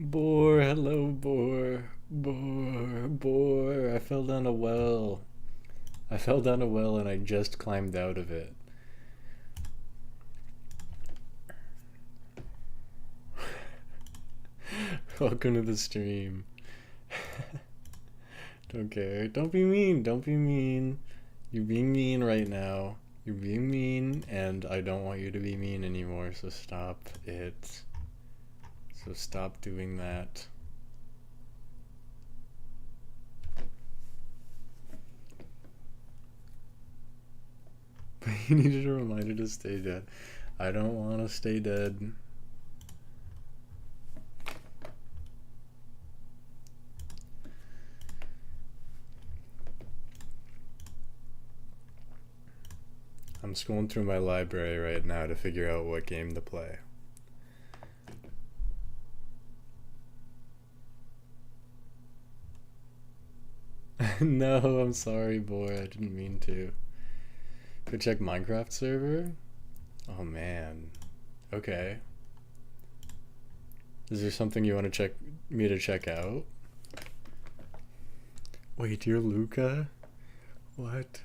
Boar, hello, boar. Boar, boar. I fell down a well. I fell down a well and I just climbed out of it. Welcome to the stream. Don't care. Don't be mean. Don't be mean. You're being mean right now. You're being mean, and I don't want you to be mean anymore, so stop it. So stop doing that. You needed a reminder to stay dead. I don't want to stay dead. I'm scrolling through my library right now to figure out what game to play. No, I'm sorry, boy. I didn't mean to. Go check Minecraft server? Oh man. Okay. Is there something you want to check me to check out? Wait, you're Luca? What?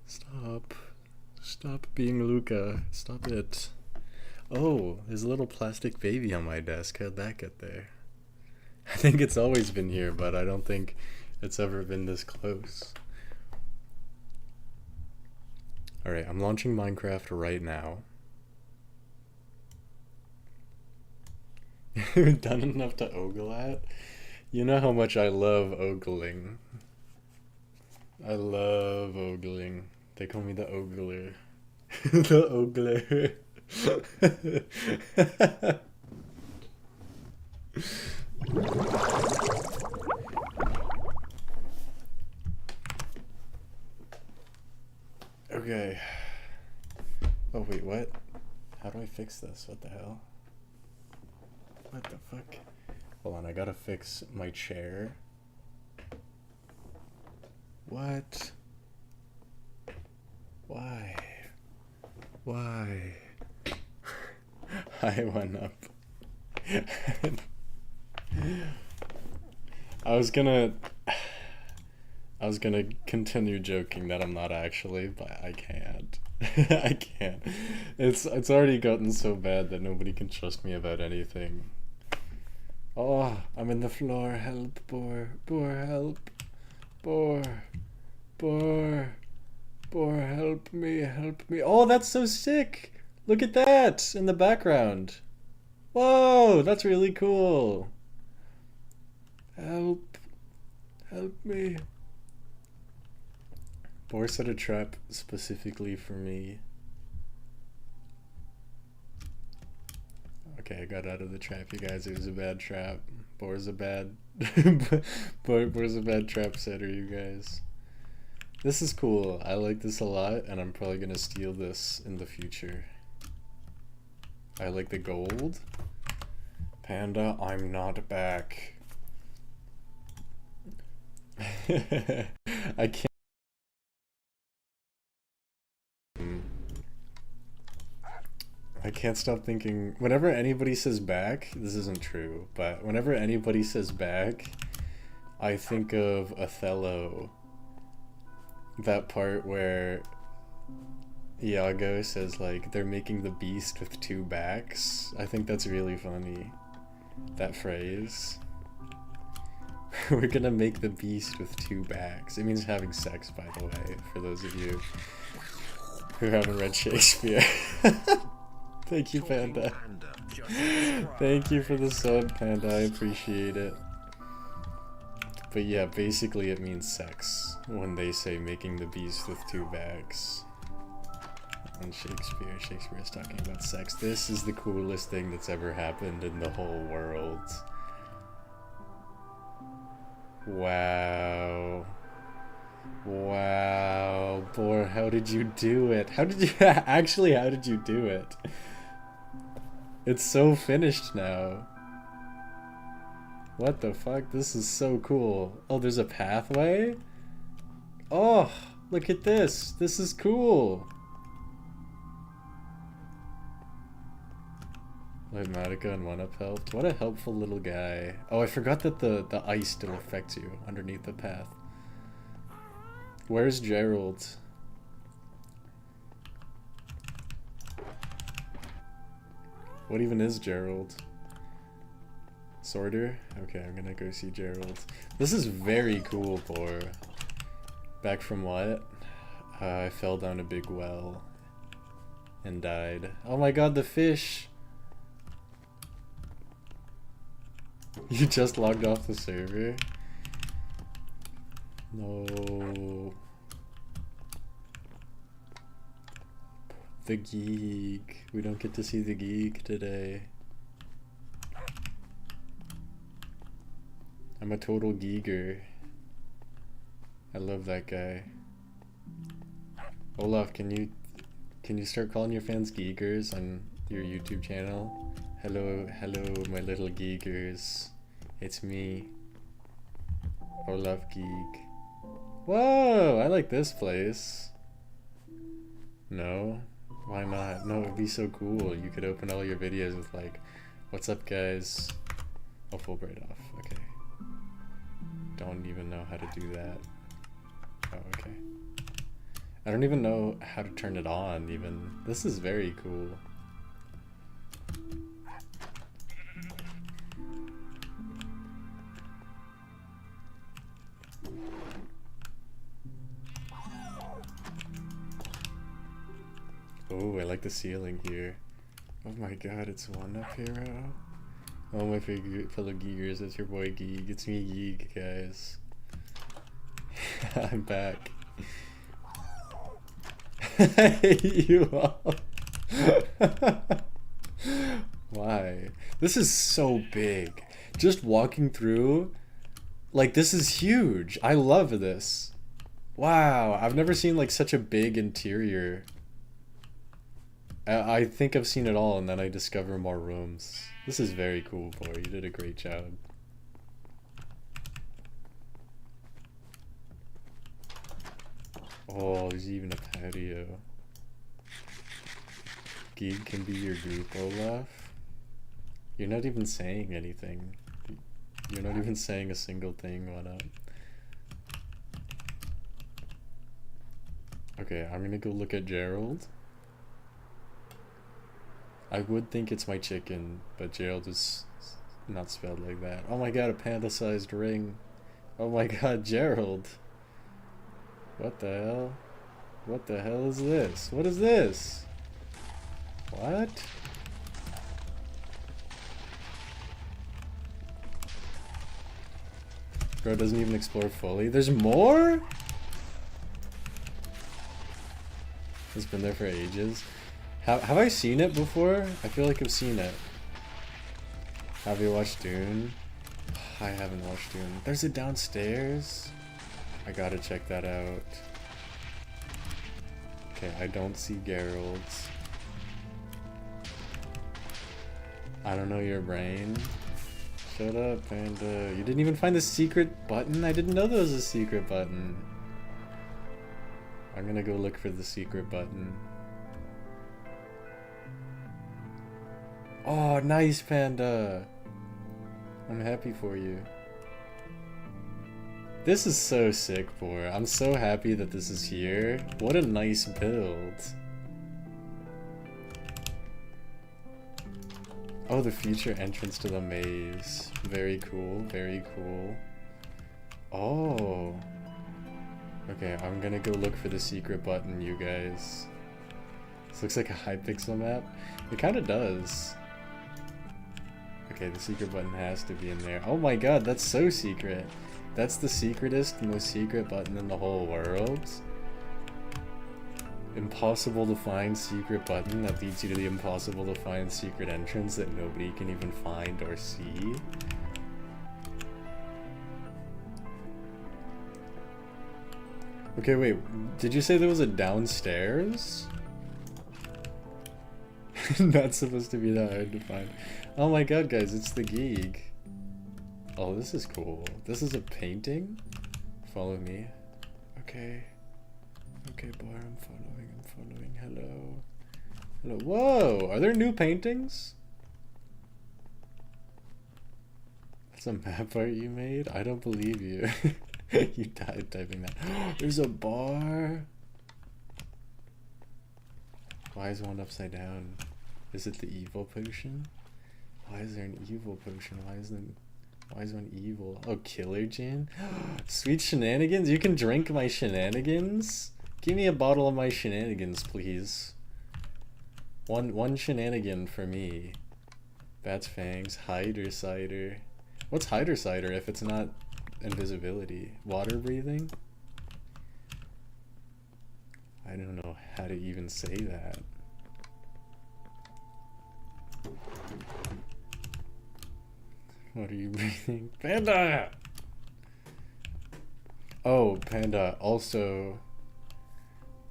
Stop. Stop being Luca. Stop it. Oh, there's a little plastic baby on my desk. How'd that get there? I think it's always been here, but I don't think it's ever been this close. Alright, I'm launching Minecraft right now. Done enough to ogle at? You know how much I love ogling. I love ogling. They call me the ogler. The ogler. Okay. Oh wait, what? How do I fix this? What the hell? What the fuck? Hold on, I gotta fix my chair. What? Why? Why? I went up. I was gonna continue joking that I'm not actually, but I can't. I can't. It's already gotten so bad that nobody can trust me about anything. Oh, I'm in the floor. Help, boar. Boar, help. Boar. Boar. Boar, help me. Help me. Oh, that's so sick. Look at that in the background. Whoa, that's really cool. Help. Help me. Boar set a trap specifically for me. Okay, I got out of the trap, you guys. It was a bad trap. Boar's a bad... Boar's a bad trap setter, you guys. This is cool. I like this a lot, and I'm probably gonna steal this in the future. I like the gold. Panda, I'm not back. I can't... I can't stop thinking, whenever anybody says back, this isn't true, but whenever anybody says back, I think of Othello. That part where Iago says, like, they're making the beast with two backs. I think that's really funny. That phrase. We're gonna make the beast with two backs. It means having sex, by the way, for those of you who haven't read Shakespeare. Thank you, Panda. Thank you for the sub, Panda. I appreciate it. But yeah, basically it means sex when they say making the beast with two backs. And Shakespeare is talking about sex. This is the coolest thing that's ever happened in the whole world. Wow. Wow. Boar, how did you do it? How did you actually, how did you do it? It's so finished now. What the fuck? This is so cool. Oh, there's a pathway? Oh, look at this. This is cool. Litematica and 1-up helped. What a helpful little guy. Oh, I forgot that the ice still affects you underneath the path. Where's Gerald? What even is Gerald? Sorter? Okay, I'm gonna go see Gerald. This is very cool, Boar. Back from what? I fell down a big well and died. Oh my god, the fish! You just logged off the server? No. The geek. We don't get to see the geek today. I'm a total geeker. I love that guy. Olaf, can you start calling your fans geekers on your YouTube channel? Hello, my little geekers. It's me, Olaf Geek. Whoa, I like this place. No? Why not? No, it'd be so cool. You could open all your videos with like, what's up guys? Oh, Fulbright off, okay. Don't even know how to do that. Oh, okay. I don't even know how to turn it on even. This is very cool. Oh, I like the ceiling here. Oh my god, it's 1-up hero. Oh my fellow geekers, it's your boy Geek. It's me, Geek, guys. I'm back. I hate you all. Why? This is so big. Just walking through, like, this is huge. I love this. Wow, I've never seen like such a big interior. I think I've seen it all and then I discover more rooms. This is very cool, boy. You did a great job. Oh, there's even a patio. Geek can be your group, Olaf. You're not even saying anything. You're not even saying a single thing. What up? Okay, I'm gonna go look at Gerald. I would think it's my chicken, but Gerald is not spelled like that. Oh my god, a panda-sized ring. Oh my god, Gerald. What the hell? What the hell is this? What is this? What? Bro doesn't even explore fully. There's more? It's been there for ages. Have I seen it before? I feel like I've seen it. Have you watched Dune? I haven't watched Dune. There's a downstairs? I gotta check that out. Okay, I don't see Geralt's. I don't know your brain. Shut up, Panda. You didn't even find the secret button? I didn't know there was a secret button. I'm gonna go look for the secret button. Oh, nice, Panda. I'm happy for you. This is so sick, boy. I'm so happy that this is here. What a nice build. Oh, the future entrance to the maze. Very cool, very cool. Oh. Okay, I'm gonna go look for the secret button, you guys. This looks like a Hypixel map. It kinda does. Okay, the secret button has to be in there. Oh my god, that's so secret. That's the secretest, most secret button in the whole world. Impossible to find secret button that leads you to the impossible to find secret entrance that nobody can even find or see. Okay, wait, did you say there was a downstairs? Not supposed to be that hard to find. Oh my god, guys, it's the geek. Oh, this is cool. This is a painting? Follow me. Okay. Okay, boy, I'm following. Hello. Hello. Whoa! Are there new paintings? It's a map art you made? I don't believe you. You died typing that. There's a bar! Why is one upside down? Is it the evil potion? Why is there an evil potion? Why is one evil? Oh, Killer Gin? Sweet shenanigans? You can drink my shenanigans? Give me a bottle of my shenanigans, please. One shenanigan for me. Bat's Fangs, Hider Cider. What's Hider Cider if it's not invisibility? Water breathing? I don't know how to even say that. What are you breathing? Panda! Oh, Panda, also,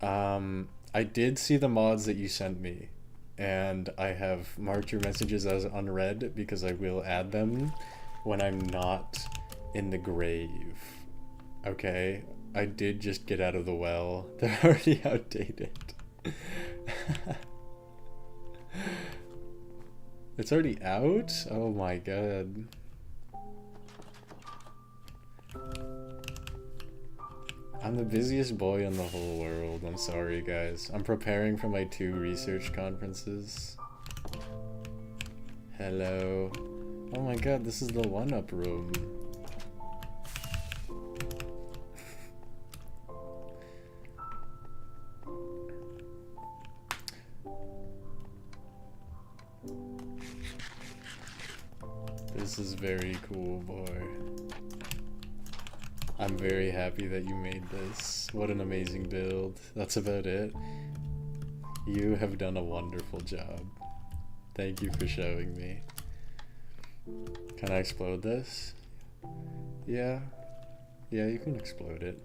I did see the mods that you sent me, and I have marked your messages as unread because I will add them when I'm not in the grave. Okay? I did just get out of the well. They're already outdated. It's already out? Oh my god. I'm the busiest boy in the whole world. I'm sorry, guys. I'm preparing for my 2 research conferences. Hello. Oh my god, this is the 1-up room. This is very cool, boy. I'm very happy that you made this. What an amazing build. That's about it. You have done a wonderful job. Thank you for showing me. Can I explode this? Yeah. Yeah, you can explode it.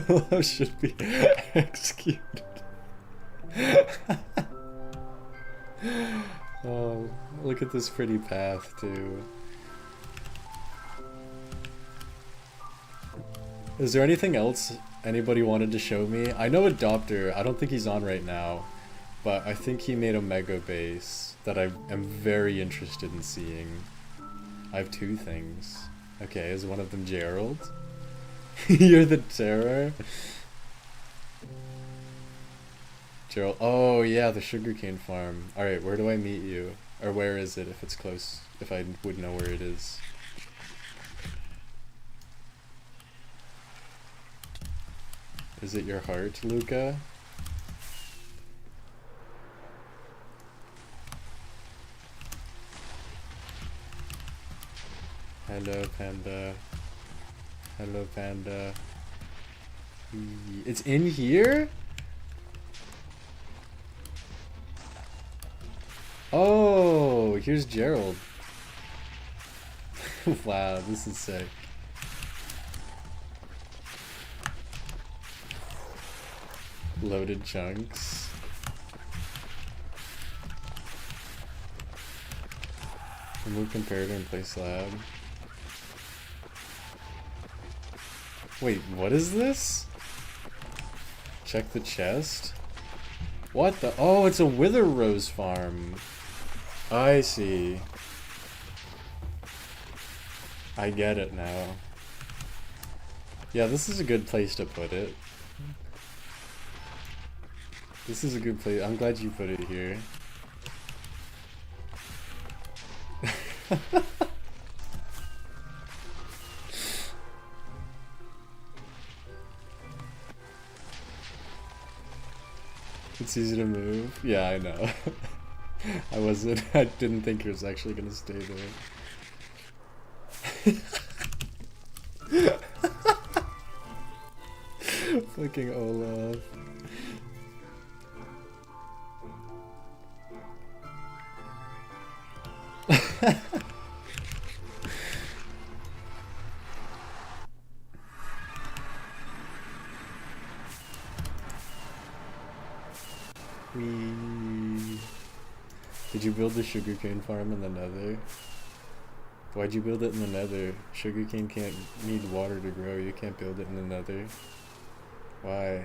Love should be executed. Oh, look at this pretty path too. Is there anything else anybody wanted to show me? I know Adopter, I don't think he's on right now, but I think he made a mega base that I am very interested in seeing. I have 2 things. Okay, is one of them Gerald? You're the terror? Gerald. Oh yeah, the sugarcane farm. Alright, where do I meet you? Or where is it if it's close? If I would know where it is. Is it your heart, Luca? Hello, Panda. Hello, Panda. It's in here? Oh, here's Gerald. Wow, this is sick. Loaded chunks. Remove comparator and place lab. Wait, what is this? Check the chest? What the? Oh, it's a Wither Rose farm. I see. I get it now. Yeah, this is a good place to put it. This is a good place. I'm glad you put it here. It's easy to move. Yeah, I know. I didn't think it was actually gonna stay there. Fucking Olaf. Did you build the sugarcane farm in the nether? Why'd you build it in the nether? Sugarcane can't need water to grow. You can't build it in the nether. Why?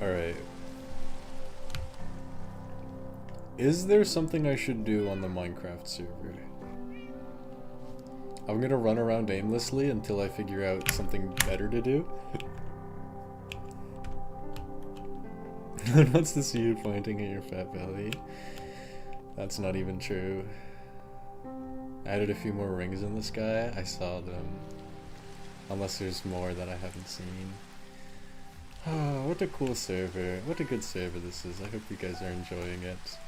Alright. Is there something I should do on the Minecraft server? I'm gonna run around aimlessly until I figure out something better to do. No one wants to see you pointing at your fat belly. That's not even true. I added a few more rings in the sky. I saw them. Unless there's more that I haven't seen. Oh, what a cool server. What a good server this is. I hope you guys are enjoying it.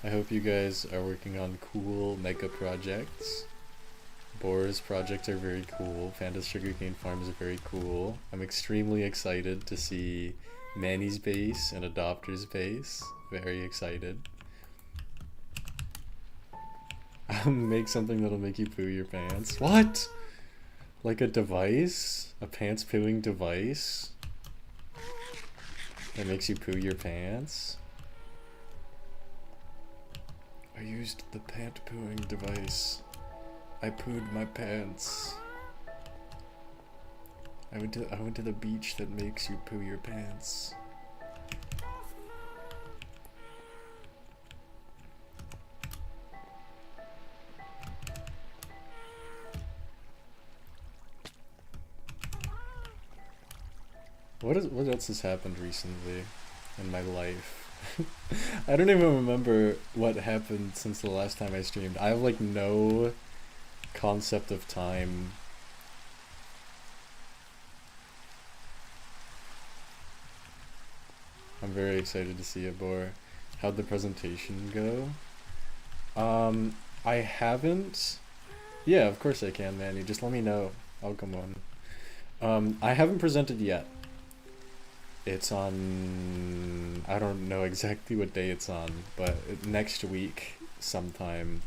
I hope you guys are working on cool mega projects. Boar's projects are very cool. Panda's sugarcane farm is very cool. I'm extremely excited to see Manny's base and Adopter's base. Very excited. Make something that'll make you poo your pants. What? Like a device? A pants pooing device? That makes you poo your pants? I used the pant pooing device. I pooed my pants. I went to the beach that makes you poo your pants. What else has happened recently in my life? I don't even remember what happened since the last time I streamed. I have like no concept of time. I'm very excited to see it, Bor. How'd the presentation go? I haven't. Yeah, of course I can, Manny. Just let me know. I'll come on. I haven't presented yet. It's on, I don't know exactly what day it's on, but next week sometime.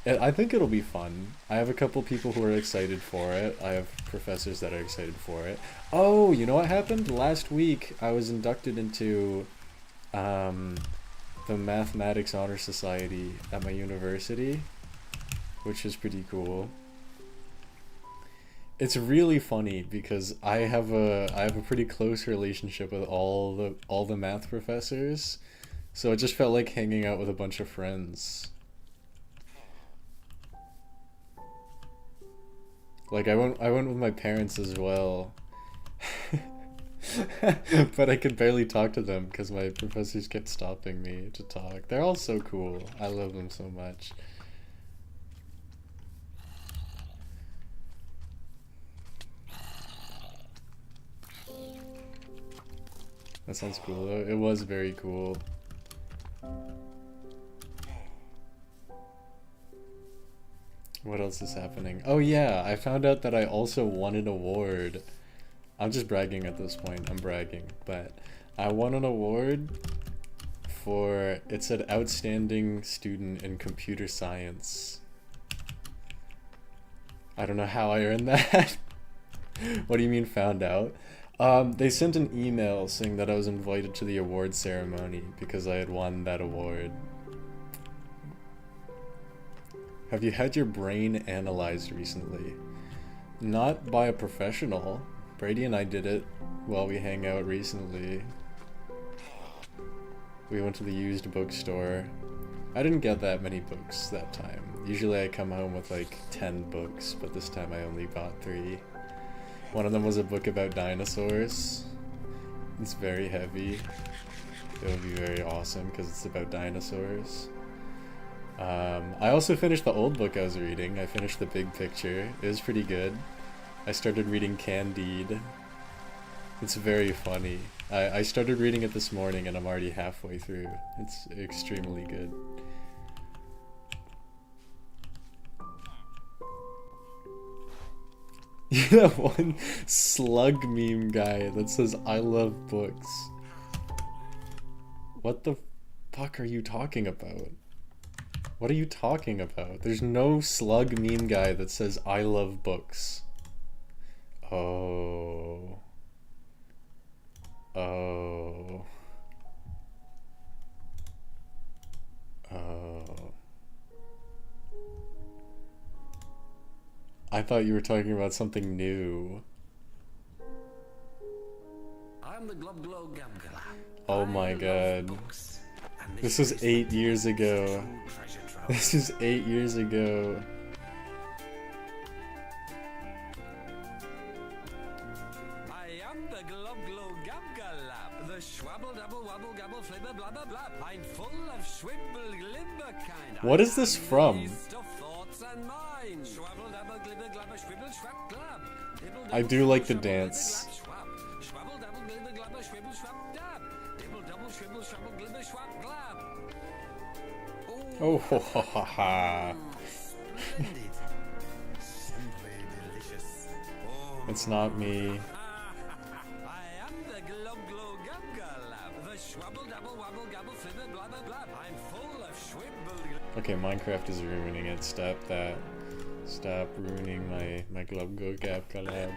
I think it'll be fun. I have a couple people who are excited for it. I have professors that are excited for it. Oh, you know what happened? Last week I was inducted into the Mathematics Honor Society at my university, which is pretty cool. It's really funny because I have a pretty close relationship with all the math professors, so it just felt like hanging out with a bunch of friends. Like I went with my parents as well. But I could barely talk to them because my professors kept stopping me to talk. They're all so cool. I love them so much. That sounds cool though. It was very cool. What else is happening? Oh yeah, I found out that I also won an award. I'm just bragging at this point. I'm bragging. But I won an award for, it said outstanding student in computer science. I don't know how I earned that. What do you mean found out? They sent an email saying that I was invited to the award ceremony because I had won that award. Have you had your brain analyzed recently? Not by a professional. Brady and I did it while we hang out recently. We went to the used bookstore. I didn't get that many books that time. Usually I come home with like 10 books, but this time I only bought 3. One of them was a book about dinosaurs. It's very heavy. It'll be very awesome because it's about dinosaurs. I also finished the old book I was reading. I finished The Big Picture. It was pretty good. I started reading Candide. It's very funny. I started reading it this morning and I'm already halfway through. It's extremely good. You have one slug meme guy that says I love books. What the fuck are you talking about? What are you talking about? There's no slug meme guy that says I love books. Oh. Oh. Oh. I thought you were talking about something new. Oh my god. This was 8 years ago. This is 8 years ago. I am the Glub Glo Gab Galab, the Schwabble Double Wobble Gabble Flibber Blubber Blab. I'm full of Schwibble Glimber kind. What is this from? I do like the dance. Oh, ha ha ha ha. It's not me. I am the Glub Glo Gab Galab, the Schwabble Double Wobble Gabble Flibber Blubber Blab. I'm full of Schwibble. Okay, Minecraft is ruining it. Stop that. Stop ruining my Glub Go Gab Galab.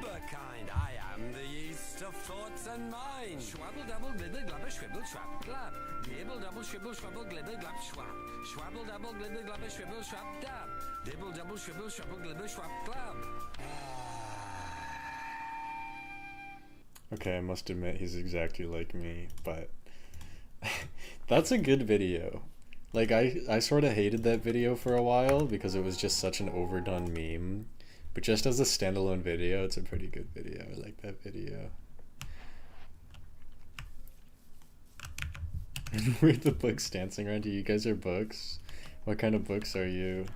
I am the yeast of thoughts and minds. Schwabble double glibber glubber schwibble schwab glab. Dibble double shwibble schwabble glibber glab schwab. Schwabble double glibber glubber schwibble schwab dab. Dibble double shwibble schwabble glibber schwab glab. Okay, I must admit he's exactly like me, but that's a good video. Like, I sort of hated that video for a while because it was just such an overdone meme. But just as a standalone video, it's a pretty good video. I like that video. And we're the books dancing around you. You guys are books? What kind of books are you?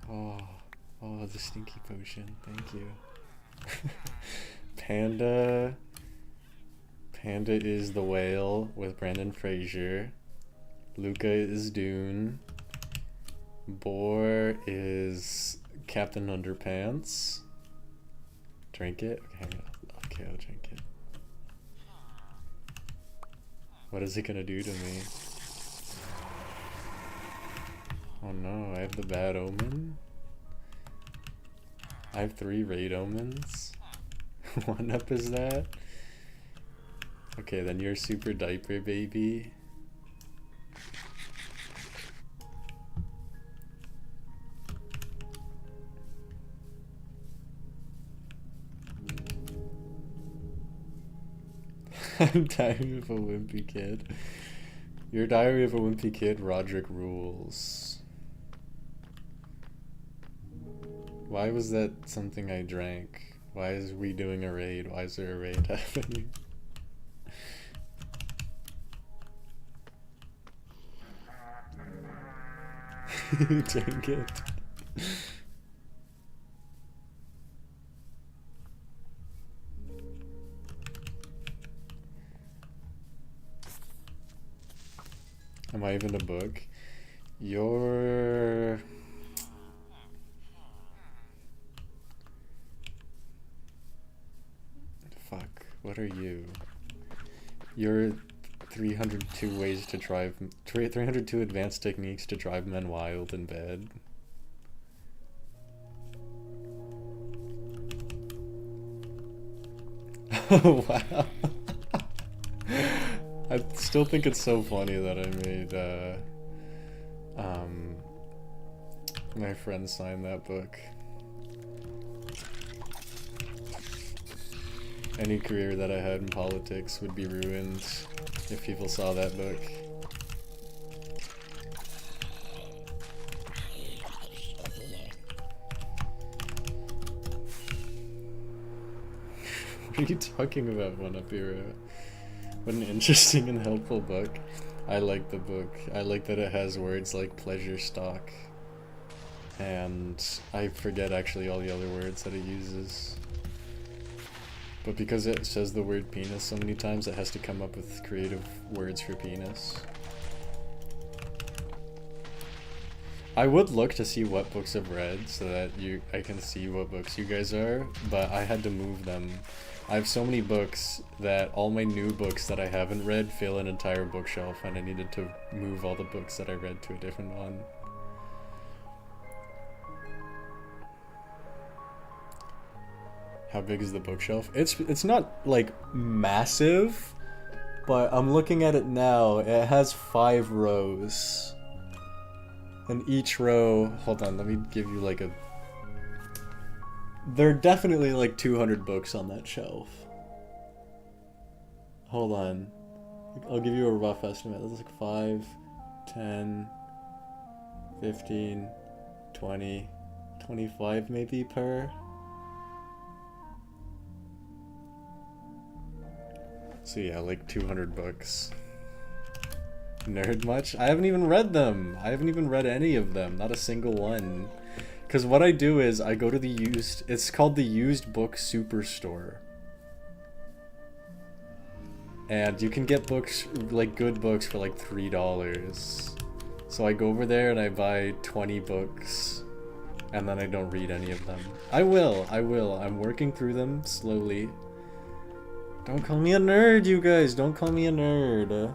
Oh, the stinky potion. Thank you. Panda. Panda is the whale with Brandon Fraser. Luca is Dune. Boar is Captain Underpants. Drink it? Okay, I'll drink it. What is it gonna do to me? Oh no, I have the bad omen? I have 3 raid omens? What up is that? Okay, then you're super diaper baby. I'm Diary of a Wimpy Kid. Your Diary of a Wimpy Kid, Roderick rules. Why was that something I drank? Why is we doing a raid? Why is there a raid happening? Drink it. Am I even a book? You're... Fuck, what are you? You're 302 ways to drive... 302 advanced techniques to drive men wild in bed. Oh, wow. I still think it's so funny that I made my friend sign that book. Any career that I had in politics would be ruined if people saw that book. What are you talking about, One Up Hero? What an interesting and helpful book. I like the book. I like that it has words like pleasure stock. And I forget actually all the other words that it uses. But because it says the word penis so many times, it has to come up with creative words for penis. I would look to see what books I've read so that I can see what books you guys are, but I had to move them. I have so many books that all my new books that I haven't read fill an entire bookshelf, and I needed to move all the books that I read to a different one. How big is the bookshelf? It's not like massive, but I'm looking at it now. It has 5 rows. And each row, hold on, let me give you like a There are definitely like 200 books on that shelf. Hold on. I'll give you a rough estimate. That's like 5, 10, 15, 20, 25 maybe per. So yeah, like 200 books. Nerd much? I haven't even read them. I haven't even read any of them. Not a single one. Because what I do is I go to the used... It's called the Used Book Superstore. And you can get books, like good books, for like $3. So I go over there and I buy 20 books. And then I don't read any of them. I will. I'm working through them slowly. Don't call me a nerd, you guys. Don't call me a nerd.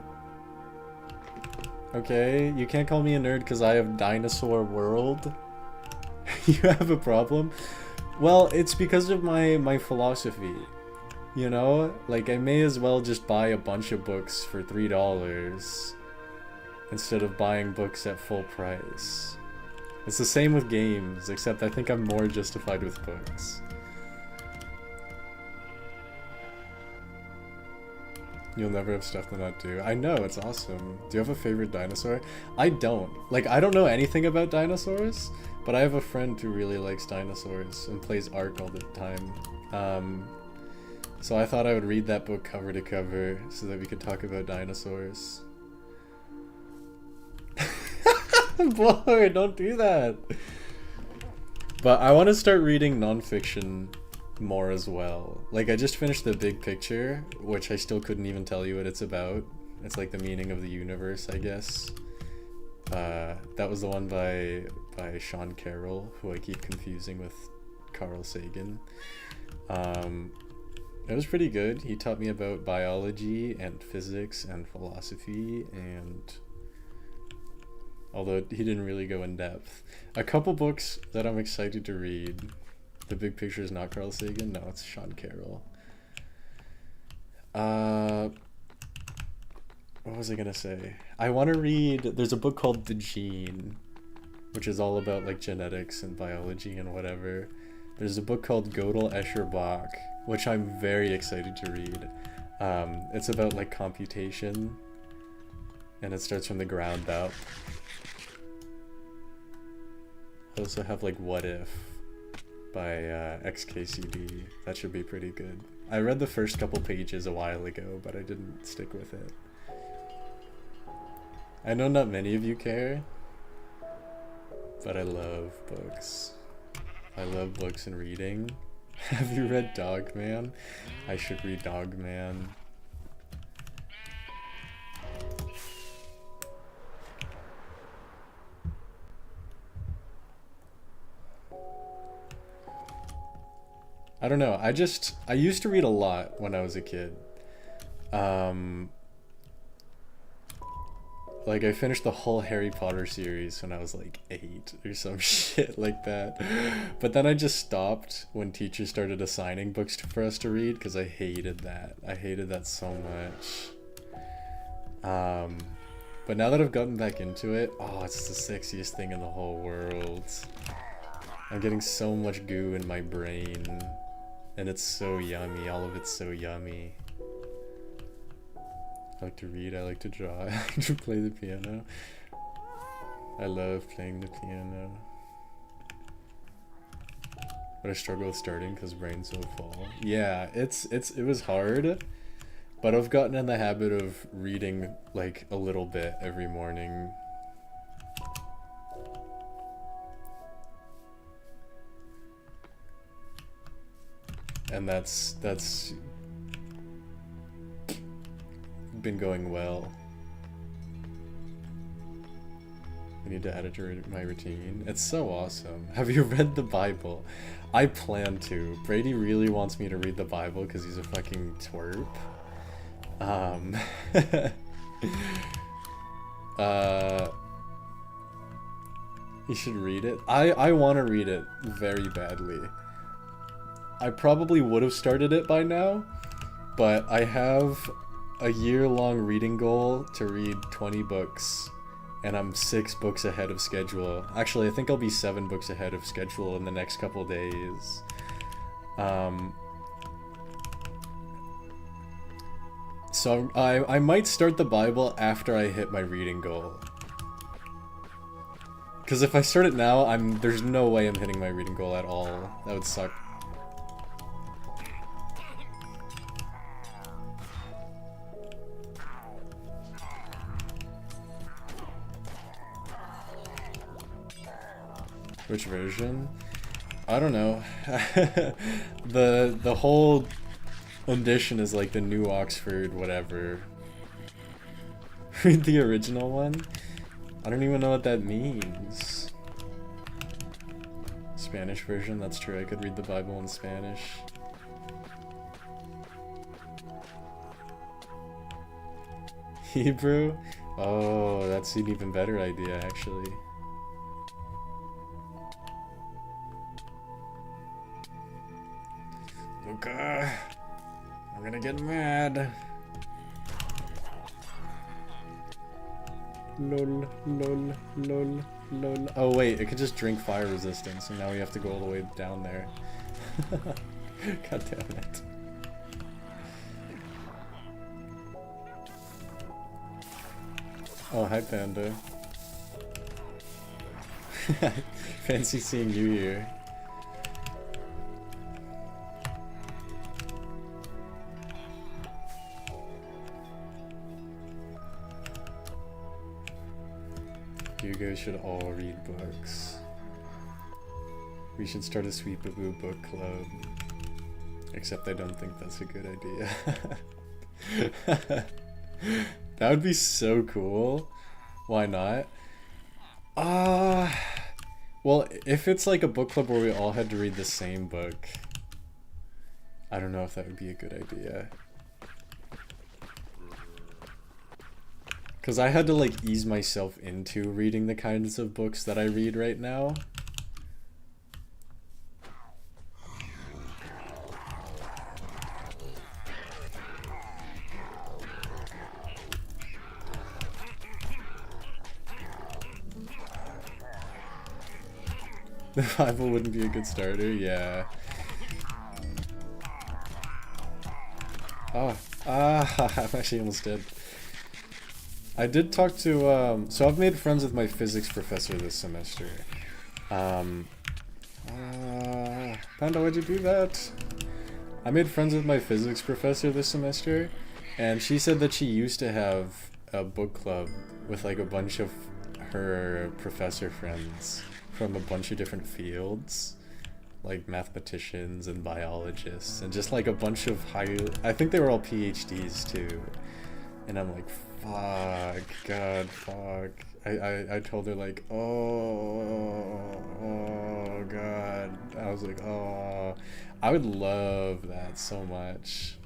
Okay? You can't call me a nerd because I have Dinosaur World. You have a problem? Well, it's because of my philosophy. You know? Like, I may as well just buy a bunch of books for $3 instead of buying books at full price. It's the same with games, except I think I'm more justified with books. You'll never have stuff to not do. I know, it's awesome. Do you have a favorite dinosaur? I don't. Like, I don't know anything about dinosaurs, but I have a friend who really likes dinosaurs and plays Ark all the time. So I thought I would read that book cover to cover so that we could talk about dinosaurs. Boy, don't do that. But I want to start reading nonfiction more as well. Like, I just finished The Big Picture, which I still couldn't even tell you what it's about. It's like the meaning of the universe, I guess. That was the one by Sean Carroll, who I keep confusing with Carl Sagan. It was pretty good. He taught me about biology and physics and philosophy, and although he didn't really go in depth. A couple books that I'm excited to read. The Big Picture is not Carl Sagan. No, it's Sean Carroll. What was I gonna say? I want to read... There's a book called The Gene, which is all about like genetics and biology and whatever. There's a book called Gödel Escher Bach, which I'm very excited to read. It's about like computation, and it starts from the ground up. I also have like What If by XKCD. That should be pretty good. I read the first couple pages a while ago, but I didn't stick with it. I know not many of you care, but I love books. I love books and reading. Have you read Dogman? I should read Dogman. I don't know, I used to read a lot when I was a kid. Like, I finished the whole Harry Potter series when I was like 8 or some shit like that. But then I just stopped when teachers started assigning books for us to read, because I hated that. I hated that so much. But now that I've gotten back into it, oh, it's the sexiest thing in the whole world. I'm getting so much goo in my brain. And it's so yummy. All of it's so yummy. I like to read, I like to draw, I like to play the piano. I love playing the piano. But I struggle with starting because brain's so full. Yeah, it was hard, but I've gotten in the habit of reading like a little bit every morning. And that's been going well. I need to add it to my routine. It's so awesome. Have you read the Bible? I plan to. Brady really wants me to read the Bible because he's a fucking twerp. You should read it. I want to read it very badly. I probably would have started it by now, but I have a year-long reading goal to read 20 books, and I'm 6 books ahead of schedule. Actually, I think I'll be 7 books ahead of schedule in the next couple days. Um, so I might start the Bible after I hit my reading goal. Because if I start it now, there's no way I'm hitting my reading goal at all. That would suck. Which version? I don't know. The whole edition is like the New Oxford whatever. Read the original one? I don't even know what that means. Spanish version? That's true, I could read the Bible in Spanish. Hebrew? Oh, that's an even better idea actually. Luca, I'm gonna get mad. Lol, lol, lol, lol. Oh wait, it could just drink fire resistance, and now we have to go all the way down there. God damn it. Oh, hi Panda. Fancy seeing you here. You guys should all read books. We should start a Sweepaboo book club. Except I don't think that's a good idea. That would be so cool. Why not? Well, if it's like a book club where we all had to read the same book, I don't know if that would be a good idea. Because I had to like ease myself into reading the kinds of books that I read right now. The Bible wouldn't be a good starter, yeah. I'm actually almost dead. I did talk to, so I've made friends with my physics professor this semester. Panda, why'd you do that? I made friends with my physics professor this semester, and she said that she used to have a book club with like a bunch of her professor friends from a bunch of different fields, like mathematicians and biologists, and just like a bunch of I think they were all PhDs too. And I'm like, fuck, God, fuck. I told her like, oh, God. I was like, oh, I would love that so much.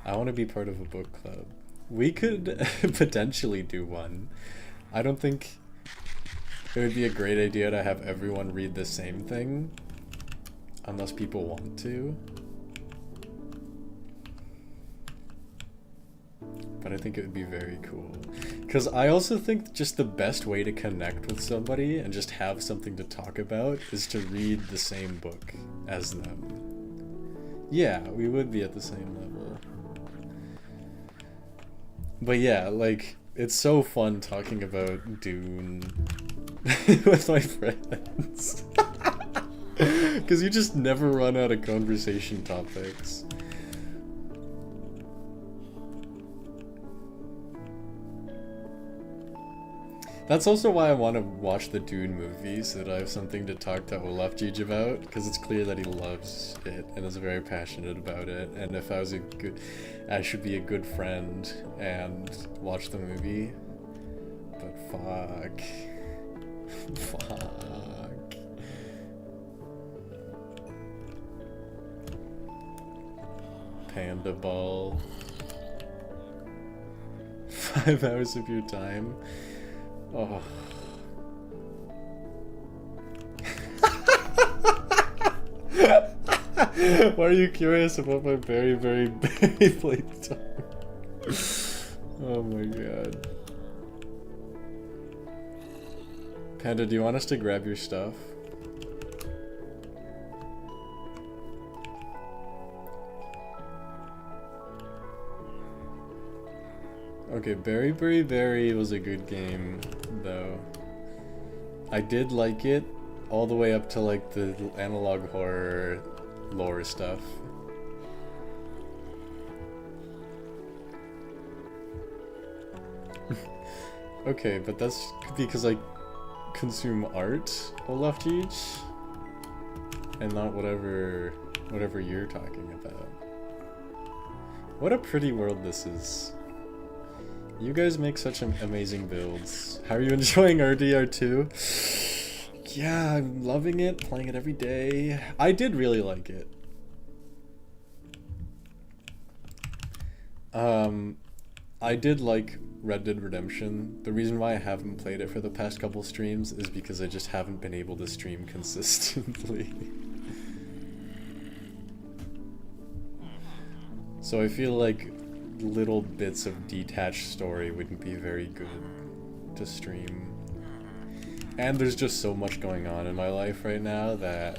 I want to be part of a book club. We could potentially do one. I don't think it would be a great idea to have everyone read the same thing, unless people want to. But I think it would be very cool. Because I also think just the best way to connect with somebody and just have something to talk about is to read the same book as them. Yeah, we would be at the same level. But yeah, like, it's so fun talking about Dune with my friends. Because you just never run out of conversation topics. That's also why I want to watch the Dune movie, so that I have something to talk to Olaf Jeej about, because it's clear that he loves it and is very passionate about it, and if I was I should be a good friend and watch the movie. But fuck. Fuck. Panda ball. 5 hours of your time. Oh. Why are you curious about my very, very Beyblade time? Oh my god. Panda, do you want us to grab your stuff? Okay, Berry Berry Berry was a good game, though. I did like it all the way up to like the analog horror lore stuff. Okay, but that's because I consume art, Olaf Teach, and not whatever you're talking about. What a pretty world this is. You guys make such amazing builds. How are you enjoying RDR2? Yeah, I'm loving it, playing it every day. I did really like it. I did like Red Dead Redemption. The reason why I haven't played it for the past couple streams is because I just haven't been able to stream consistently. So I feel like little bits of detached story wouldn't be very good to stream. And there's just so much going on in my life right now that,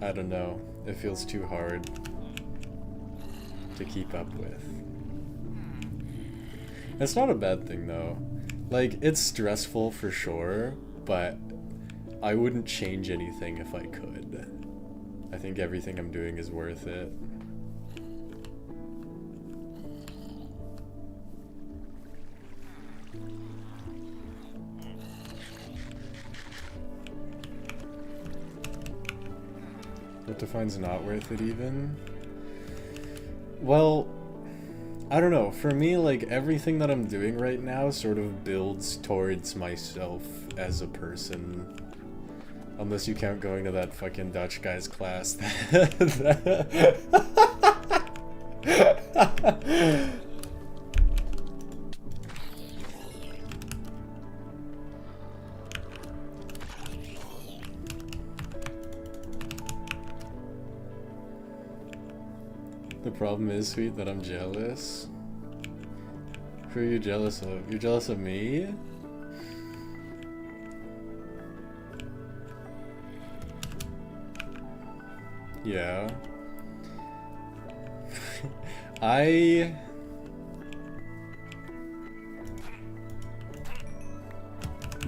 I don't know, it feels too hard to keep up with. It's not a bad thing though. Like, it's stressful for sure, but I wouldn't change anything if I could. I think everything I'm doing is worth it. What defines not worth it even? Well, I don't know. For me, like, everything that I'm doing right now sort of builds towards myself as a person. Unless you count going to that fucking Dutch guy's class. The problem is, Sweet, that I'm jealous. Who are you jealous of? You're jealous of me? Yeah.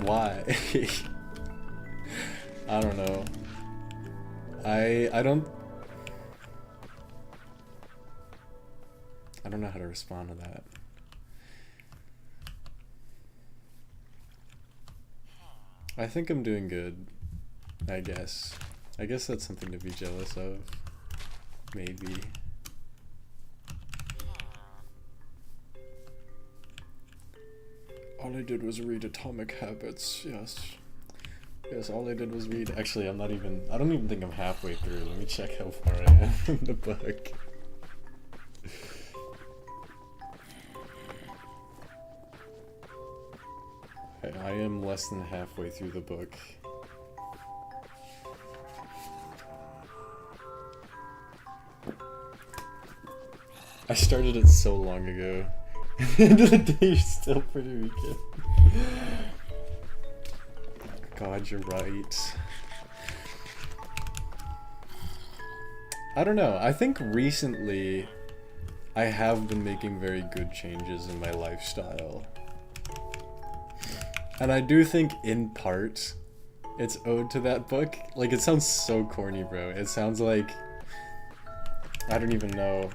Why? I don't know. I don't know how to respond to that. I think I'm doing good, I guess. I guess that's something to be jealous of. Maybe. All I did was read Atomic Habits, yes. Yes, all I did was read. Actually, I don't even think I'm halfway through. Let me check how far I am in the book. I am less than halfway through the book. I started it so long ago. At the end of the day, you're still Puerto Rican. God, you're right. I don't know. I think recently I have been making very good changes in my lifestyle. And I do think, in part, it's owed to that book. Like, it sounds so corny, bro. It sounds like... I don't even know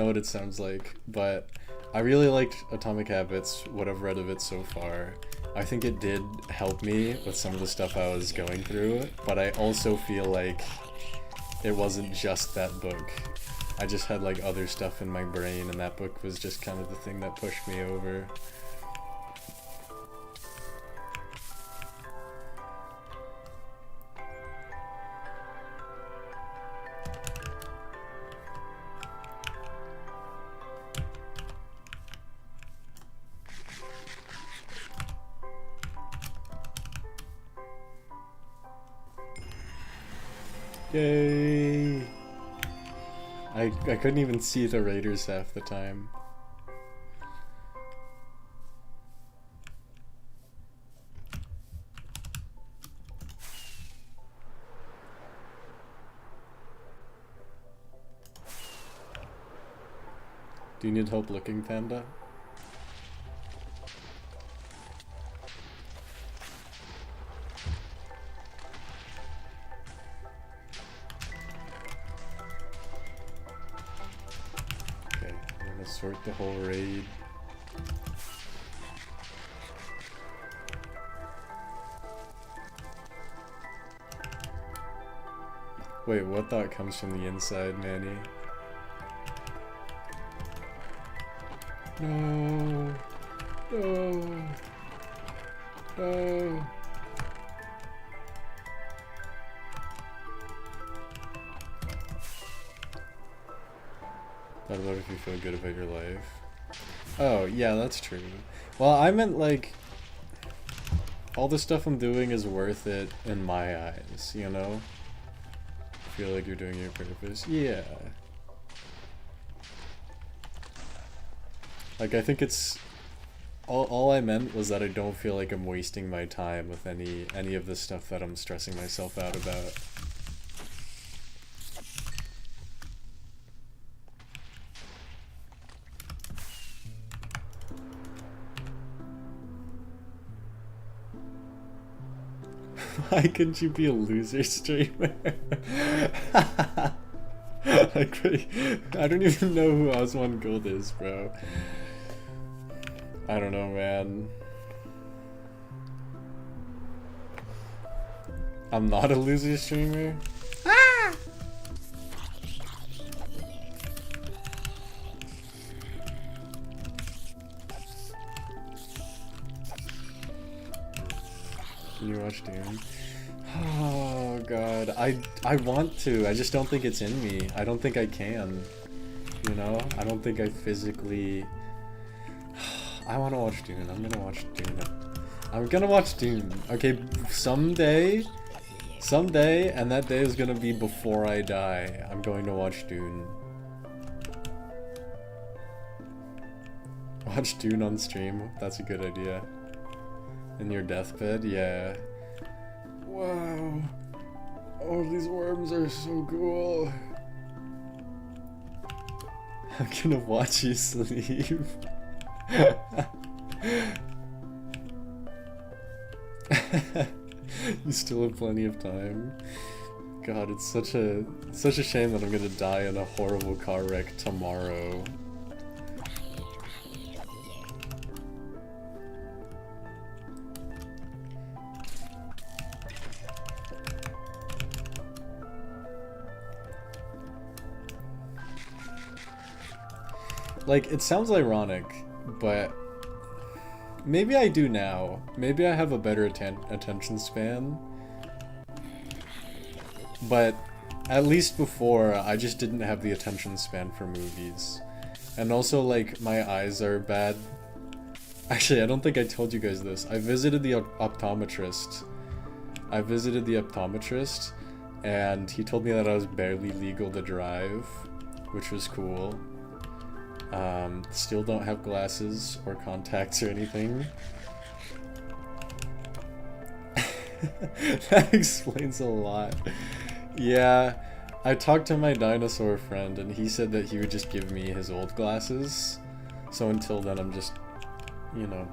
what it sounds like, but I really liked Atomic Habits, what I've read of it so far. I think it did help me with some of the stuff I was going through, but I also feel like it wasn't just that book. I just had like other stuff in my brain, and that book was just kind of the thing that pushed me over. Yay! I couldn't even see the raiders half the time. Do you need help looking, Panda? sort the whole raid. Wait, what thought comes from the inside, Manny? No. No. No. What about if you feel good about your life? Oh, yeah, that's true. Well, I meant like all the stuff I'm doing is worth it in my eyes, you know? Feel like you're doing your purpose. Yeah. Like, I think it's all I meant was that I don't feel like I'm wasting my time with any of the stuff that I'm stressing myself out about. Why couldn't you be a loser streamer? Like, I don't even know who Osman Gold is, bro. I don't know, man. I'm not a loser streamer? Ah! Can you watch Dune? Oh god, I want to, I just don't think it's in me. I don't think I can. You know? I don't think I physically... I want to watch Dune. I'm gonna watch Dune. I'm gonna watch Dune. Okay, someday, and that day is gonna be before I die. I'm going to watch Dune. Watch Dune on stream. That's a good idea. In your deathbed? Yeah. Wow. Oh, these worms are so cool. I'm gonna watch you sleep. You still have plenty of time. God, it's such a shame that I'm gonna die in a horrible car wreck tomorrow. Like, it sounds ironic, but maybe I do now. Maybe I have a better attention span. But at least before, I just didn't have the attention span for movies. And also, like, my eyes are bad. Actually, I don't think I told you guys this. I visited the optometrist. And he told me that I was barely legal to drive, which was cool. Still don't have glasses or contacts or anything. That explains a lot. Yeah, I talked to my dinosaur friend and he said that he would just give me his old glasses. So until then I'm just, you know,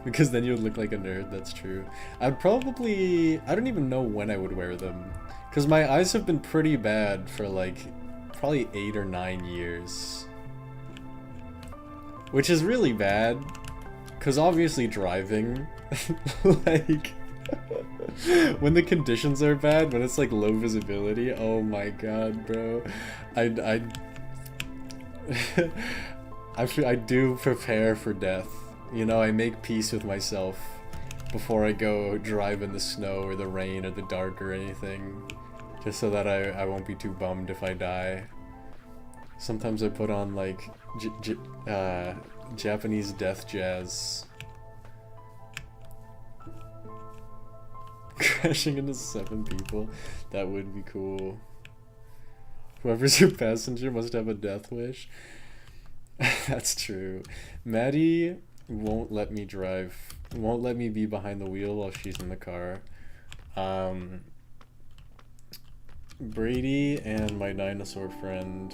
because then you would look like a nerd, that's true. I don't even know when I would wear them. Because my eyes have been pretty bad for like, probably 8 or 9 years. Which is really bad, because obviously driving, like, when the conditions are bad, when it's like low visibility, oh my god, bro, I do prepare for death, you know, I make peace with myself before I go drive in the snow or the rain or the dark or anything, just so that I won't be too bummed if I die. Sometimes I put on like Japanese death jazz. Crashing into 7 people, that would be cool. Whoever's your passenger must have a death wish. That's true. Maddie won't let me drive, won't let me be behind the wheel while she's in the car. Brady and my dinosaur friend,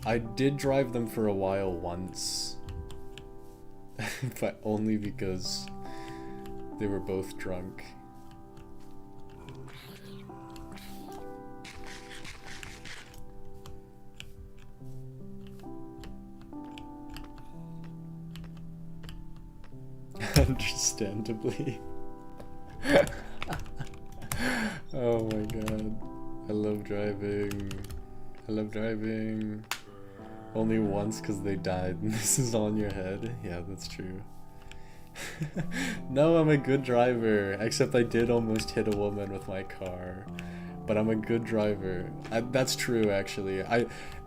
I did drive them for a while once, but only because they were both drunk. Understandably. Oh my god. I love driving. I love driving. Only once because they died and this is all in your head. Yeah, that's true. No, I'm a good driver. Except I did almost hit a woman with my car. But I'm a good driver. That's true, actually.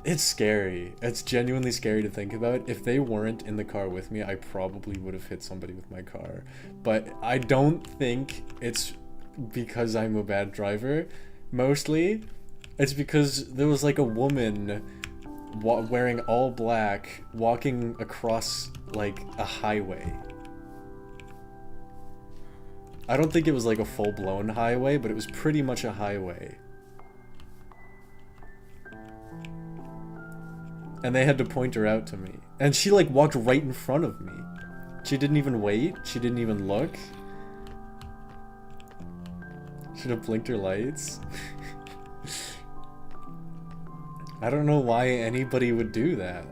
It's scary. It's genuinely scary to think about. If they weren't in the car with me, I probably would have hit somebody with my car. But I don't think it's because I'm a bad driver. Mostly, it's because there was like a woman wearing all black walking across like a highway. I don't think it was like a full-blown highway, but it was pretty much a highway. And they had to point her out to me. And she like walked right in front of me. She didn't even wait. She didn't even look. Should have blinked her lights. I don't know why anybody would do that.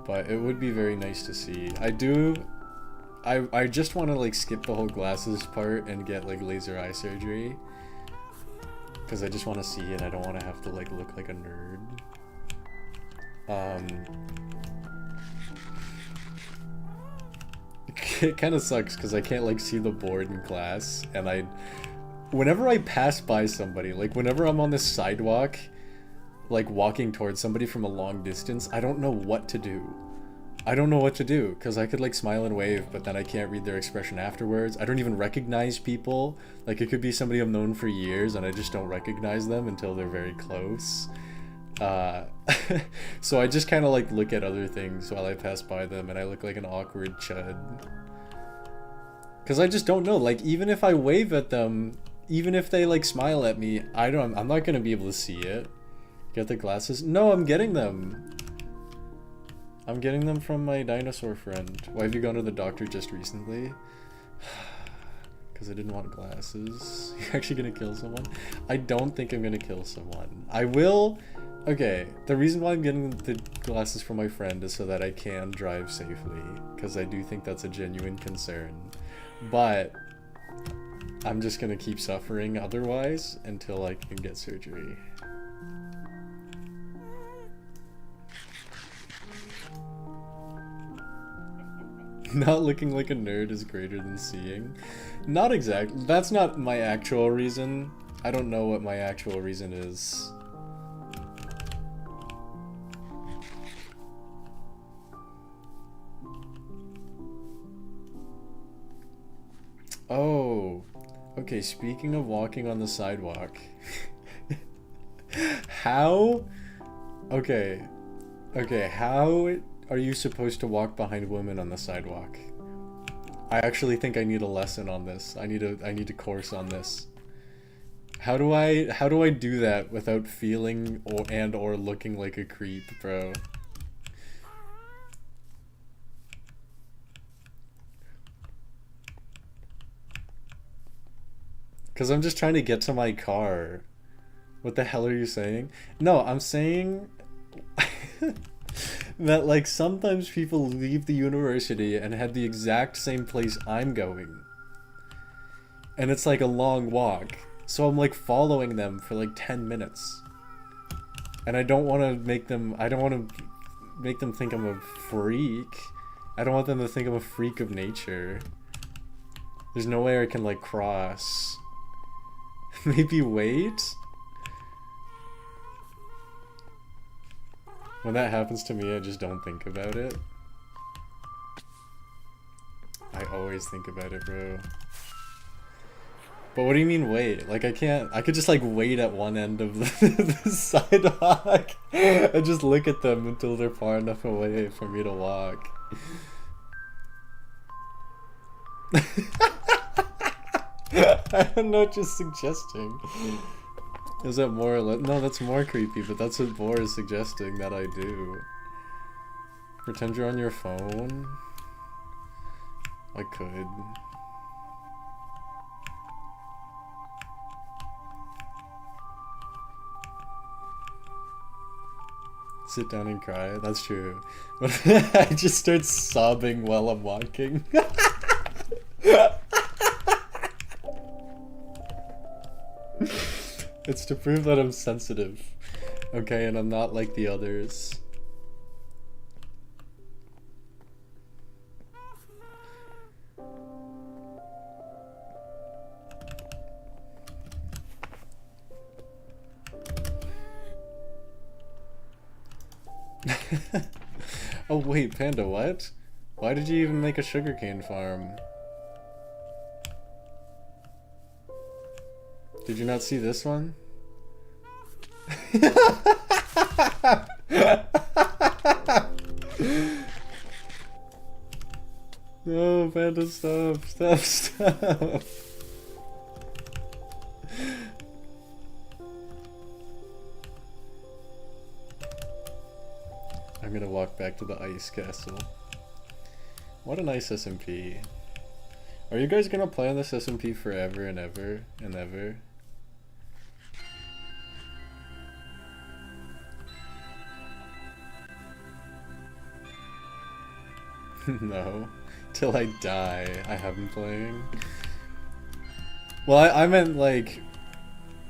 But it would be very nice to see. I just want to like skip the whole glasses part and get like laser eye surgery. Because I just want to see it. I don't want to have to like look like a nerd. It kind of sucks because I can't like see the board in class, and whenever I pass by somebody, like whenever I'm on this sidewalk, like walking towards somebody from a long distance, I don't know what to do. I don't know what to do because I could like smile and wave, but then I can't read their expression afterwards. I don't even recognize people. Like it could be somebody I've known for years and I just don't recognize them until they're very close. So I just kind of like look at other things while I pass by them and I look like an awkward chud. Because I just don't know, like even if I wave at them, even if they like smile at me, I'm not going to be able to see it. Get the glasses? No, I'm getting them. I'm getting them from my dinosaur friend. Why have you gone to the doctor just recently? Because I didn't want glasses. You're actually gonna kill someone? I don't think I'm gonna kill someone. I will... Okay, the reason why I'm getting the glasses from my friend is so that I can drive safely. Because I do think that's a genuine concern. But... I'm just gonna keep suffering otherwise until I can get surgery. Not looking like a nerd is greater than seeing. Not exactly. That's not my actual reason. I don't know what my actual reason is. Oh. Okay, speaking of walking on the sidewalk. How? Okay. Okay, how are you supposed to walk behind women on the sidewalk? I actually think I need a lesson on this. I need a course on this. How do I do that without feeling or looking like a creep, bro? Cause I'm just trying to get to my car. What the hell are you saying? No, I'm saying that like sometimes people leave the university and head the exact same place I'm going. And it's like a long walk. So I'm like following them for like 10 minutes. And I don't want to make them think I'm a freak. I don't want them to think I'm a freak of nature. There's no way I can like cross. Maybe wait? When that happens to me, I just don't think about it. I always think about it, bro. But what do you mean wait? Like I could just like wait at one end of the sidewalk and just look at them until they're far enough away for me to walk. I'm not just suggesting. Is that more or less? No, that's more creepy, but that's what Boar is suggesting that I do. Pretend you're on your phone? I could. Sit down and cry. That's true. I just start sobbing while I'm walking. It's to prove that I'm sensitive. Okay, and I'm not like the others. Oh wait, Panda, what? Why did you even make a sugarcane farm? Did you not see this one? No, Panda, stop, stop, stop. I'm gonna walk back to the ice castle. What a nice SMP. Are you guys gonna play on this SMP forever and ever and ever? No. Till I die, I have been playing. Well, I meant like...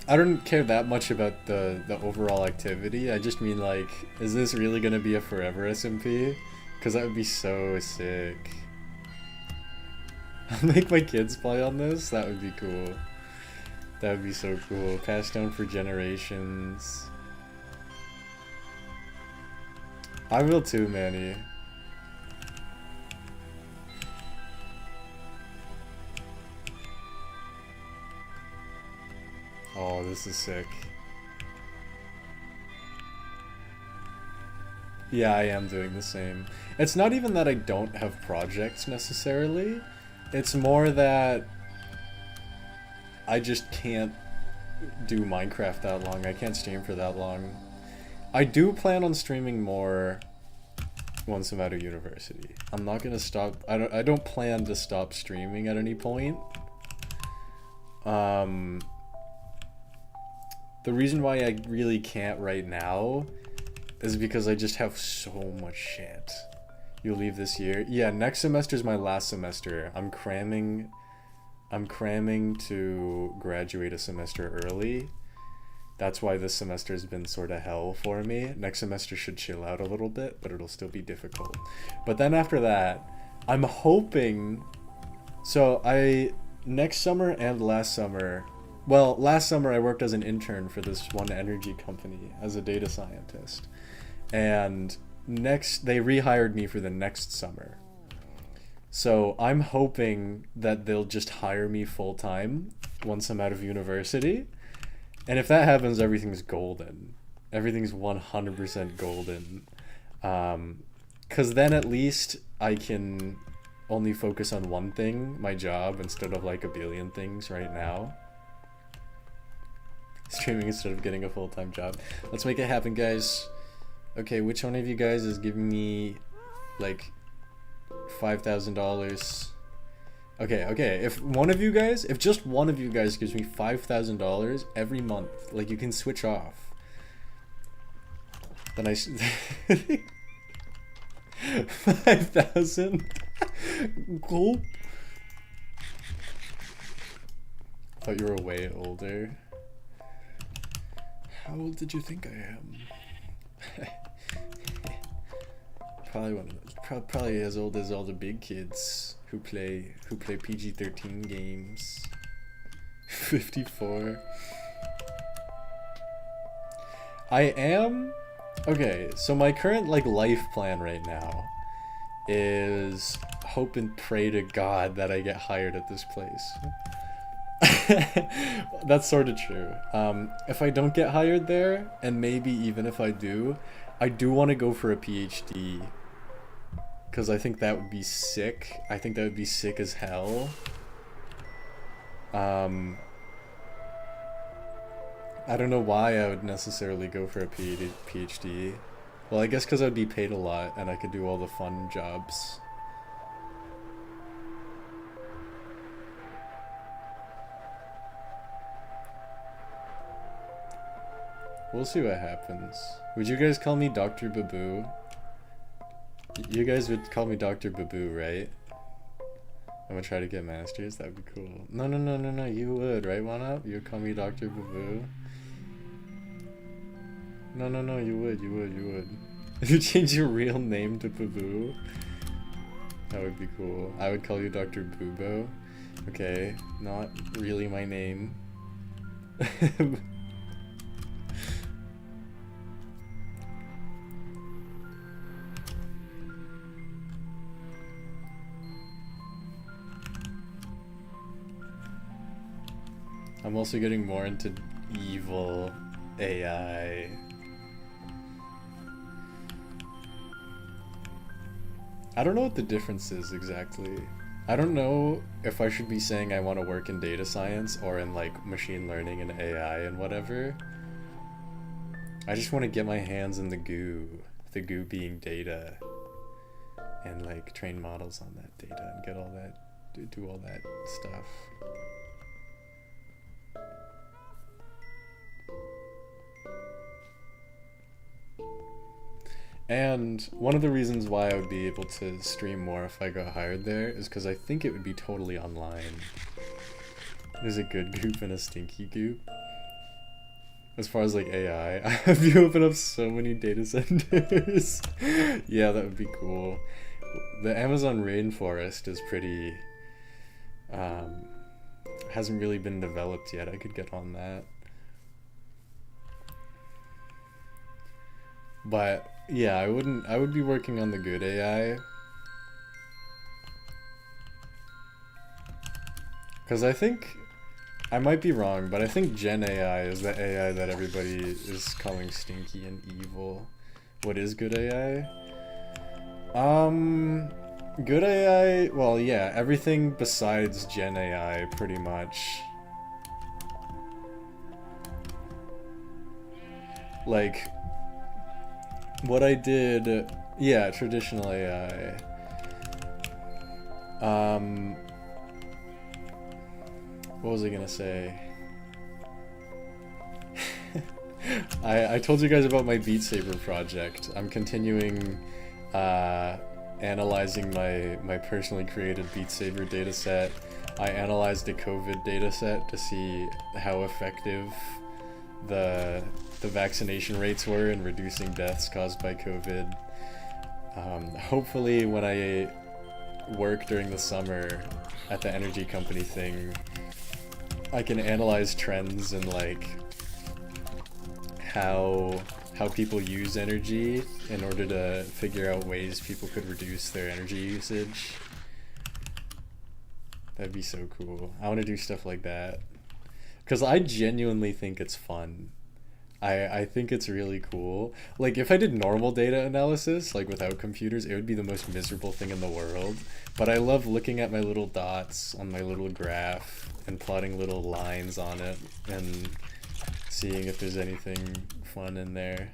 I don't care that much about the overall activity. I just mean like, is this really gonna be a forever SMP? Because that would be so sick. I'll make my kids play on this? That would be cool. That would be so cool. Passed down for generations. I will too, Manny. Oh, this is sick. Yeah, I am doing the same. It's not even that I don't have projects necessarily. It's more that I just can't do Minecraft that long. I can't stream for that long. I do plan on streaming more once I'm out of university. I'm not gonna stop. I don't plan to stop streaming at any point. The reason why I really can't right now is because I just have so much shit. You leave this year? Yeah, next semester is my last semester. I'm cramming to graduate a semester early. That's why this semester has been sort of hell for me. Next semester should chill out a little bit, but it'll still be difficult. But then after that, I'm hoping... So next summer and last summer... Well, last summer I worked as an intern for this one energy company as a data scientist. And they rehired me for the next summer. So I'm hoping that they'll just hire me full time once I'm out of university. And if that happens, everything's golden. Everything's 100% golden. 'Cause then at least I can only focus on one thing, my job, instead of like a billion things right now. Streaming instead of getting a full-time job. Let's make it happen, guys. Okay, which one of you guys is giving me like $5,000? Okay, if just one of you guys gives me $5,000 every month, like you can switch off, then 5,000. Cool. I thought you were way older. How old did you think I am? Probably as old as all the big kids who play PG-13 games. 54. I am... Okay, so my current like life plan right now is hope and pray to God that I get hired at this place. That's sort of true. If I don't get hired there, and maybe even if I do want to go for a PhD, because I think that would be sick. I think that would be sick as hell. I don't know why I would necessarily go for a PhD. Well, I guess because I'd be paid a lot and I could do all the fun jobs. We'll see what happens. Would you guys call me Dr. Baboo? You guys would call me Dr. Baboo, right? I'm gonna try to get masters. That'd be cool. No, no, no, no, no. You would, right, One Up? You would call me Dr. Baboo. No, no, no. You would. You would. You would. You change your real name to Baboo. That would be cool. I would call you Dr. Boobo. Okay, not really my name. I'm also getting more into evil AI. I don't know what the difference is exactly. I don't know if I should be saying I want to work in data science or in like machine learning and AI and whatever. I just want to get my hands in the goo being data, and like train models on that data and get all that, do all that stuff. And one of the reasons why I would be able to stream more if I got hired there is because I think it would be totally online. There's a good goop and a stinky goop. As far as like AI, I have you open up so many data centers. Yeah, that would be cool. The Amazon rainforest is pretty, hasn't really been developed yet. I could get on that. But yeah, I would be working on the good AI. Because I think, I might be wrong, but I think Gen AI is the AI that everybody is calling stinky and evil. What is good AI? Good AI, well yeah, everything besides Gen AI pretty much. Like, what I did, yeah, traditional AI. What was I gonna say? I told you guys about my Beat Saber project. I'm continuing analyzing my personally created Beat Saber dataset. I analyzed the COVID dataset to see how effective the vaccination rates were in reducing deaths caused by COVID. Hopefully when I work during the summer at the energy company thing, I can analyze trends in like how people use energy in order to figure out ways people could reduce their energy usage. That'd be so cool. I want to do stuff like that. Because I genuinely think it's fun. I think it's really cool. Like, if I did normal data analysis, like without computers, it would be the most miserable thing in the world. But I love looking at my little dots on my little graph and plotting little lines on it and seeing if there's anything fun in there.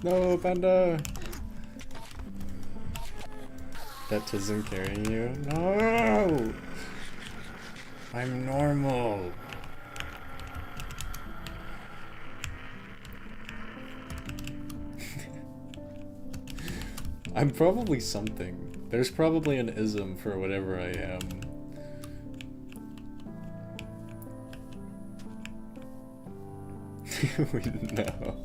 No, Panda! That tism carrying you? No! I'm normal! I'm probably something. There's probably an ism for whatever I am. We know.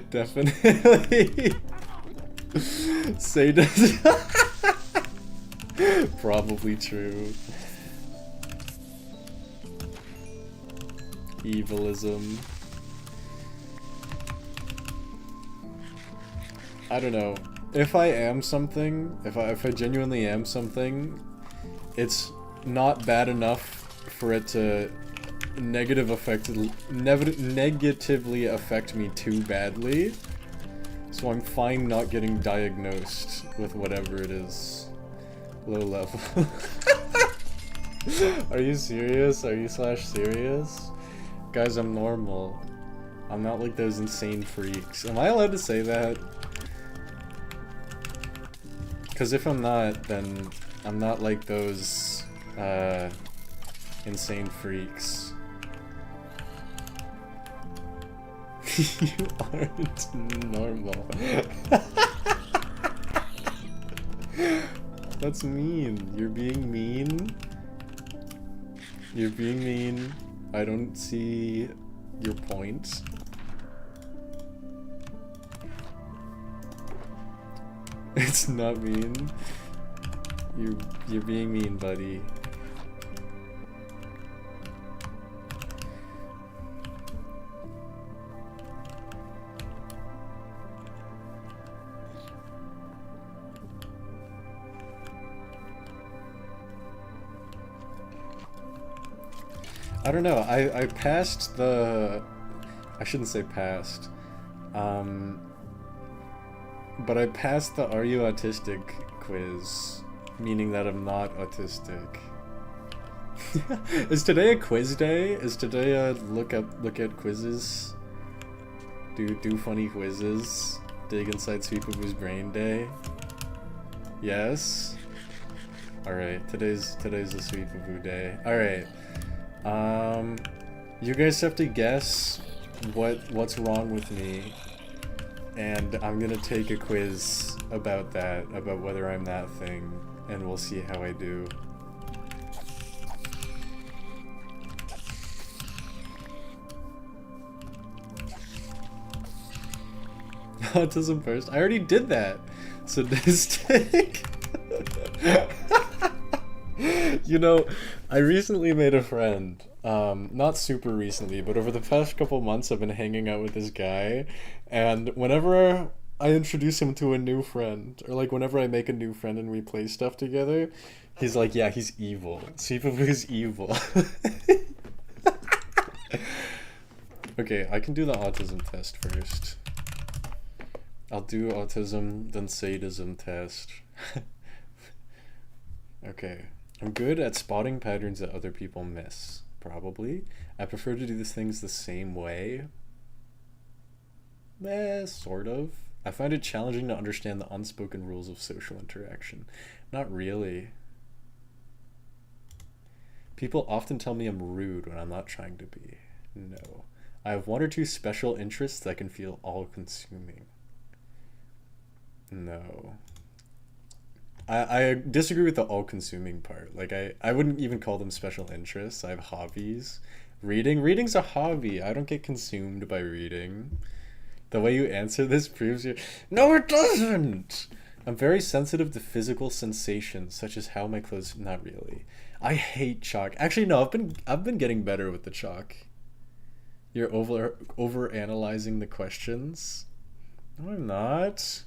Definitely. Sadism. Probably true. Evilism. I don't know. If I am something, if I genuinely am something, it's not bad enough for it to negatively affect me too badly. So I'm fine not getting diagnosed with whatever it is. Low level. Are you serious? Are you slash serious? Guys, I'm normal. I'm not like those insane freaks. Am I allowed to say that? Because if I'm not, then I'm not like those insane freaks. You aren't normal. That's mean. You're being mean. You're being mean. I don't see your point. It's not mean. You're being mean, buddy. I don't know, I passed the... I shouldn't say passed. But I passed the Are You Autistic quiz, meaning that I'm not autistic. Is today a quiz day? Is today a look at quizzes? Do funny quizzes? Dig inside Sweepaboo's brain day? Yes? Alright, today's a Sweepaboo day. Alright. You guys have to guess what's wrong with me, and I'm gonna take a quiz about that, about whether I'm that thing, and we'll see how I do. Autism first. I already did that. Sadistic. You know, I recently made a friend. Not super recently, but over the past couple months I've been hanging out with this guy, and whenever I introduce him to a new friend, or like whenever I make a new friend and we play stuff together, he's like, yeah, he's evil. Sweepaboo is evil. Okay, I can do the autism test first. I'll do autism, then sadism test. Okay. I'm good at spotting patterns that other people miss. Probably. I prefer to do these things the same way. Sort of. I find it challenging to understand the unspoken rules of social interaction. Not really. People often tell me I'm rude when I'm not trying to be. No. I have one or two special interests that can feel all-consuming. No. I disagree with the all-consuming part. Like, I wouldn't even call them special interests. I have hobbies. Reading's a hobby. I don't get consumed by reading. The way you answer this proves you... No, it doesn't! I'm very sensitive to physical sensations, such as how my clothes... Not really. I hate chalk. Actually, no, I've been getting better with the chalk. You're over analyzing the questions? No, I'm not.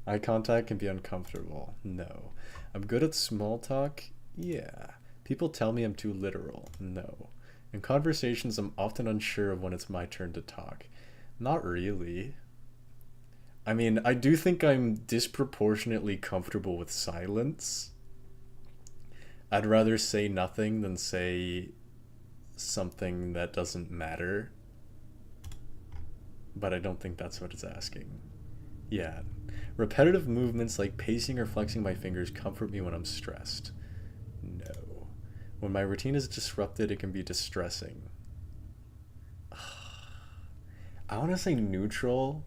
Eye contact can be uncomfortable. No. I'm good at small talk? Yeah. People tell me I'm too literal. No. In conversations, I'm often unsure of when it's my turn to talk. Not really. I mean, I do think I'm disproportionately comfortable with silence. I'd rather say nothing than say something that doesn't matter. But I don't think that's what it's asking. Yeah. Repetitive movements like pacing or flexing my fingers comfort me when I'm stressed. No. When my routine is disrupted, it can be distressing. I want to say neutral.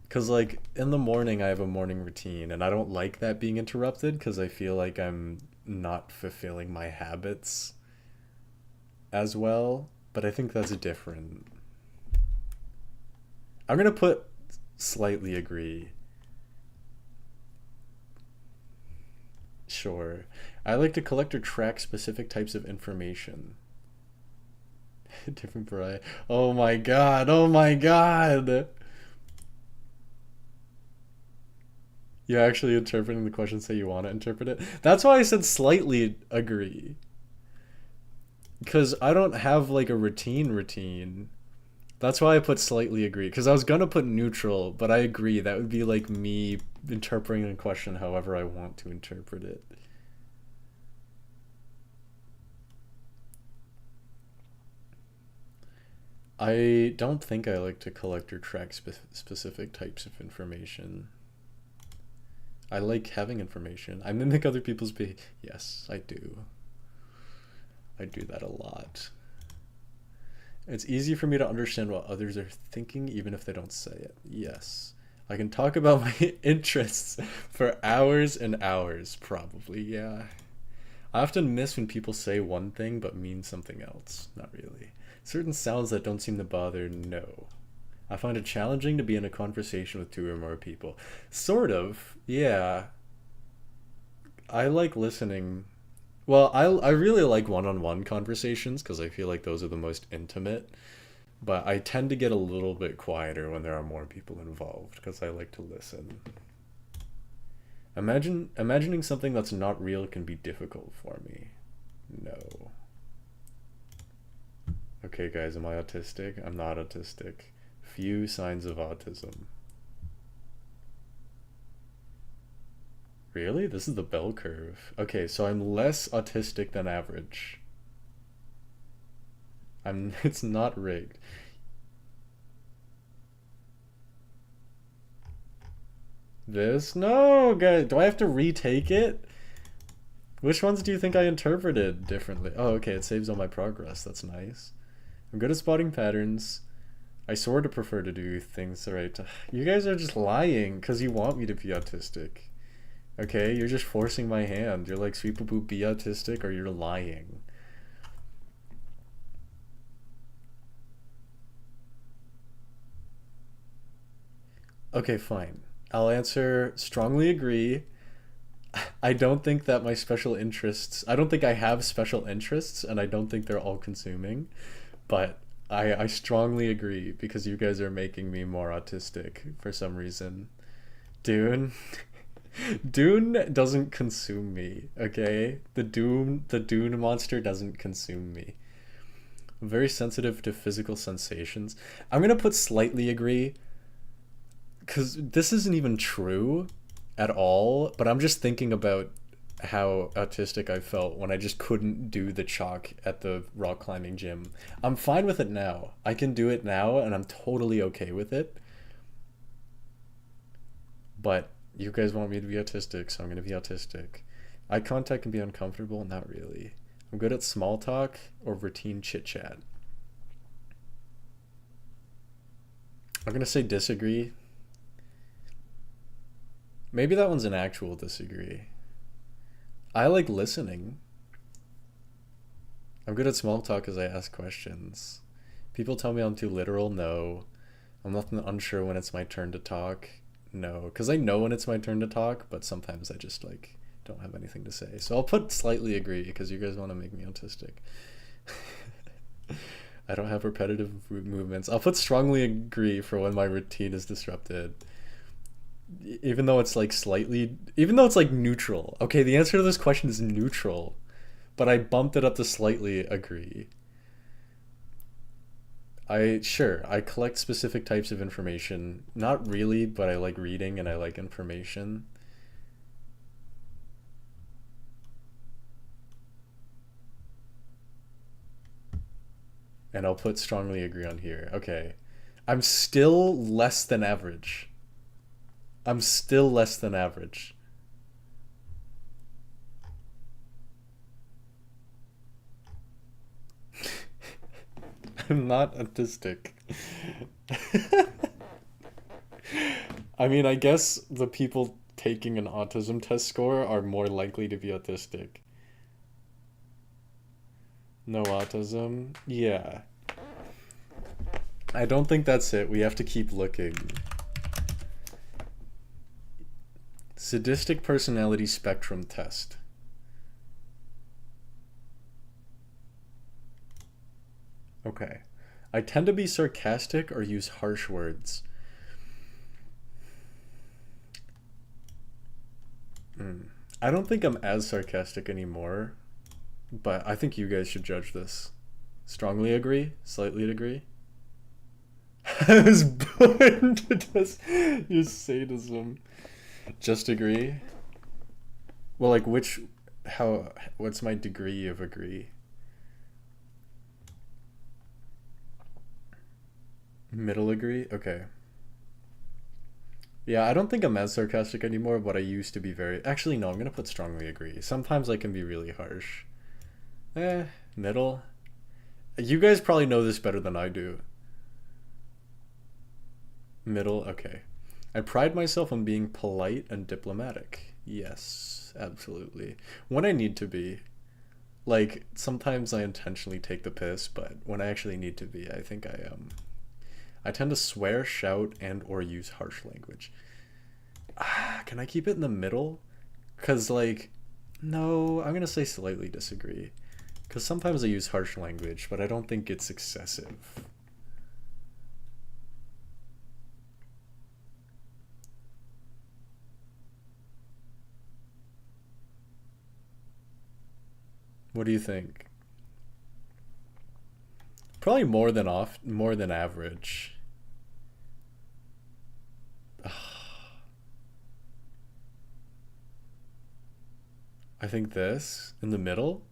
Because, like, in the morning, I have a morning routine, and I don't like that being interrupted because I feel like I'm not fulfilling my habits as well. But I think that's different. I'm going to put slightly agree. Sure. I like to collect or track specific types of information. Different variety. Oh my god. Oh my god. You're actually interpreting the questions how you want to interpret it. That's why I said slightly agree. Because I don't have like a routine. That's why I put slightly agree. Because I was going to put neutral, but I agree. That would be like me interpreting a question however I want to interpret it. I don't think I like to collect or track specific types of information. I like having information. I mimic other people's behavior. Yes, I do. I do that a lot. It's easy for me to understand what others are thinking even if they don't say it. Yes. I can talk about my interests for hours and hours, probably, yeah. I often miss when people say one thing but mean something else. Not really. Certain sounds that don't seem to bother, no. I find it challenging to be in a conversation with 2 or more people. Sort of, yeah. I like listening. Well, I really like one-on-one conversations because I feel like those are the most intimate. But I tend to get a little bit quieter when there are more people involved because I like to listen. Imagining something that's not real can be difficult for me. No. Okay, guys, am I autistic? I'm not autistic. Few signs of autism. Really? This is the bell curve. Okay, so I'm less autistic than average. It's not rigged. This? No, guys. Do I have to retake it? Which ones do you think I interpreted differently? Oh, okay, it saves all my progress. That's nice. I'm good at spotting patterns. I sort of prefer to do things the right time. You guys are just lying because you want me to be autistic. Okay, you're just forcing my hand. You're like, Sweet Boo, be autistic, or you're lying. Okay, fine. I'll answer strongly agree. I don't think that my special interests, I don't think I have special interests, and I don't think they're all consuming. But I strongly agree because you guys are making me more autistic for some reason. Dune. Dune doesn't consume me, okay? The Dune monster doesn't consume me. I'm very sensitive to physical sensations. I'm gonna put slightly agree because this isn't even true at all, but I'm just thinking about how autistic I felt when I just couldn't do the chalk at the rock climbing gym. I'm fine with it now. I can do it now and I'm totally okay with it. But you guys want me to be autistic, so I'm going to be autistic. Eye contact can be uncomfortable, not really. I'm good at small talk or routine chit chat. I'm going to say disagree. Maybe that one's an actual disagree. I like listening. I'm good at small talk as I ask questions. People tell me I'm too literal. No. I'm often unsure when it's my turn to talk. No. Because I know when it's my turn to talk, but sometimes I just like don't have anything to say. So I'll put slightly agree because you guys want to make me autistic. I don't have repetitive movements. I'll put strongly agree for when my routine is disrupted. Even though it's like neutral. Okay, the answer to this question is neutral, but I bumped it up to slightly agree. I collect specific types of information. Not really, but I like reading and I like information. And I'll put strongly agree on here. Okay. I'm still less than average. I'm still less than average. I'm not autistic. I mean, I guess the people taking an autism test score are more likely to be autistic. No autism? Yeah. I don't think that's it. We have to keep looking. Sadistic personality spectrum test. Okay. I tend to be sarcastic or use harsh words. I don't think I'm as sarcastic anymore, but I think you guys should judge this. Strongly agree? Slightly agree? I was born to just use sadism. Just agree? Well, like which, how, what's my degree of agree? Middle agree? Okay. Yeah, I don't think I'm as sarcastic anymore, but I used to be very. Actually, no, I'm gonna put strongly agree. Sometimes I can be really harsh. Eh, middle. You guys probably know this better than I do. Middle, okay. I pride myself on being polite and diplomatic. Yes, absolutely. When I need to be. Like, sometimes I intentionally take the piss, but when I actually need to be, I think I am. I tend to swear, shout, and or use harsh language. Can I keep it in the middle? Cause like, no, I'm gonna say slightly disagree. Cause sometimes I use harsh language, but I don't think it's excessive. What do you think? Probably more than average. I think this in the middle.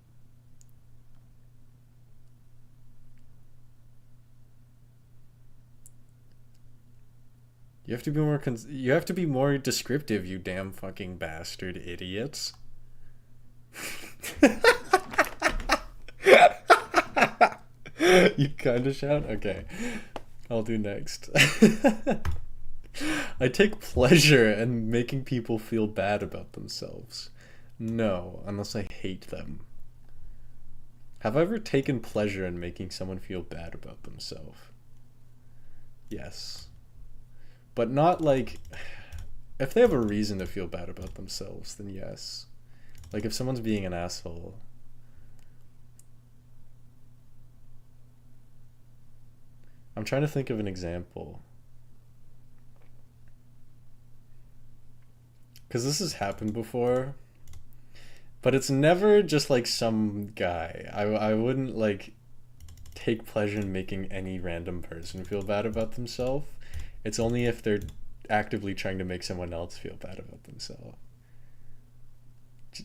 You have to be more you have to be more descriptive, you damn fucking bastard idiots. You kind of shout? Okay. I'll do next. I take pleasure in making people feel bad about themselves. No, unless I hate them. Have I ever taken pleasure in making someone feel bad about themselves? Yes. But not like. If they have a reason to feel bad about themselves, then yes. Like if someone's being an asshole. I'm trying to think of an example. Because this has happened before. But it's never just like some guy. I wouldn't like take pleasure in making any random person feel bad about themselves. It's only if they're actively trying to make someone else feel bad about themselves.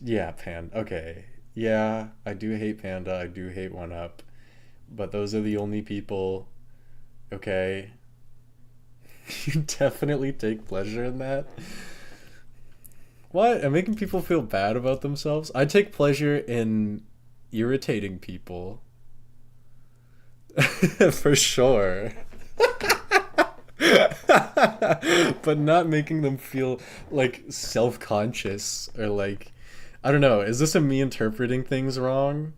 Yeah, Panda. Okay. Yeah, I do hate Panda. I do hate One Up. But those are the only people. Okay. You definitely take pleasure in that. What? And making people feel bad about themselves? I take pleasure in irritating people. For sure. But not making them feel like self-conscious or like I don't know, is this a me interpreting things wrong?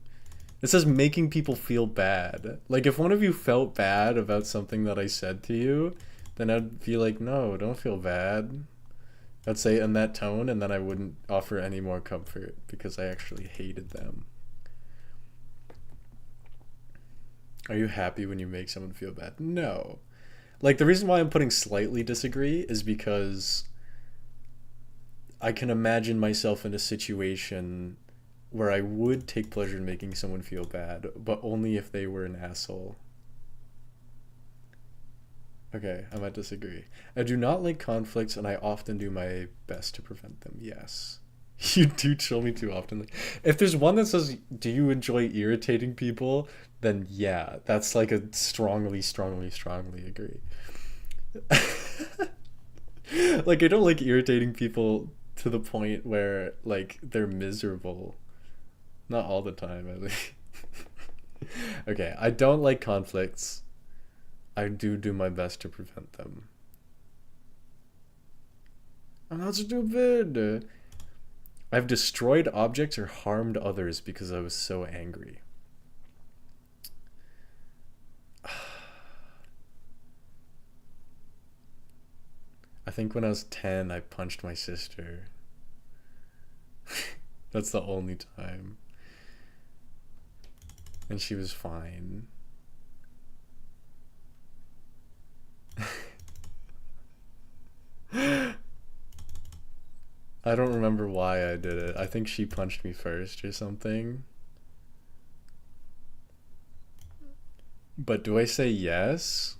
It says making people feel bad. Like if one of you felt bad about something that I said to you, then I'd be like, "No, don't feel bad." I'd say in that tone and then I wouldn't offer any more comfort because I actually hated them. Are you happy when you make someone feel bad? No. Like the reason why I'm putting slightly disagree is because I can imagine myself in a situation where I would take pleasure in making someone feel bad, but only if they were an asshole. Okay, I might disagree. I do not like conflicts and I often do my best to prevent them. Yes. You do chill me too often. If there's one that says, do you enjoy irritating people? Then yeah, that's like a strongly, strongly, strongly agree. Like I don't like irritating people to the point where like they're miserable. Not all the time, at least. Okay, I don't like conflicts. I do my best to prevent them. I'm not stupid. I've destroyed objects or harmed others because I was so angry. I think when I was 10, I punched my sister. That's the only time. And she was fine. I don't remember why I did it. I think she punched me first or something. But do I say yes?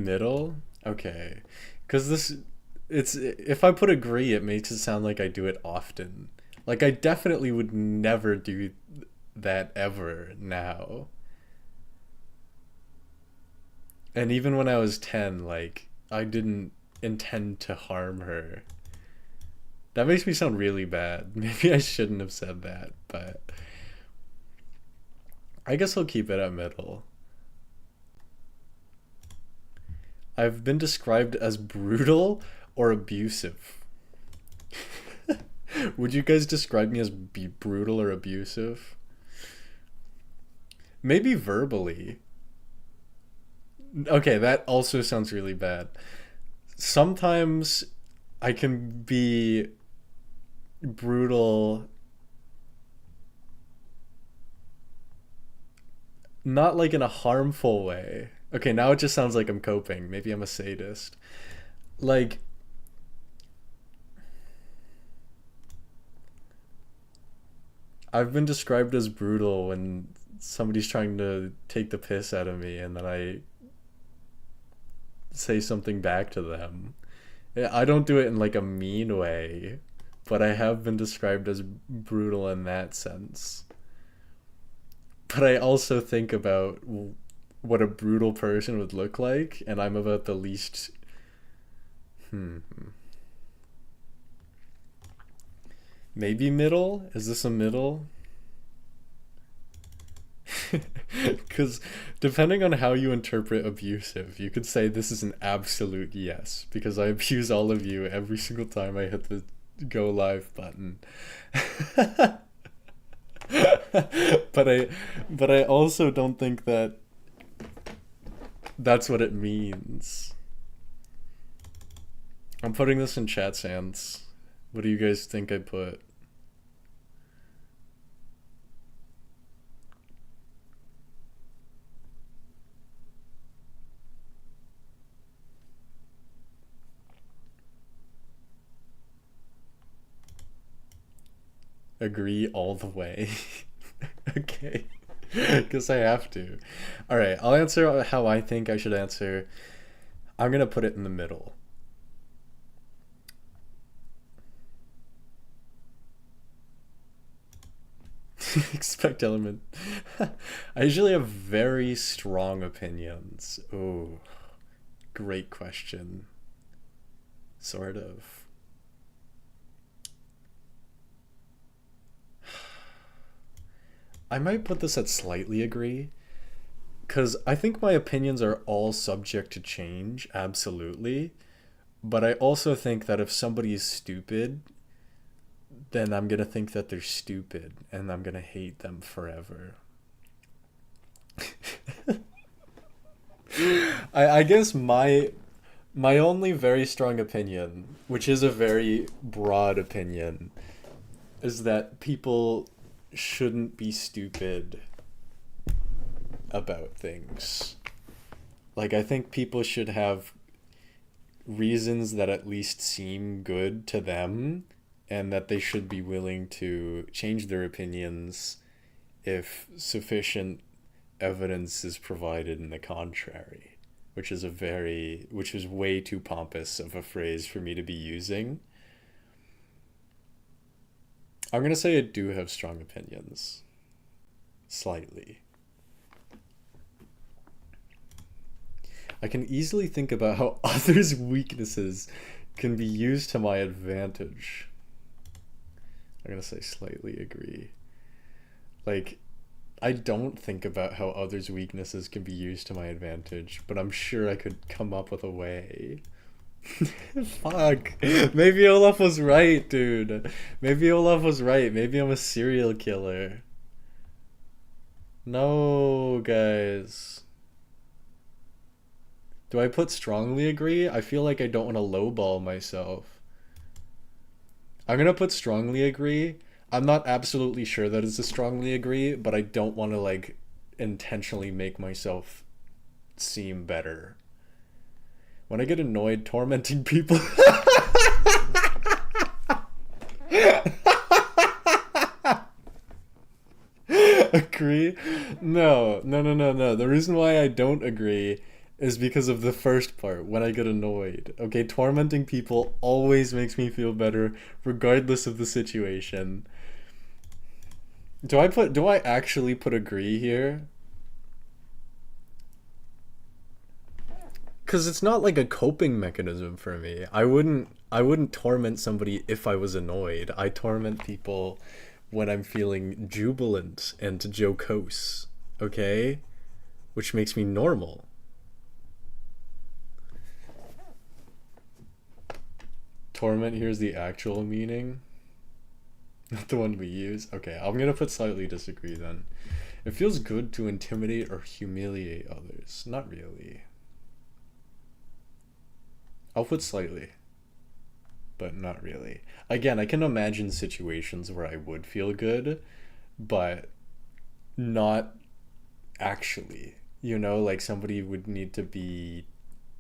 Middle? Okay. Because it's, if I put agree, it makes it sound like I do it often. Like, I definitely would never do that ever now. And even when I was 10, like, I didn't intend to harm her. That makes me sound really bad. Maybe I shouldn't have said that, but I guess I'll keep it at middle. I've been described as brutal or abusive. Would you guys describe me as brutal or abusive? Maybe verbally. Okay, that also sounds really bad. Sometimes I can be brutal, not like in a harmful way. Okay, now it just sounds like I'm coping. Maybe I'm a sadist. Like, I've been described as brutal when somebody's trying to take the piss out of me and then I say something back to them. I don't do it in like a mean way, but I have been described as brutal in that sense. But I also think about what a brutal person would look like, and I'm about the least. Maybe middle? Is this a middle? Because depending on how you interpret abusive, you could say this is an absolute yes, because I abuse all of you every single time I hit the go live button. but I also don't think that that's what it means. I'm putting this in chat sans. What do you guys think I put? Agree all the way. Okay. Because I have to. Alright, I'll answer how I think I should answer. I'm gonna put it in the middle. Expect element. I usually have very strong opinions. Oh, great question. Sort of. I might put this at slightly agree, because I think my opinions are all subject to change, absolutely. But I also think that if somebody is stupid, then I'm gonna think that they're stupid, and I'm gonna hate them forever. I guess my only very strong opinion, which is a very broad opinion, is that people shouldn't be stupid about things. Like, I think people should have reasons that at least seem good to them, and that they should be willing to change their opinions if sufficient evidence is provided in the contrary, which is way too pompous of a phrase for me to be using. I'm gonna say I do have strong opinions. Slightly. I can easily think about how others' weaknesses can be used to my advantage. I'm gonna say slightly agree. Like, I don't think about how others' weaknesses can be used to my advantage, but I'm sure I could come up with a way. Fuck. Maybe Olaf was right, dude. Maybe Olaf was right. Maybe I'm a serial killer. No, guys. Do I put strongly agree? I feel like I don't want to lowball myself. I'm gonna put strongly agree. I'm not absolutely sure that it's a strongly agree, but I don't want to, like, intentionally make myself seem better. When I get annoyed tormenting people... Agree? No. The reason why I don't agree is because of the first part, when I get annoyed. Okay, tormenting people always makes me feel better, regardless of the situation. Do I actually put agree here? Because it's not like a coping mechanism for me. I wouldn't torment somebody if I was annoyed. I torment people when I'm feeling jubilant and jocose, okay? Which makes me normal. Torment here's the actual meaning, not the one we use. Okay, I'm gonna put slightly disagree then. It feels good to intimidate or humiliate others. Not really. I'll put slightly, but not really. Again, I can imagine situations where I would feel good, but not actually. You know, like somebody would need to be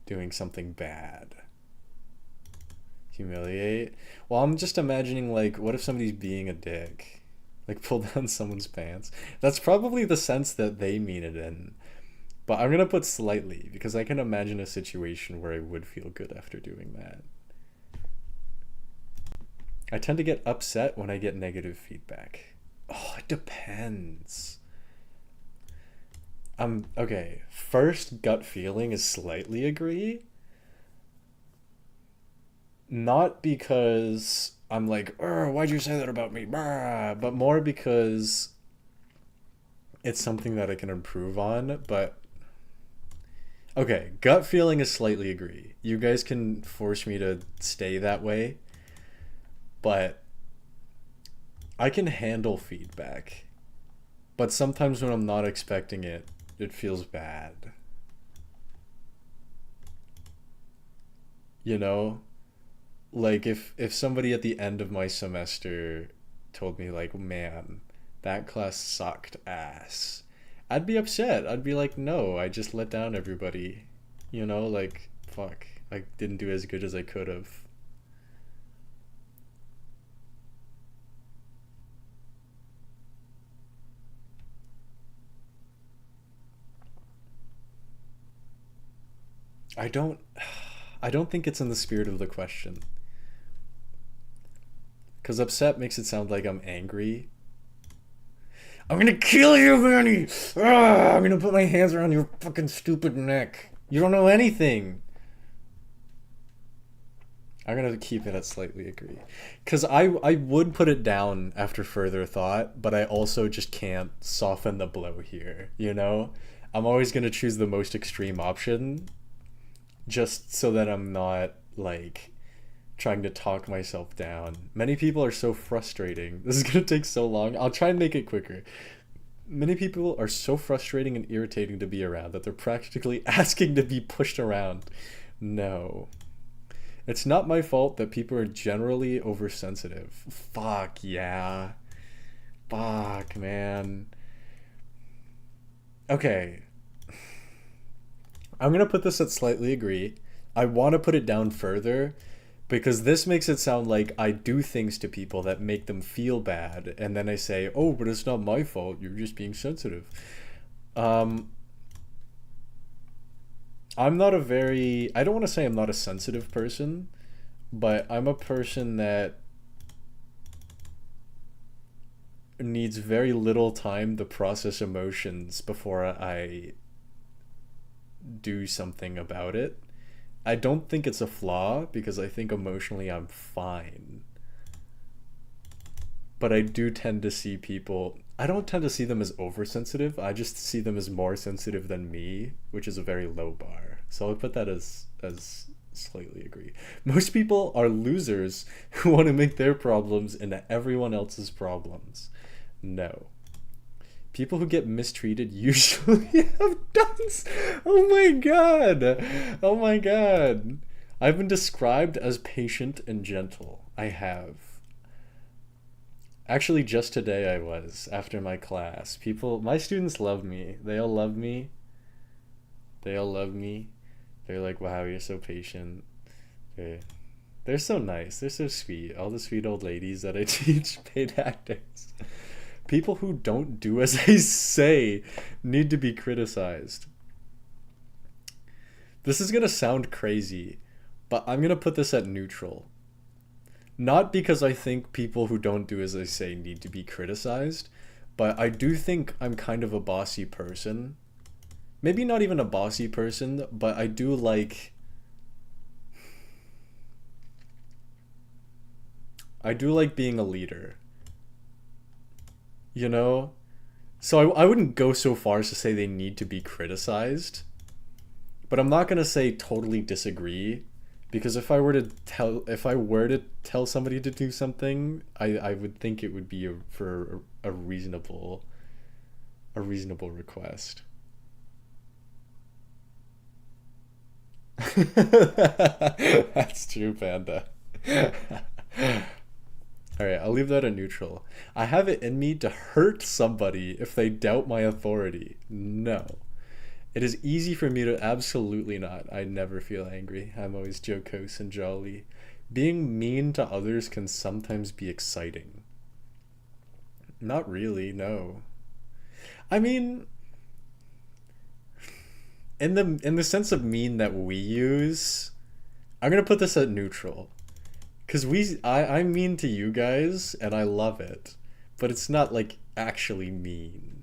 doing something bad. Humiliate. Well, I'm just imagining, like, what if somebody's being a dick? Like, pull down someone's pants. That's probably the sense that they mean it in. But I'm gonna put slightly because I can imagine a situation where I would feel good after doing that. I tend to get upset when I get negative feedback. Oh, it depends. Okay. First gut feeling is slightly agree. Not because I'm like, why'd you say that about me? But more because it's something that I can improve on. But okay, gut feeling is slightly agree. You guys can force me to stay that way, but I can handle feedback. But sometimes when I'm not expecting it, it feels bad. You know? Like if somebody at the end of my semester told me like, man, that class sucked ass, I'd be upset. I'd be like, no, I just let down everybody. You know, like, fuck, I didn't do as good as I could have. I don't I don't think it's in the spirit of the question. Cuz upset makes it sound like I'm angry. I'm gonna kill you, Manny! I'm gonna put my hands around your fucking stupid neck. You don't know anything. I'm gonna keep it at slightly agree. Because I would put it down after further thought, but I also just can't soften the blow here, you know? I'm always gonna choose the most extreme option, just so that I'm not, like, trying to talk myself down. Many people are so frustrating. This is gonna take so long. I'll try and make it quicker. Many people are so frustrating and irritating to be around that they're practically asking to be pushed around. No. It's not my fault that people are generally oversensitive. Fuck yeah. Fuck, man. Okay. I'm gonna put this at slightly agree. I want to put it down further because this makes it sound like I do things to people that make them feel bad, and then I say, "Oh, but it's not my fault. You're just being sensitive." Um, I'm not a very. I don't want to say I'm not a sensitive person, but I'm a person that needs very little time to process emotions before I do something about it. I don't think it's a flaw because I think emotionally I'm fine. But I do tend to see people, I don't tend to see them as oversensitive. I just see them as more sensitive than me, which is a very low bar. So I'll put that as slightly agree. Most people are losers who want to make their problems into everyone else's problems. No. People who get mistreated usually have done. Oh my god. Oh my god. I've been described as patient and gentle. I have. Actually, just today I was, after my class. My students love me. They all love me. They all love me. They're like, wow, you're so patient. They're so nice. They're so sweet. All the sweet old ladies that I teach, paid actors. People who don't do as I say need to be criticized. This is gonna sound crazy, but I'm gonna put this at neutral. Not because I think people who don't do as I say need to be criticized, but I do think I'm kind of a bossy person. Maybe not even a bossy person, but I do like... I do like being a leader. You know? So I wouldn't go so far as to say they need to be criticized, but I'm not gonna say totally disagree, because if I were to tell somebody to do something, I would think it would be for a reasonable request. That's true, Panda. Alright, I'll leave that a neutral. I have it in me to hurt somebody if they doubt my authority. No. It is easy for me to absolutely not. I never feel angry. I'm always jocose and jolly. Being mean to others can sometimes be exciting. Not really, no. I mean, in the sense of mean that we use, I'm gonna put this at neutral. Cause I'm mean to you guys and I love it, but it's not like actually mean.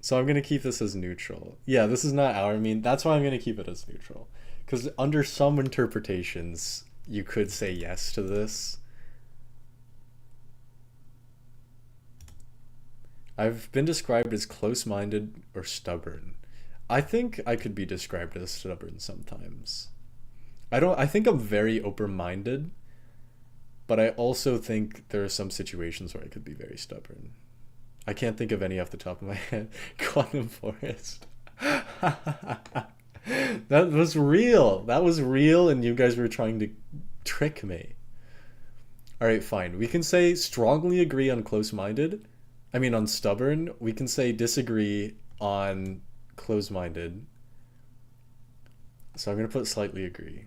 So I'm gonna keep this as neutral. Yeah, this is not our mean. That's why I'm gonna keep it as neutral. Cause under some interpretations, you could say yes to this. I've been described as close-minded or stubborn. I think I could be described as stubborn sometimes. I think I'm very open-minded, but I also think there are some situations where I could be very stubborn. I can't think of any off the top of my head. Quantum Forest. That was real. That was real, and you guys were trying to trick me. Alright, fine. We can say strongly agree on close-minded. I mean on stubborn. We can say disagree on close-minded. So I'm going to put slightly agree.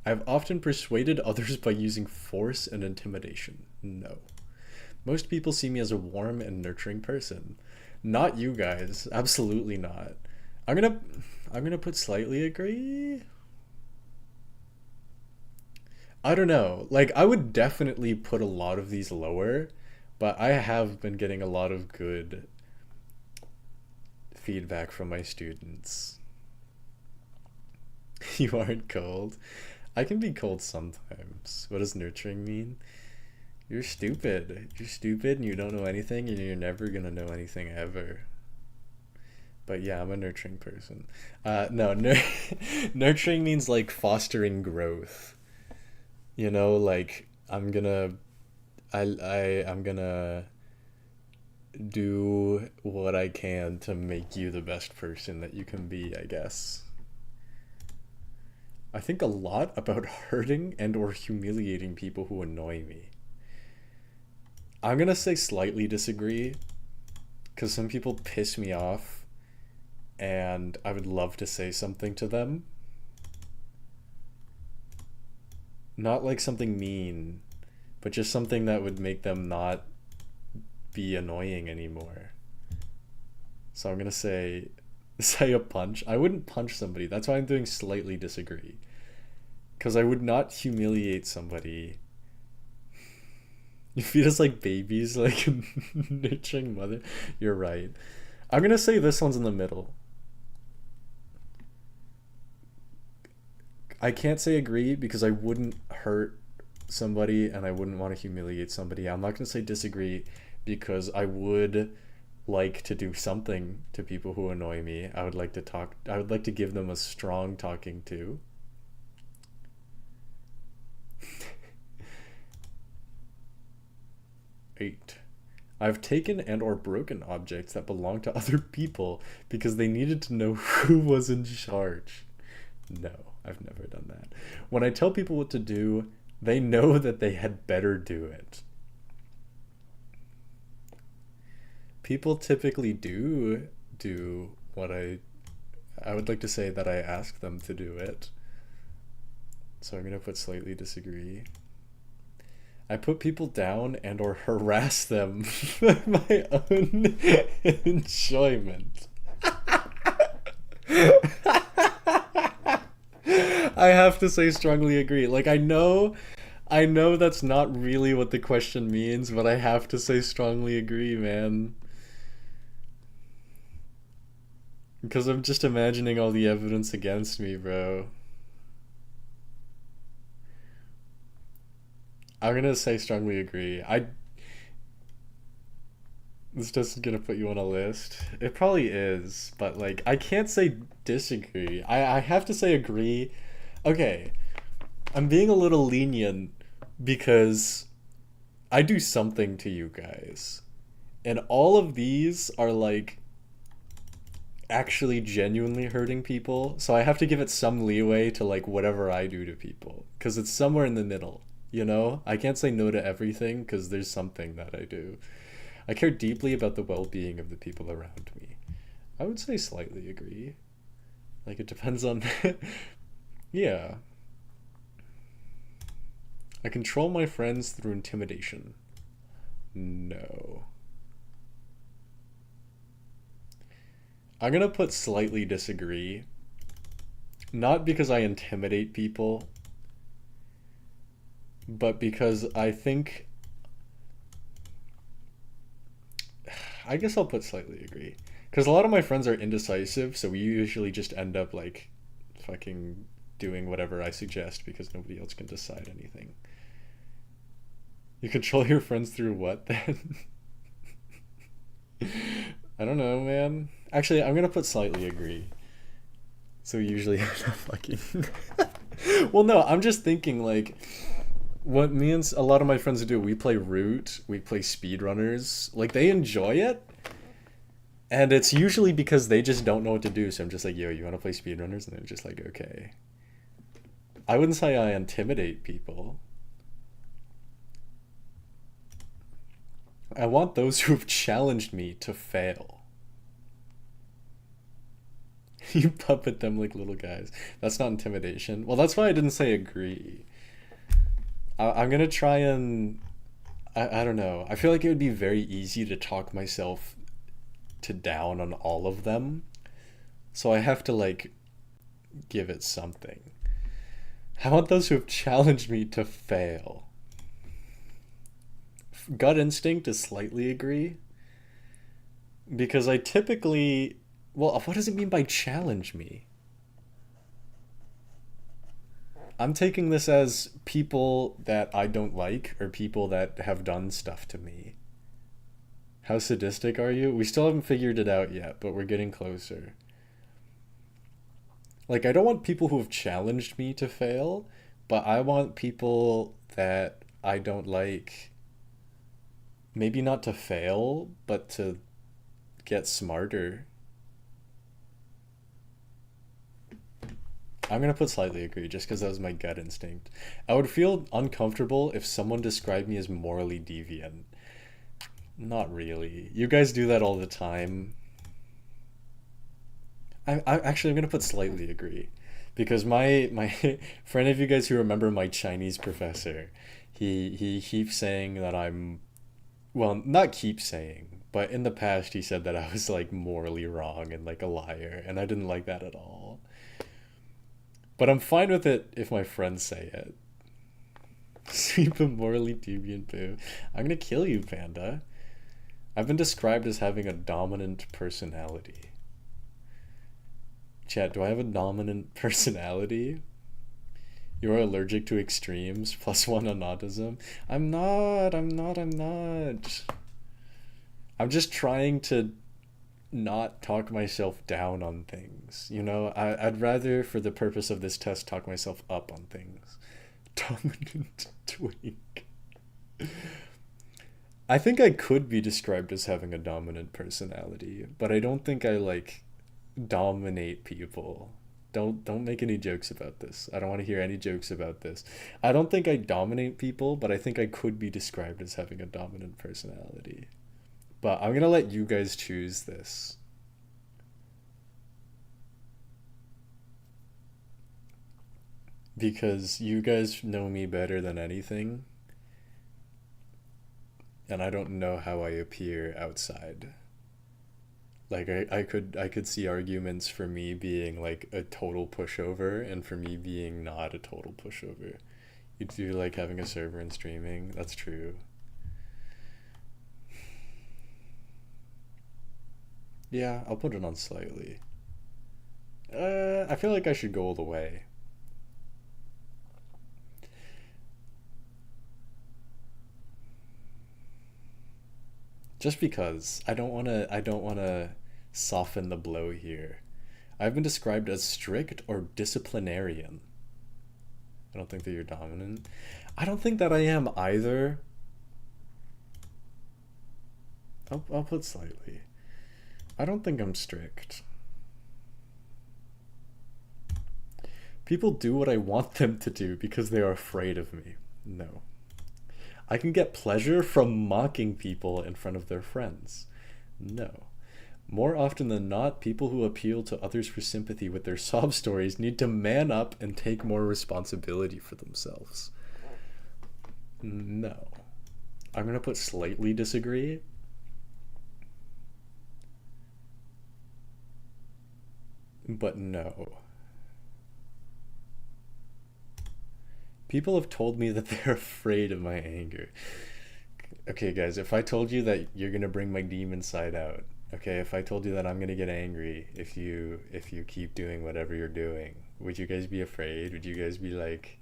I've often persuaded others by using force and intimidation. No. Most people see me as a warm and nurturing person. Not you guys. Absolutely not. I'm gonna put slightly agree. I don't know. Like, I would definitely put a lot of these lower, but I have been getting a lot of good feedback from my students. You aren't cold. I can be cold sometimes. What does nurturing mean? You're stupid. You're stupid and you don't know anything and you're never gonna know anything ever. But yeah, I'm a nurturing person. No, nurturing means like fostering growth. You know, like I'm gonna do what I can to make you the best person that you can be, I guess. I think a lot about hurting and or humiliating people who annoy me. I'm gonna say slightly disagree, because some people piss me off and I would love to say something to them. Not like something mean, but just something that would make them not be annoying anymore. So I'm gonna say a punch. I wouldn't punch somebody. That's why I'm doing slightly disagree. Because I would not humiliate somebody. You feed us like babies, like a nurturing mother. You're right. I'm gonna say this one's in the middle. I can't say agree because I wouldn't hurt somebody and I wouldn't want to humiliate somebody. I'm not gonna say disagree because I would like to do something to people who annoy me. I would like to give them a strong talking to. 8. I've taken and or broken objects that belong to other people because they needed to know who was in charge. No, I've never done that. When I tell people what to do, they know that they had better do it. People typically do what I would like to say that I ask them to do it. So I'm going to put slightly disagree. I put people down and or harass them for my own enjoyment. I have to say strongly agree. Like I know that's not really what the question means, but I have to say strongly agree, man. Because I'm just imagining all the evidence against me, bro. I'm gonna say strongly agree. I This just gonna put you on a list. It probably is, but like I can't say disagree. I have to say agree. Okay, I'm being a little lenient because I do something to you guys. And all of these are like actually genuinely hurting people, so I have to give it some leeway to like whatever I do to people because it's somewhere in the middle, you know? I can't say no to everything because there's something that I do. I care deeply about the well-being of the people around me. I would say slightly agree. Like it depends on yeah. I control my friends through intimidation. No. I'm gonna put slightly disagree. Not because I intimidate people, but because I think. I guess I'll put slightly agree. Because a lot of my friends are indecisive, so we usually just end up like fucking doing whatever I suggest because nobody else can decide anything. You control your friends through what then? I don't know, man. Actually, I'm gonna put slightly agree. So we usually end up fucking. Well, no, I'm just thinking like what me and a lot of my friends do. We play Root, we play speedrunners. Like they enjoy it, and it's usually because they just don't know what to do. So I'm just like, yo, you want to play speedrunners? And they're just like, okay. I wouldn't say I intimidate people. I want those who've challenged me to fail. You puppet them like little guys. That's not intimidation. Well, that's why I didn't say agree. I'm gonna try and I don't know. I feel like it would be very easy to talk myself to down on all of them. So I have to like give it something. How about those who have challenged me to fail? Gut instinct is slightly agree. Because I typically. Well, what does it mean by challenge me? I'm taking this as people that I don't like or people that have done stuff to me. How sadistic are you? We still haven't figured it out yet, but we're getting closer. Like, I don't want people who have challenged me to fail, but I want people that I don't like, maybe not to fail, but to get smarter. I'm gonna put slightly agree just because that was my gut instinct. I would feel uncomfortable if someone described me as morally deviant. Not really. You guys do that all the time. I'm gonna put slightly agree, because my for any of you guys who remember my Chinese professor, he keeps saying that I'm, well, not keep saying, but in the past he said that I was like morally wrong and like a liar, and I didn't like that at all. But I'm fine with it if my friends say it. Sleep a morally deviant boo. I'm gonna kill you, Panda. I've been described as having a dominant personality. Chat, do I have a dominant personality? You're allergic to extremes, +1 on autism. I'm not. I'm just trying to not talk myself down on things. You know, I'd rather, for the purpose of this test, talk myself up on things. Dominant twink. I think I could be described as having a dominant personality, but I don't think I like dominate people. Don't make any jokes about this. I don't want to hear any jokes about this. I don't think I dominate people, but I think I could be described as having a dominant personality. But I'm gonna let you guys choose this. Because you guys know me better than anything, and I don't know how I appear outside. Like I could see arguments for me being like a total pushover and for me being not a total pushover. You do like having a server and streaming. That's true. Yeah, I'll put it on slightly. I feel like I should go all the way. Just because I don't want to soften the blow here. I've been described as strict or disciplinarian. I don't think that you're dominant. I don't think that I am either. I'll put slightly. I don't think I'm strict. People do what I want them to do because they are afraid of me. No. I can get pleasure from mocking people in front of their friends. No. More often than not, people who appeal to others for sympathy with their sob stories need to man up and take more responsibility for themselves. No. I'm gonna put slightly disagree. But no. People have told me that they're afraid of my anger. Okay, guys, if I told you that you're gonna bring my demon side out, okay, if I told you that I'm gonna get angry if you keep doing whatever you're doing, would you guys be afraid? Would you guys be like,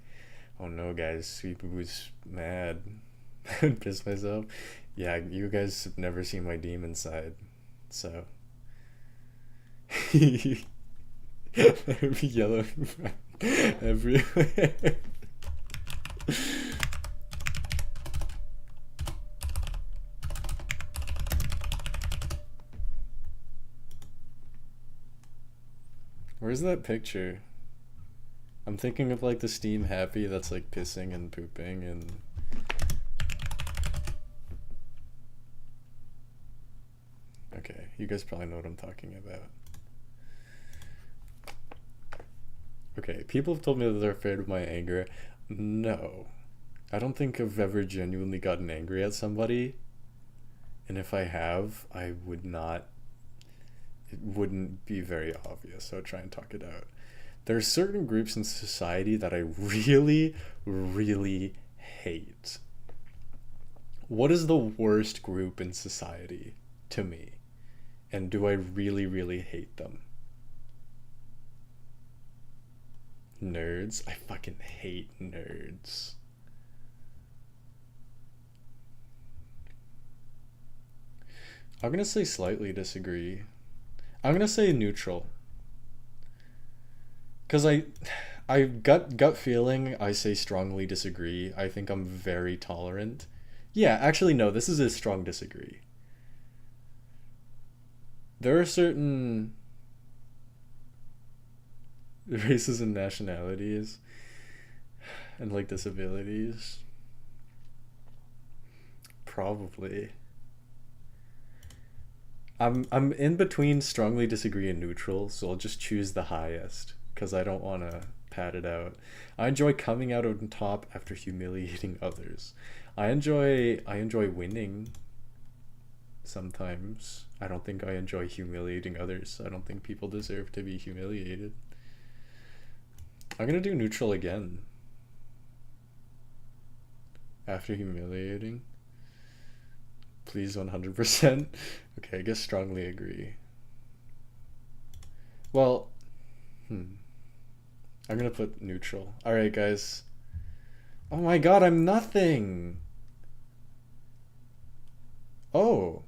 oh no, guys, Sweet Boo Boo's mad? I'd piss myself. Yeah, you guys have never seen my demon side, so there'd be yellow everywhere. Where's that picture? I'm thinking of like the Steam Happy that's like pissing and pooping and okay, you guys probably know what I'm talking about. Okay, people have told me that they're afraid of my anger. No. I don't think I've ever genuinely gotten angry at somebody. And if I have, I would not, it wouldn't be very obvious. So I'd try and talk it out. There are certain groups in society that I really, really hate. What is the worst group in society to me? And do I really, really hate them? Nerds? I fucking hate nerds. I'm gonna say slightly disagree. I'm gonna say neutral. Cause I gut feeling I say strongly disagree. I think I'm very tolerant. Yeah, actually no, this is a strong disagree. There are certain races and nationalities and like disabilities. Probably. I'm in between strongly disagree and neutral, so I'll just choose the highest because I don't want to pad it out. I enjoy coming out on top after humiliating others. I enjoy winning sometimes. I don't think I enjoy humiliating others. I don't think people deserve to be humiliated. I'm gonna do neutral again. After humiliating. Please 100%. Okay, I guess strongly agree. Well, I'm gonna put neutral. Alright, guys. Oh my god, I'm nothing! Oh.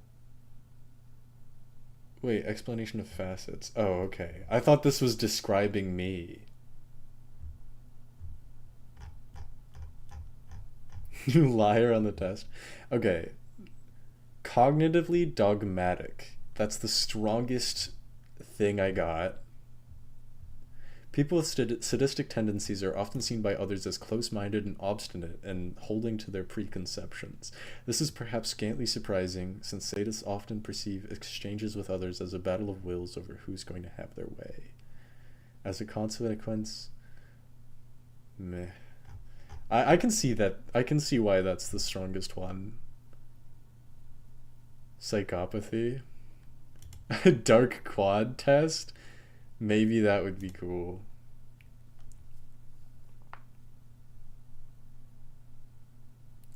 Wait, explanation of facets. Oh, okay. I thought this was describing me. You liar on the test. Okay. Cognitively dogmatic. That's the strongest thing I got. People with sadistic tendencies are often seen by others as close-minded and obstinate and holding to their preconceptions. This is perhaps scantly surprising, since sadists often perceive exchanges with others as a battle of wills over who's going to have their way. As a consequence, meh. I can see that. I can see why that's the strongest one. Psychopathy. A dark quad test? Maybe that would be cool.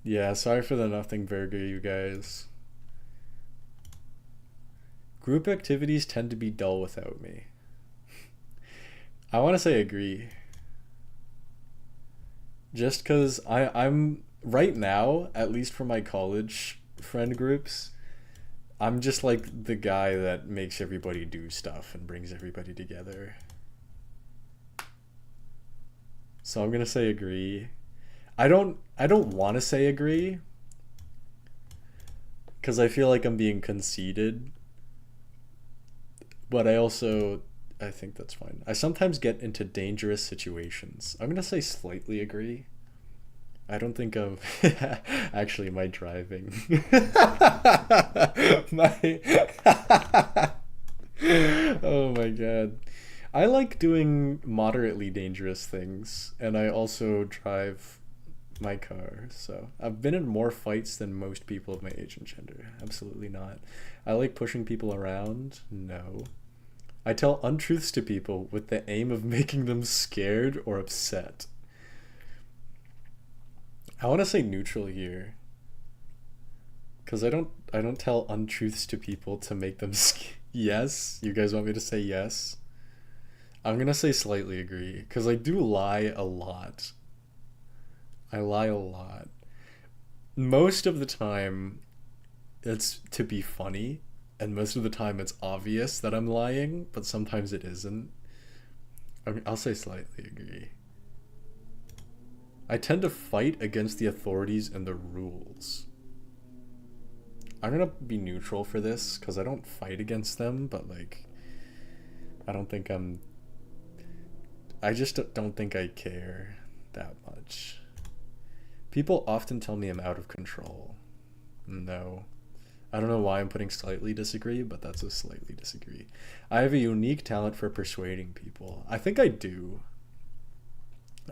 Yeah, sorry for the nothing burger, you guys. Group activities tend to be dull without me. I want to say agree. Just because I'm right now, at least for my college friend groups, I'm just like the guy that makes everybody do stuff and brings everybody together. So I'm gonna say agree. I don't want to say agree because I feel like I'm being conceited, but I think that's fine. I sometimes get into dangerous situations. I'm gonna say slightly agree. I don't think I'm actually my driving. my Oh my god. I like doing moderately dangerous things, and I also drive my car. So I've been in more fights than most people of my age and gender. Absolutely not. I like pushing people around. No. I tell untruths to people with the aim of making them scared or upset. I want to say neutral here, because I don't tell untruths to people to make them yes. You guys want me to say yes? I'm gonna say slightly agree, because I do lie a lot. I lie a lot. Most of the time, it's to be funny, and most of the time it's obvious that I'm lying, but sometimes it isn't. I'll say slightly agree. I tend to fight against the authorities and the rules. I'm gonna be neutral for this because I don't fight against them, but like, I don't think I'm. I just don't think I care that much. People often tell me I'm out of control. No. I don't know why I'm putting slightly disagree, but that's a slightly disagree. I have a unique talent for persuading people. I think I do.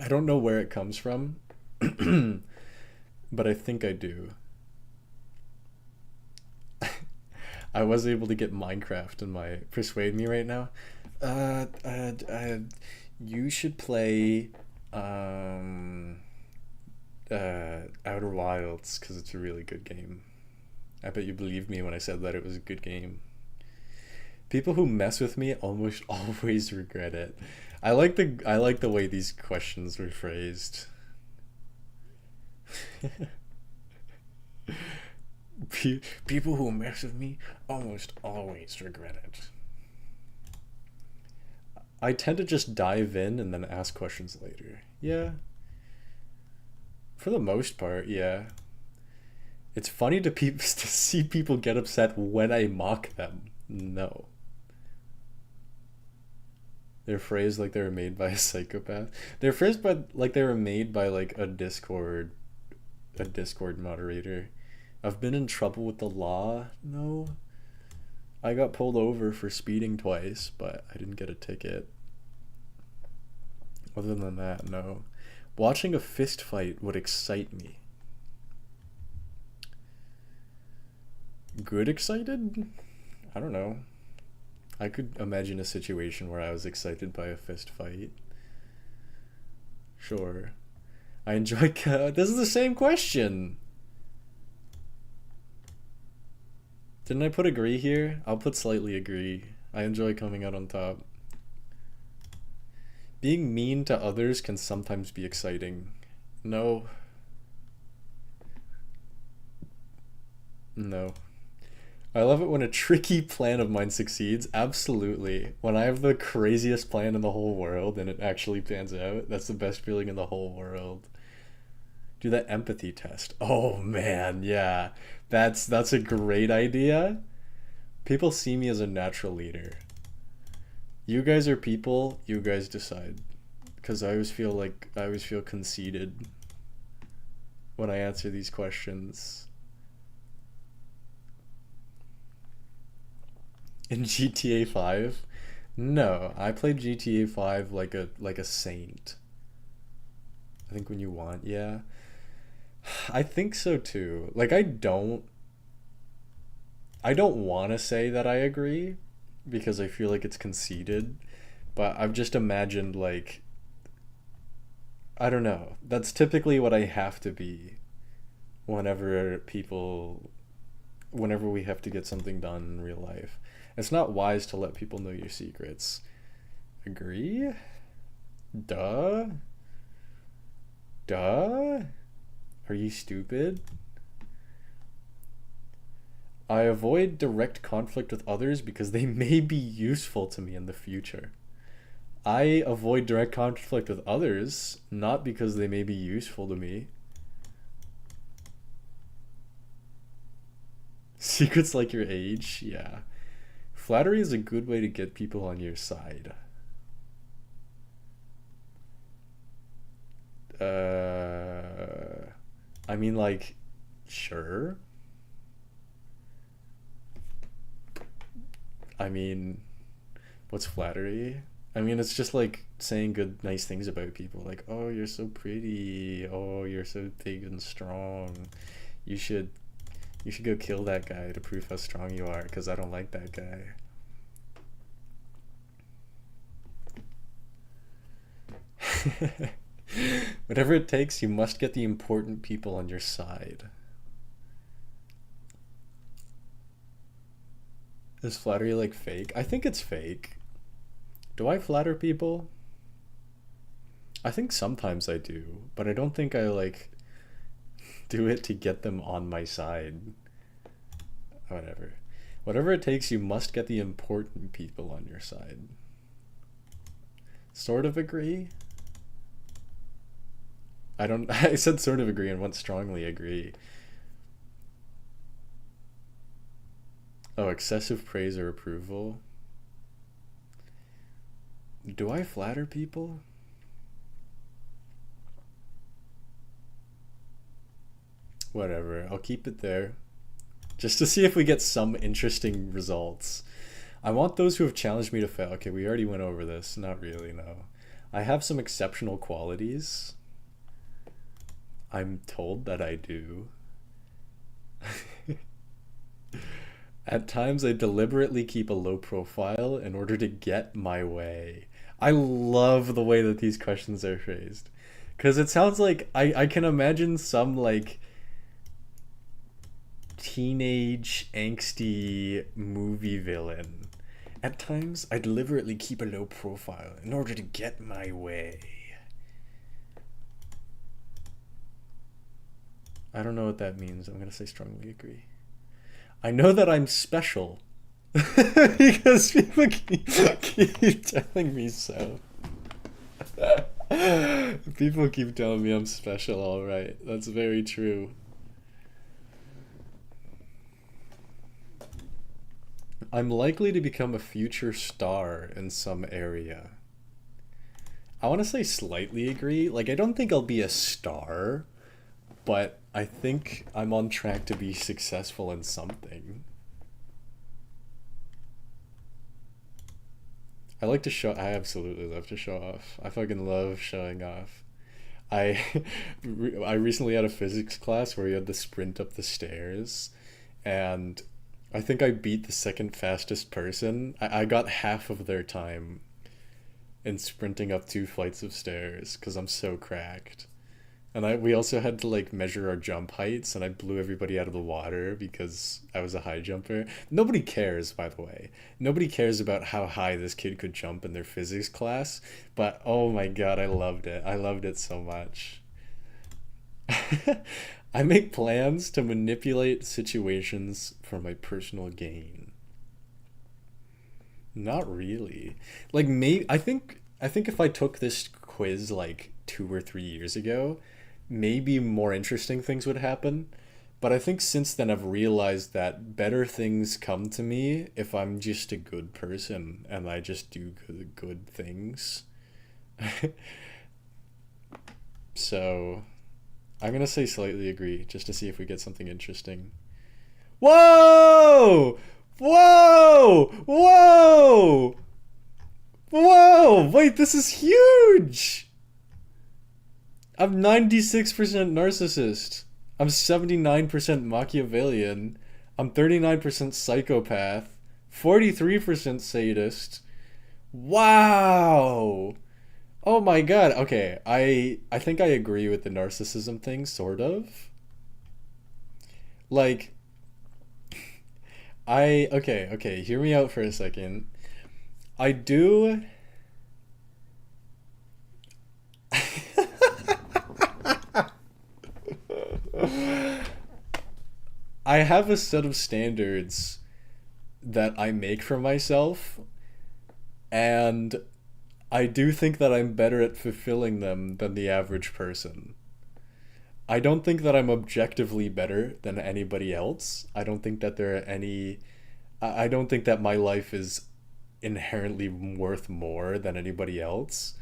I don't know where it comes from, but I think I do. I was able to get Minecraft in my persuade me right now. Uh, uh, uh you should play Outer Wilds because it's a really good game. I bet you believed me when I said that it was a good game. People who mess with me almost always regret it. I like the way these questions were phrased. People who mess with me almost always regret it. I tend to just dive in and then ask questions later. Yeah. For the most part, yeah. It's funny to see people get upset when I mock them. No. They're phrased like they were made by a psychopath. They're phrased by like they were made by like a Discord moderator. I've been in trouble with the law. No. I got pulled over for speeding twice, but I didn't get a ticket. Other than that, no. Watching a fist fight would excite me. Good excited? I don't know. I could imagine a situation where I was excited by a fist fight. Sure. I enjoy. This is the same question. Didn't I put agree here? I'll put slightly agree. I enjoy coming out on top. Being mean to others can sometimes be exciting. No. No. I love it when a tricky plan of mine succeeds. Absolutely. When I have the craziest plan in the whole world and it actually pans out, that's the best feeling in the whole world. Do that empathy test. Oh man, yeah. That's a great idea. People see me as a natural leader. You guys are people, you guys decide. Because I always feel conceited when I answer these questions. In GTA 5? No, I played GTA 5 like a saint. I think when you want, yeah. I think so too. Like I don't want to say that I agree because I feel like it's conceited, but I've just imagined like I don't know. That's typically what I have to be whenever people whenever we have to get something done in real life. It's not wise to let people know your secrets. Agree? Duh. Duh. Are you stupid? I avoid direct conflict with others because they may be useful to me in the future. I avoid direct conflict with others not because they may be useful to me. Secrets like your age, yeah. Flattery is a good way to get people on your side. I mean, like, sure. I mean, what's flattery? I mean, it's just like saying good, nice things about people. Like, oh, you're so pretty. Oh, you're so big and strong. You should, you should go kill that guy to prove how strong you are, because I don't like that guy. Whatever it takes, you must get the important people on your side. Is flattery like fake? I think it's fake. Do I flatter people? I think sometimes I do, but I don't think I like do it to get them on my side. Whatever. Whatever it takes, you must get the important people on your side. Sort of agree? I don't I said sort of agree and went strongly agree. Oh, excessive praise or approval. Do I flatter people? Whatever, I'll keep it there. Just to see if we get some interesting results. I want those who have challenged me to fail. Okay, we already went over this. Not really, no. I have some exceptional qualities. I'm told that I do. At times, I deliberately keep a low profile in order to get my way. I love the way that these questions are phrased. Because it sounds like I can imagine some like teenage angsty movie villain. At times, I deliberately keep a low profile in order to get my way. I don't know what that means. I'm gonna say strongly agree. I know that I'm special because people keep telling me so. People keep telling me I'm special, alright. That's very true. I'm likely to become a future star in some area. I want to say slightly agree. Like, I don't think I'll be a star, but I think I'm on track to be successful in something. I like to show. I absolutely love to show off. I fucking love showing off. I I recently had a physics class where we had to sprint up the stairs, and I think I beat the second fastest person. I got half of their time in sprinting up 2 flights of stairs because I'm so cracked. And we also had to like measure our jump heights, and I blew everybody out of the water because I was a high jumper. Nobody cares, by the way. Nobody cares about how high this kid could jump in their physics class, but oh my god, I loved it. I loved it so much. I make plans to manipulate situations for my personal gain. Not really. Like maybe I think if I took this quiz like 2 or 3 years ago, maybe more interesting things would happen. But I think since then I've realized that better things come to me if I'm just a good person and I just do good things. So I'm gonna say slightly agree just to see if we get something interesting. Whoa! Whoa! Whoa! Whoa! Wait, this is huge! I'm 96% narcissist. I'm 79% Machiavellian. I'm 39% psychopath. 43% sadist. Wow. Oh my god. Okay, I think I agree with the narcissism thing, sort of. Like, okay, hear me out for a second. I do. I have a set of standards that I make for myself, and I do think that I'm better at fulfilling them than the average person. I don't think that I'm objectively better than anybody else. I don't think that there are any. I don't think that my life is inherently worth more than anybody else.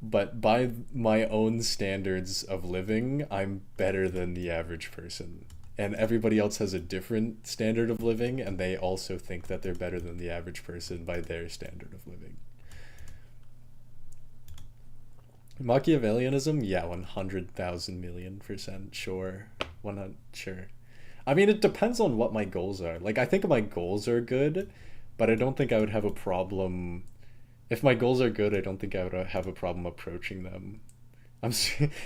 But by my own standards of living, I'm better than the average person. And everybody else has a different standard of living, and they also think that they're better than the average person by their standard of living. Machiavellianism, yeah, 100,000,000,000% sure. 100, sure. I mean, it depends on what my goals are. Like, I think my goals are good, but I don't think I would have a problem. If my goals are good, I don't think I would have a problem approaching them.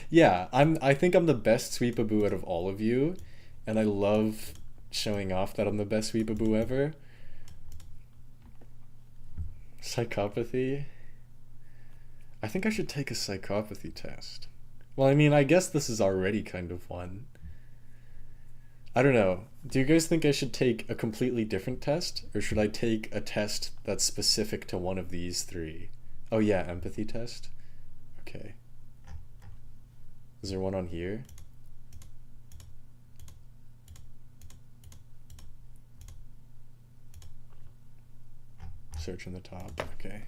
Yeah, I think I'm the best sweepaboo out of all of you, and I love showing off that I'm the best sweepaboo ever. Psychopathy. I think I should take a psychopathy test. Well, I mean, I guess this is already kind of one. I don't know. Do you guys think I should take a completely different test? Or should I take a test that's specific to one of these three? Oh yeah, empathy test? Okay. Is there one on here? Search in the top. Okay.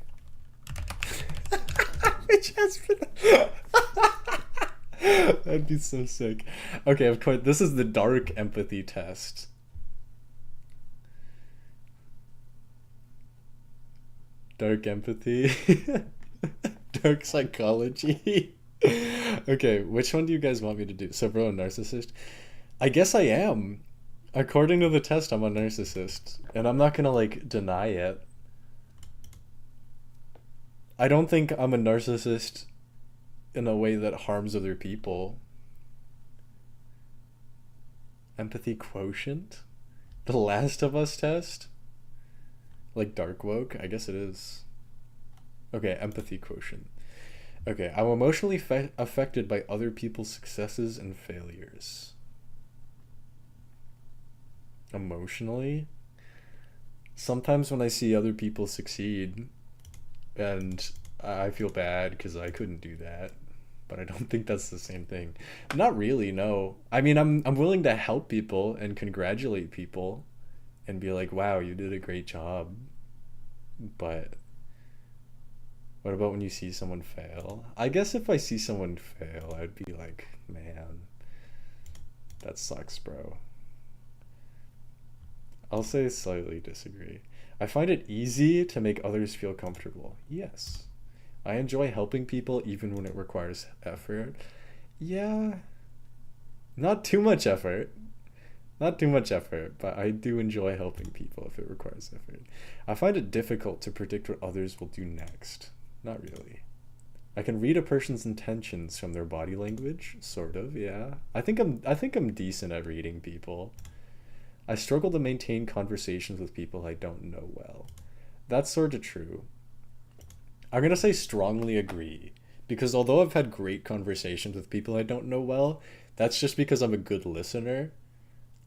Which has been... That'd be so sick. Okay, of course, this is the dark empathy test. Dark empathy. Dark psychology. Okay, which one do you guys want me to do? So, bro, a narcissist? I guess I am. According to the test, I'm a narcissist. And I'm not gonna, like, deny it. I don't think I'm a narcissist in a way that harms other people. Empathy quotient? The Last of Us test? Like dark woke? I guess it is. Okay, empathy quotient. Okay, I'm emotionally affected by other people's successes and failures. Emotionally? Sometimes when I see other people succeed, and I feel bad because I couldn't do that, but I don't think that's the same thing. Not really, no. I mean, I'm willing to help people and congratulate people and be like, wow, you did a great job. But what about when you see someone fail? I guess if I see someone fail, I'd be like, man, that sucks, bro. I'll say slightly disagree. I find it easy to make others feel comfortable. Yes. I enjoy helping people even when it requires effort. Yeah. Not too much effort. Not too much effort, but I do enjoy helping people if it requires effort. I find it difficult to predict what others will do next. Not really. I can read a person's intentions from their body language, sort of, yeah. I think I'm decent at reading people. I struggle to maintain conversations with people I don't know well. That's sort of true. I'm going to say strongly agree, because although I've had great conversations with people I don't know well, that's just because I'm a good listener.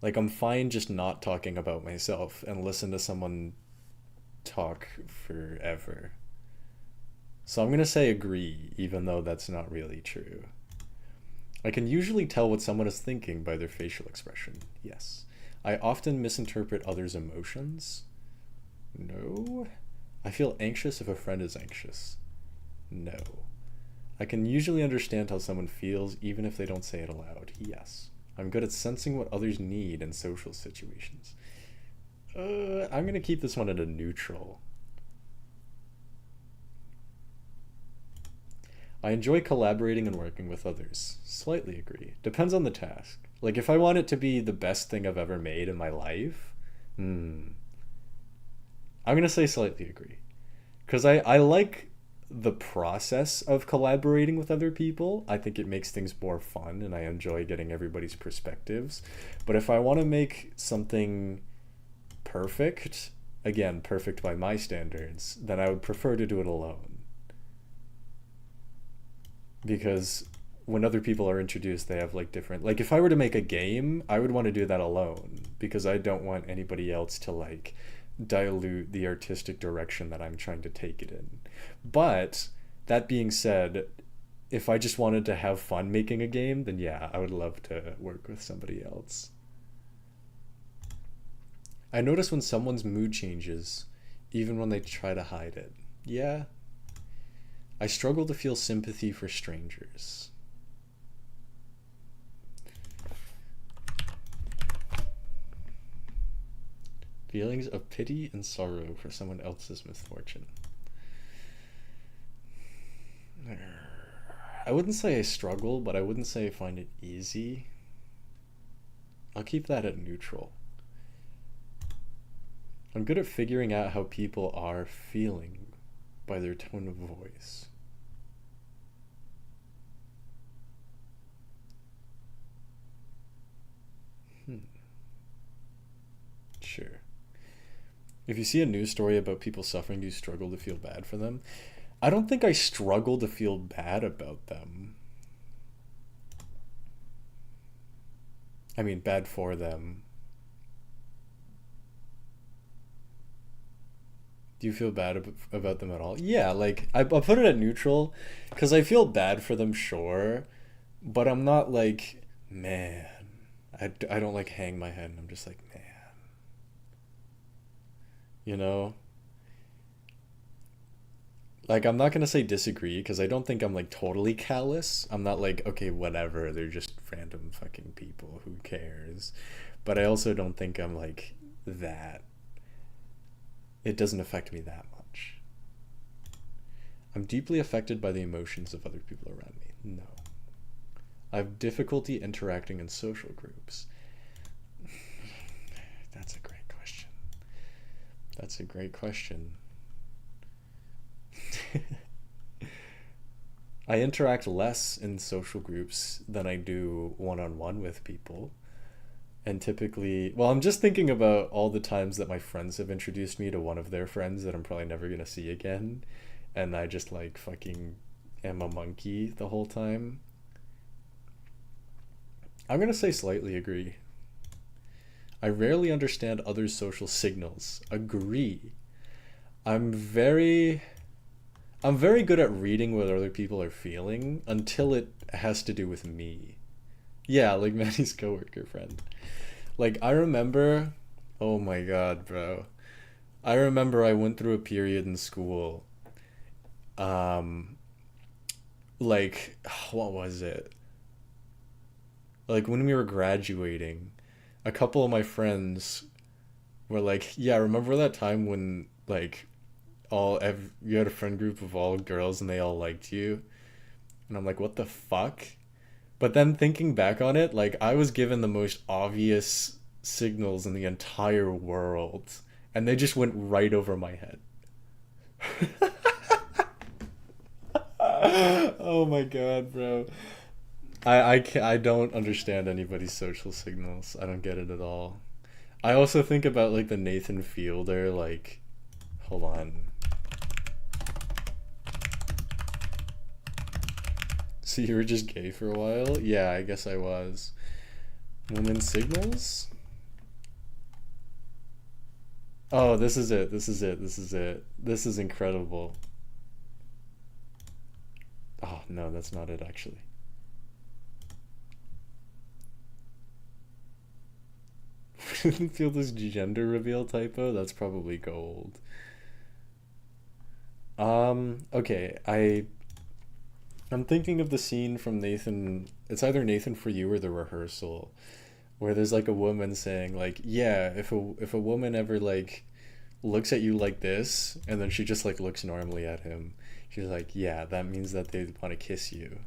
Like, I'm fine just not talking about myself and listen to someone talk forever. So I'm going to say agree, even though that's not really true. I can usually tell what someone is thinking by their facial expression. Yes. I often misinterpret others' emotions. No. I feel anxious if a friend is anxious. No. I can usually understand how someone feels even if they don't say it aloud. Yes. I'm good at sensing what others need in social situations. I'm going to keep this one at a neutral. I enjoy collaborating and working with others. Slightly agree. Depends on the task. Like, if I want it to be the best thing I've ever made in my life, I'm gonna say slightly agree. Because I like the process of collaborating with other people. I think it makes things more fun and I enjoy getting everybody's perspectives. But if I want to make something perfect, again, perfect by my standards, then I would prefer to do it alone. Because when other people are introduced, they have like different, like if I were to make a game, I would want to do that alone because I don't want anybody else to like dilute the artistic direction that I'm trying to take it in. But that being said, if I just wanted to have fun making a game, then yeah, I would love to work with somebody else. I notice when someone's mood changes, even when they try to hide it. Yeah. I struggle to feel sympathy for strangers. Feelings of pity and sorrow for someone else's misfortune. I wouldn't say I struggle, but I wouldn't say I find it easy. I'll keep that at neutral. I'm good at figuring out how people are feeling by their tone of voice. Sure. If you see a news story about people suffering, do you struggle to feel bad for them? I don't think I struggle to feel bad about them. I mean, bad for them. Do you feel bad about them at all? Yeah, like, I'll put it at neutral, because I feel bad for them, sure, but I'm not like, man, I don't like hang my head, and I'm just like, man. You know? Like, I'm not gonna say disagree, because I don't think I'm like totally callous. I'm not like, okay, whatever, they're just random fucking people, who cares? But I also don't think I'm like that. It doesn't affect me that much. I'm deeply affected by the emotions of other people around me. No. I have difficulty interacting in social groups. That's a great question. That's a great question. I interact less in social groups than I do one-on-one with people. And typically, well, I'm just thinking about all the times that my friends have introduced me to one of their friends that I'm probably never gonna see again. And I just like fucking am a monkey the whole time. I'm gonna say slightly agree. I rarely understand others' social signals. Agree. I'm very good at reading what other people are feeling until it has to do with me. Yeah, like Manny's coworker friend. Like, I remember, oh my god, bro. I remember I went through a period in school. Like, what was it? Like, when we were graduating, a couple of my friends were like, yeah, remember that time when, like, you had a friend group of all girls and they all liked you? And I'm like, what the fuck? But then thinking back on it, like, I was given the most obvious signals in the entire world, and they just went right over my head. Oh my god, bro. I don't understand anybody's social signals. I don't get it at all. I also think about, like, the Nathan Fielder, like, hold on. So you were just gay for a while? Yeah, I guess I was. Women signals? Oh, this is it. This is it. This is it. This is incredible. Oh, no, that's not it, actually. Didn't feel this gender reveal typo? That's probably gold. Okay, I'm thinking of the scene from Nathan. It's either Nathan For You or The Rehearsal, where there's like a woman saying like, yeah, if a woman ever like looks at you like this, and then she just like looks normally at him, she's like, yeah, that means that they want to kiss you.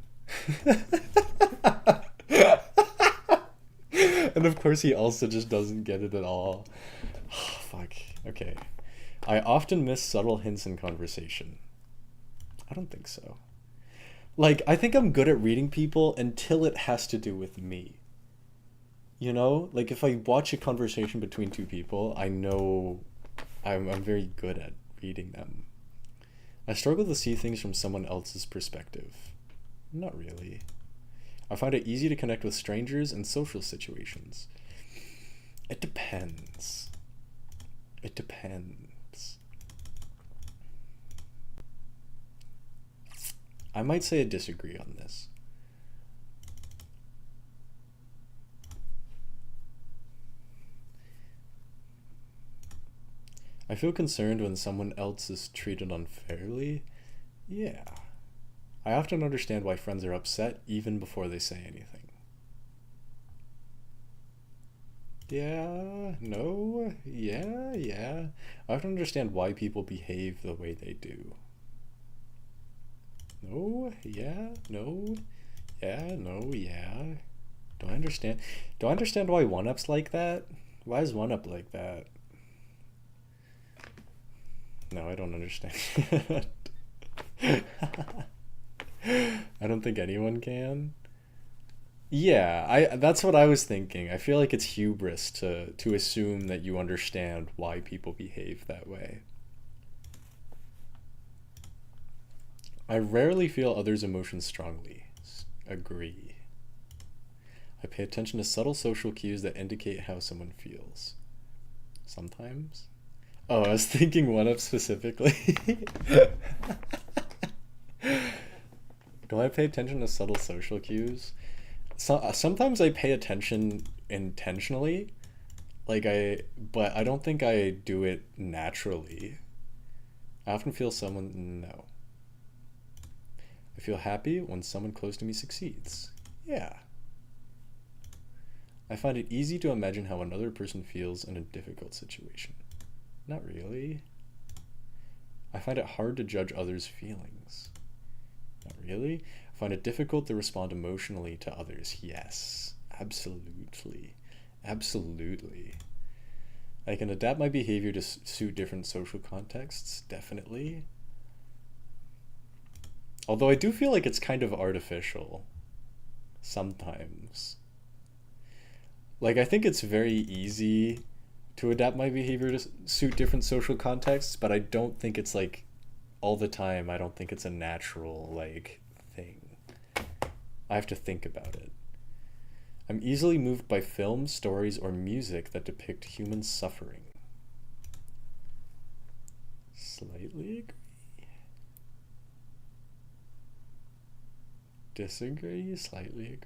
And of course he also just doesn't get it at all. Oh, fuck. Okay. I often miss subtle hints in conversation. I don't think so. Like, I think I'm good at reading people until it has to do with me. You know? Like, if I watch a conversation between two people, I know I'm very good at reading them. I struggle to see things from someone else's perspective. Not really. I find it easy to connect with strangers in social situations. It depends. It depends. I might say I disagree on this. I feel concerned when someone else is treated unfairly. Yeah. I often understand why friends are upset even before they say anything. Yeah, no, yeah. I often understand why people behave the way they do. No, yeah, no, yeah, no, yeah. Do I understand? Do I understand why 1UP's like that? Why is 1UP like that? No, I don't understand. I don't think anyone can. Yeah, I that's what I was thinking. I feel like it's hubris to assume that you understand why people behave that way. I rarely feel others' emotions strongly. Agree. I pay attention to subtle social cues that indicate how someone feels. Sometimes. Oh, I was thinking 1UP specifically. Do I pay attention to subtle social cues? Sometimes I pay attention intentionally, but I don't think I do it naturally. I often feel someone, no. I feel happy when someone close to me succeeds. Yeah. I find it easy to imagine how another person feels in a difficult situation. Not really. I find it hard to judge others' feelings. Not really. I find it difficult to respond emotionally to others. Yes, absolutely. Absolutely. I can adapt my behavior to suit different social contexts, definitely. Although I do feel like it's kind of artificial. Sometimes. Like, I think it's very easy to adapt my behavior to suit different social contexts, but I don't think it's like all the time. I don't think it's a natural like thing. I have to think about it. I'm easily moved by films, stories, or music that depict human suffering. Slightly agree. Disagree, slightly agree.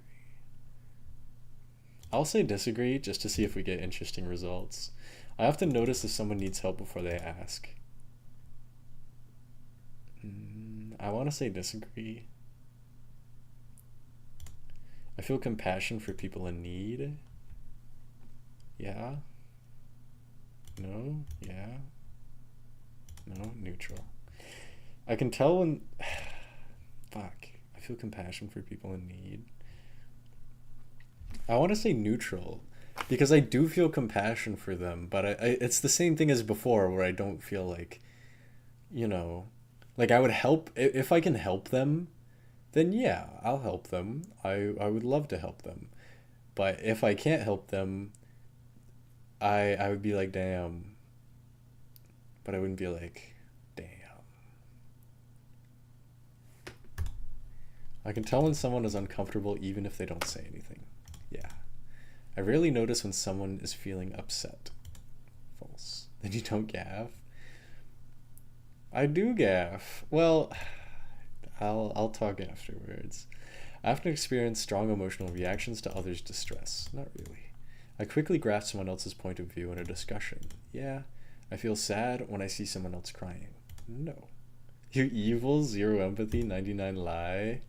I'll say disagree just to see if we get interesting results. I often notice if someone needs help before they ask. I want to say disagree. I feel compassion for people in need. Yeah. No. Yeah. No. Neutral. I can tell when... Fuck. I feel compassion for people in need. I want to say neutral because I do feel compassion for them, but it's the same thing as before where I don't feel like, you know, like I would help if I can help them, then yeah, I'll help them. I would love to help them. But if I can't help them, I would be like, damn. But I wouldn't be like, damn. I can tell when someone is uncomfortable even if they don't say anything. Yeah. I rarely notice when someone is feeling upset. False. Then you don't gaff. I do gaff. Well, I'll talk afterwards. I often experience strong emotional reactions to others' distress. Not really. I quickly grasp someone else's point of view in a discussion. Yeah. I feel sad when I see someone else crying. No. You evil, 0 empathy, 99 lie.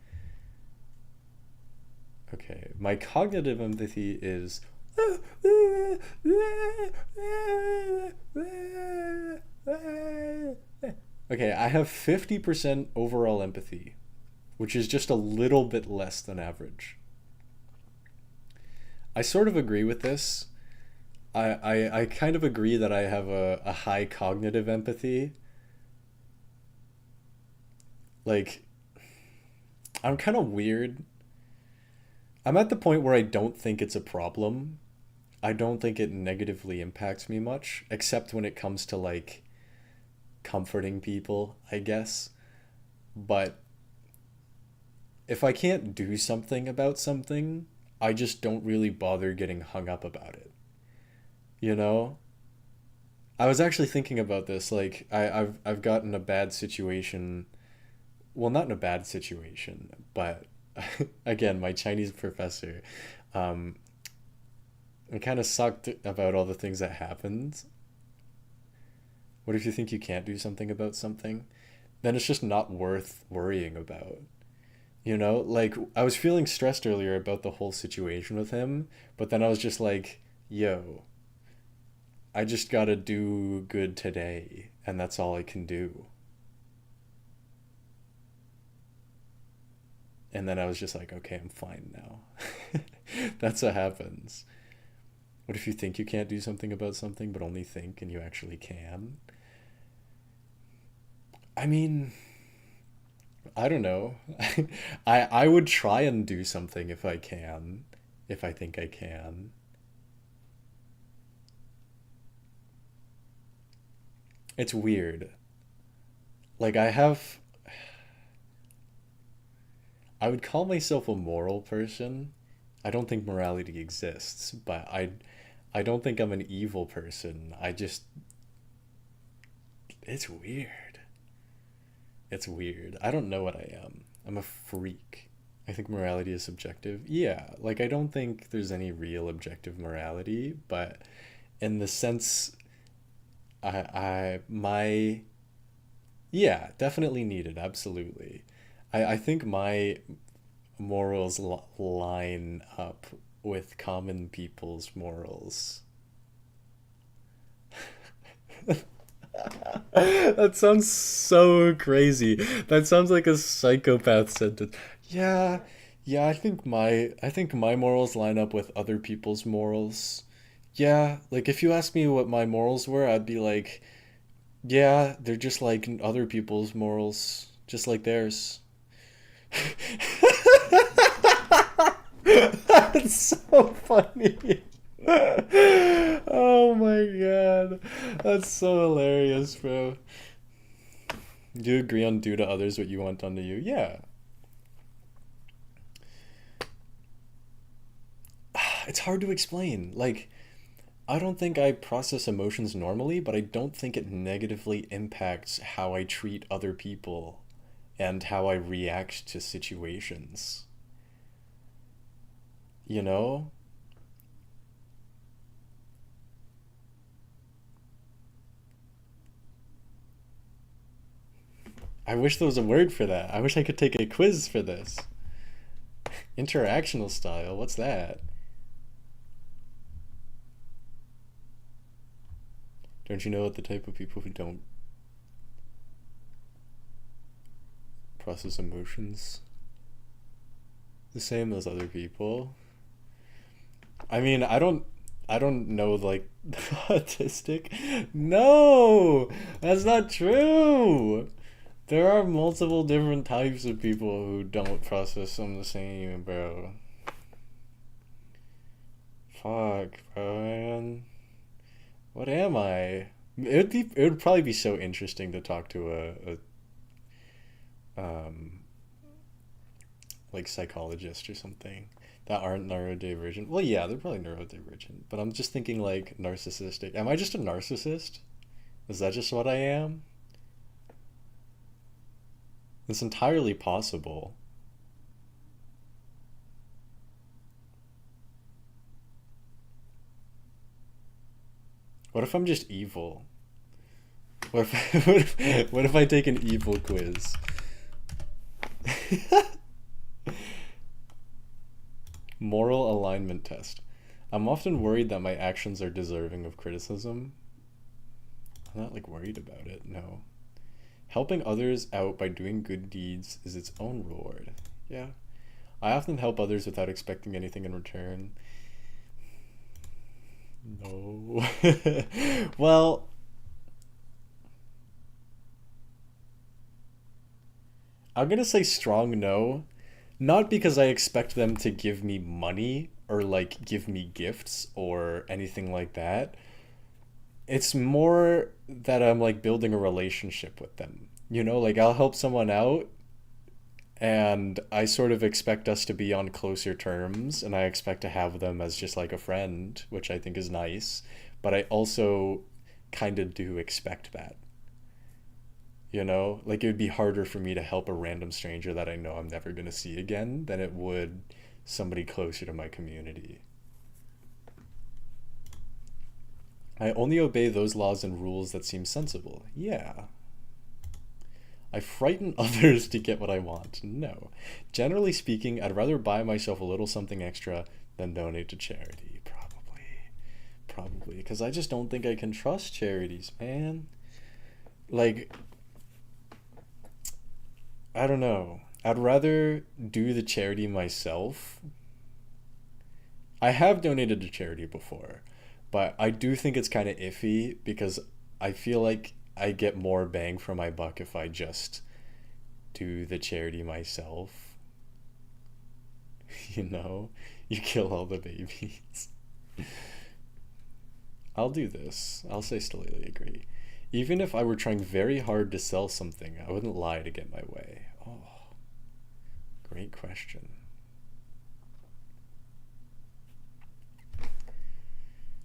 Okay, my cognitive empathy is... Okay, I have 50% overall empathy, which is just a little bit less than average. I sort of agree with this. I kind of agree that I have a high cognitive empathy. Like, I'm kind of weird. I'm at the point where I don't think it's a problem. I don't think it negatively impacts me much, except when it comes to like comforting people, I guess. But if I can't do something about something, I just don't really bother getting hung up about it. You know? I was actually thinking about this. Like, I've gotten a bad situation. Well, not in a bad situation, but again, my Chinese professor, um, it kind of sucked about all the things that happened. What if you think you can't do something about something? Then it's just not worth worrying about. You know, like I was feeling stressed earlier about the whole situation with him, but then I was just like, yo, I just gotta do good today, and that's all I can do. And then I was just like, okay, I'm fine now. That's what happens. What if you think you can't do something about something, but only think and you actually can? I mean, I don't know. I would try and do something if I can, if I think I can. It's weird. Like I would call myself a moral person. I don't think morality exists, but I don't think I'm an evil person. I just it's weird. It's weird. I don't know what I am. I'm a freak. I think morality is subjective. Yeah, like I don't think there's any real objective morality, but in the sense I my yeah, definitely needed, absolutely. I think my morals line up with common people's morals. That sounds so crazy. That sounds like a psychopath sentence. Yeah, yeah, I think my morals line up with other people's morals. Yeah, like if you asked me what my morals were, I'd be like, yeah, they're just like other people's morals, just like theirs. That's so funny. Oh my god. That's so hilarious, bro. Do you agree on do to others what you want done to you? Yeah. It's hard to explain. Like, I don't think I process emotions normally, but I don't think it negatively impacts how I treat other people and how I react to situations. You know? I wish there was a word for that. I wish I could take a quiz for this. Interactional style, what's that? Don't you know what the type of people who don't process emotions the same as other people? I mean, I don't know like autistic. No, that's not true. There are multiple different types of people who don't process them the same, bro. Fuck, bro, man. What am I? It would probably be so interesting to talk to a like psychologist or something that aren't neurodivergent. Well, yeah, they're probably neurodivergent, but I'm just thinking like narcissistic. Am I just a narcissist? Is that just what I am? It's entirely possible. What if I'm just evil? What if what if I take an evil quiz? Moral alignment test. I'm often worried that my actions are deserving of criticism. I'm not like worried about it, no. Helping others out by doing good deeds is its own reward. Yeah. I often help others without expecting anything in return. No. Well, I'm gonna say strong no. Not because I expect them to give me money or like give me gifts or anything like that. It's more that I'm like building a relationship with them. You know, like I'll help someone out and I sort of expect us to be on closer terms and I expect to have them as just like a friend, which I think is nice. But I also kind of do expect that. You know, like it would be harder for me to help a random stranger that I know I'm never going to see again than it would somebody closer to my community. I only obey those laws and rules that seem sensible. Yeah. I frighten others to get what I want. No. Generally speaking, I'd rather buy myself a little something extra than donate to charity. Probably. Probably. Because I just don't think I can trust charities, man. Like, I don't know. I'd rather do the charity myself. I have donated to charity before, but I do think it's kind of iffy because I feel like I get more bang for my buck if I just do the charity myself. You know, you kill all the babies. I'll do this. I'll say slightly agree. Even if I were trying very hard to sell something, I wouldn't lie to get my way. Oh, great question.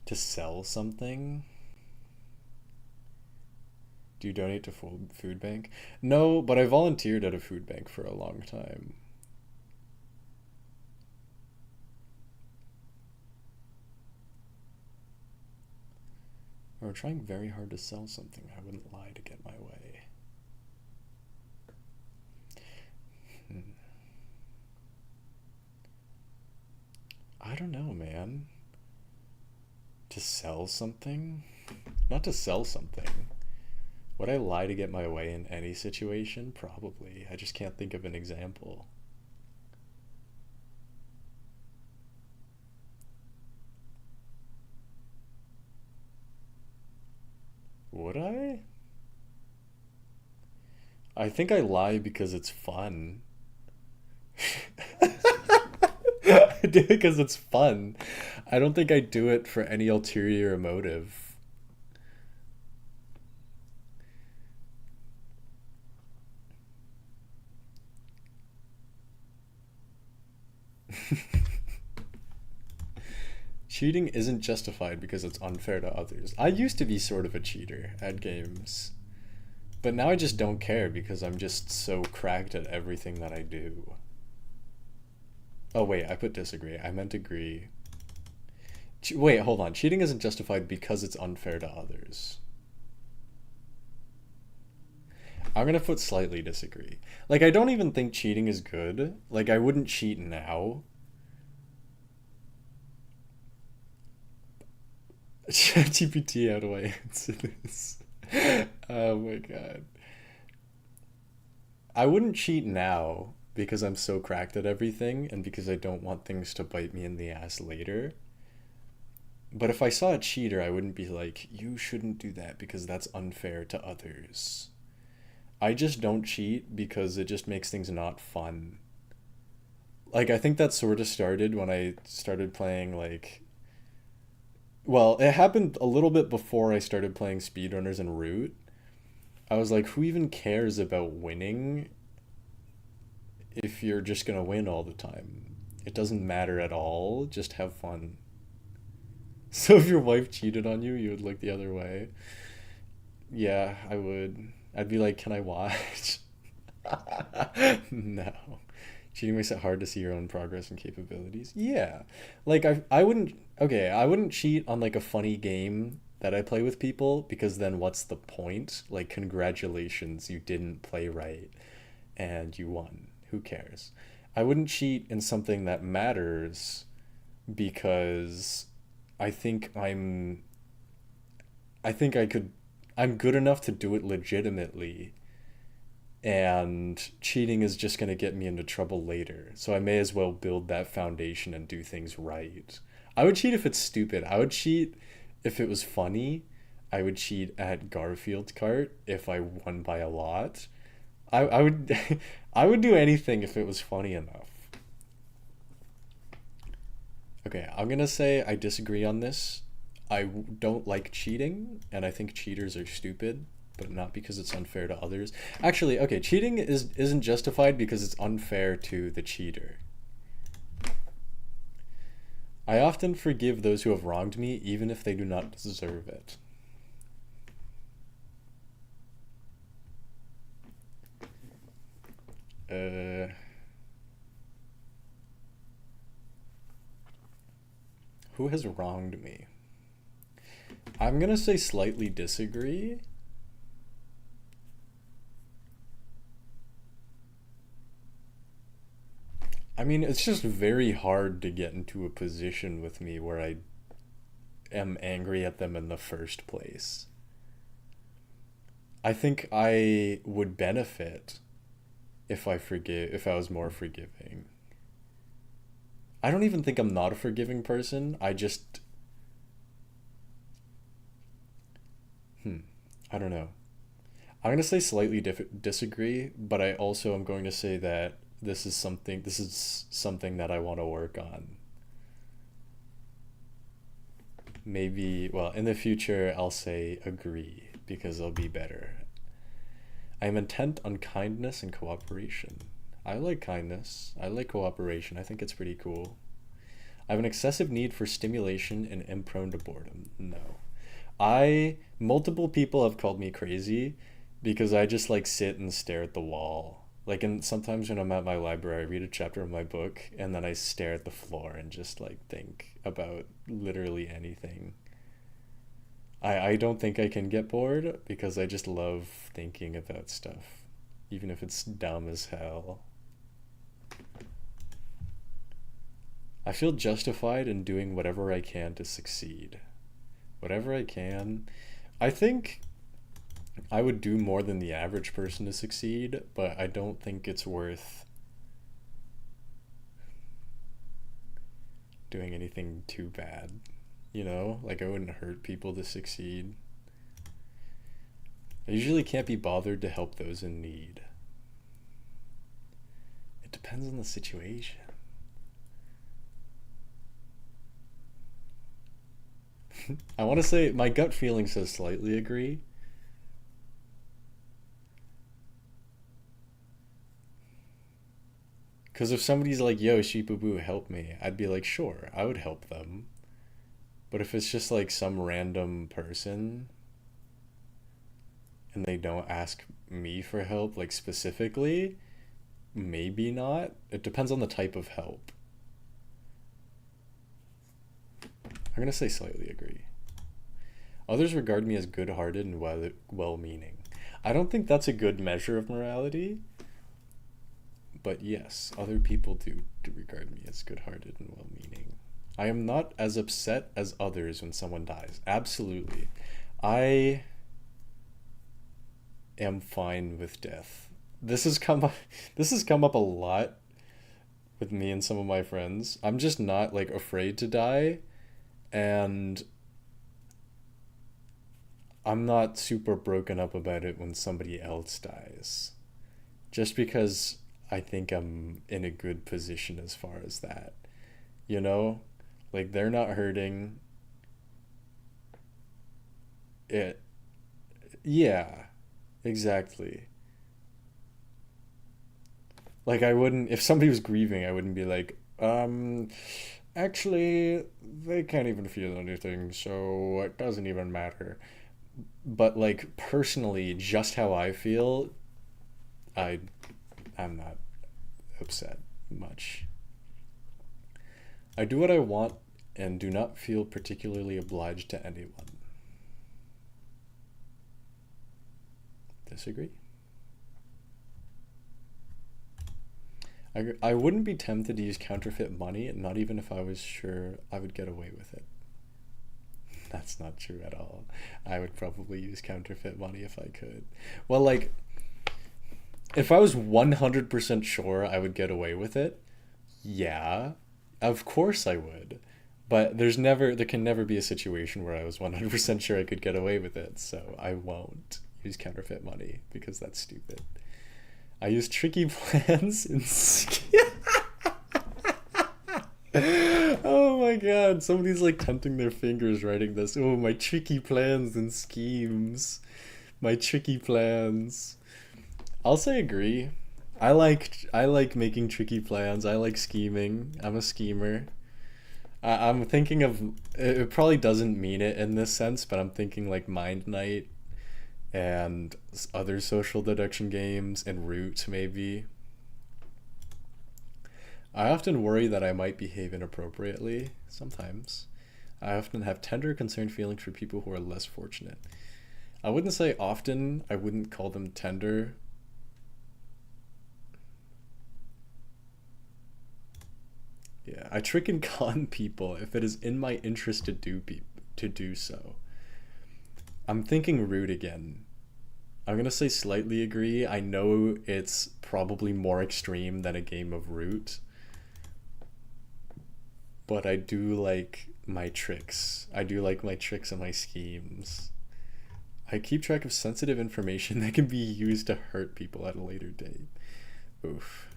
To sell something? Do you donate to food bank? No, but I volunteered at a food bank for a long time. Or trying very hard to sell something, I wouldn't lie to get my way. Hmm. I don't know, man. To sell something? Not to sell something. Would I lie to get my way in any situation? Probably. I just can't think of an example. Would I? I think I lie because it's fun. I do it because it's fun. I don't think I do it for any ulterior motive. Cheating isn't justified because it's unfair to others. I used to be sort of a cheater at games, but now I just don't care because I'm just so cracked at everything that I do. Oh, wait, I put disagree. I meant agree. Wait, hold on. Cheating isn't justified because it's unfair to others. I'm gonna put slightly disagree. Like, I don't even think cheating is good. Like, I wouldn't cheat now. ChatGPT, how do I answer this? Oh my god. I wouldn't cheat now because I'm so cracked at everything and because I don't want things to bite me in the ass later. But if I saw a cheater, I wouldn't be like, you shouldn't do that because that's unfair to others. I just don't cheat because it just makes things not fun. Like, I think that sort of started when I started playing, like, well, it happened a little bit before I started playing speedrunners and Root. I was like, who even cares about winning if you're just gonna win all the time? It doesn't matter at all. Just have fun. So if your wife cheated on you, you would look the other way. Yeah, I would. I'd be like, can I watch? No. Cheating makes it hard to see your own progress and capabilities. Yeah. Like I wouldn't okay, I wouldn't cheat on like a funny game that I play with people because then what's the point? Like congratulations, you didn't play right and you won. Who cares? I wouldn't cheat in something that matters because I think I'm I think I could I'm good enough to do it legitimately and cheating is just going to get me into trouble later. So I may as well build that foundation and do things right. I would cheat if it's stupid. I would cheat if it was funny. I would cheat at Garfield's cart if I won by a lot. I would I would do anything if it was funny enough. Okay, I'm gonna say I disagree on this. Don't like cheating, and I think cheaters are stupid, but not because it's unfair to others. Actually, okay, cheating isn't justified because it's unfair to the cheater. I often forgive those who have wronged me, even if they do not deserve it. Who has wronged me? I'm gonna say slightly disagree. I mean, it's just very hard to get into a position with me where I am angry at them in the first place. I think I would benefit if I was more forgiving. I don't even think I'm not a forgiving person. I don't know. I'm going to say slightly disagree, but I also am going to say that this is something that I want to work on. Maybe, well, in the future I'll say agree because I'll be better. I am intent on kindness and cooperation. I like kindness. I like cooperation. I think it's pretty cool. I have an excessive need for stimulation and am prone to boredom. No. Multiple people have called me crazy because I just like sit and stare at the wall. Like, and sometimes when I'm at my library, I read a chapter of my book and then I stare at the floor and just like think about literally anything. I don't think I can get bored because I just love thinking about stuff, even if it's dumb as hell. I feel justified in doing whatever I can to succeed. Whatever I can. I think I would do more than the average person to succeed, but I don't think it's worth doing anything too bad. You know? Like, I wouldn't hurt people to succeed. I usually can't be bothered to help those in need. It depends on the situation. I want to say my gut feeling says slightly agree. Because if somebody's like, yo, Sheepaboo, help me, I'd be like, sure, I would help them. But if it's just like some random person and they don't ask me for help, like specifically, maybe not. It depends on the type of help. I'm going to say slightly agree. Others regard me as good-hearted and well-meaning. I don't think that's a good measure of morality. But yes, other people do regard me as good-hearted and well-meaning. I am not as upset as others when someone dies. Absolutely. I am fine with death. This has come up a lot with me and some of my friends. I'm just not like afraid to die, and I'm not super broken up about it when somebody else dies. Just because I think I'm in a good position as far as that. You know? Like, they're not hurting. It. Yeah, exactly. Like, I wouldn't, if somebody was grieving, I wouldn't be like, actually, they can't even feel anything, so it doesn't even matter. But, like, personally, just how I feel, I, I'm not upset much. I do what I want and do not feel particularly obliged to anyone. Disagree? I wouldn't be tempted to use counterfeit money, not even if I was sure I would get away with it. That's not true at all. I would probably use counterfeit money if I could. Well, like, if I was 100% sure I would get away with it, yeah, of course I would. But there can never be a situation where I was 100% sure I could get away with it, so I won't use counterfeit money because that's stupid. I use tricky plans in Oh my god, somebody's like tempting their fingers writing this. Oh, my tricky plans and schemes. My tricky plans. I'll say agree. I like making tricky plans. I like scheming. I'm a schemer. I'm thinking of it probably doesn't mean it in this sense, but I'm thinking like Mind Night and other social deduction games and Root maybe. I often worry that I might behave inappropriately sometimes. I often have tender concerned feelings for people who are less fortunate. I wouldn't say often, I wouldn't call them tender. Yeah, I trick and con people if it is in my interest to do so. I'm thinking Root again. I'm gonna say slightly agree. I know it's probably more extreme than a game of Root, but I do like my tricks. I do like my tricks and my schemes. I keep track of sensitive information that can be used to hurt people at a later date. Oof.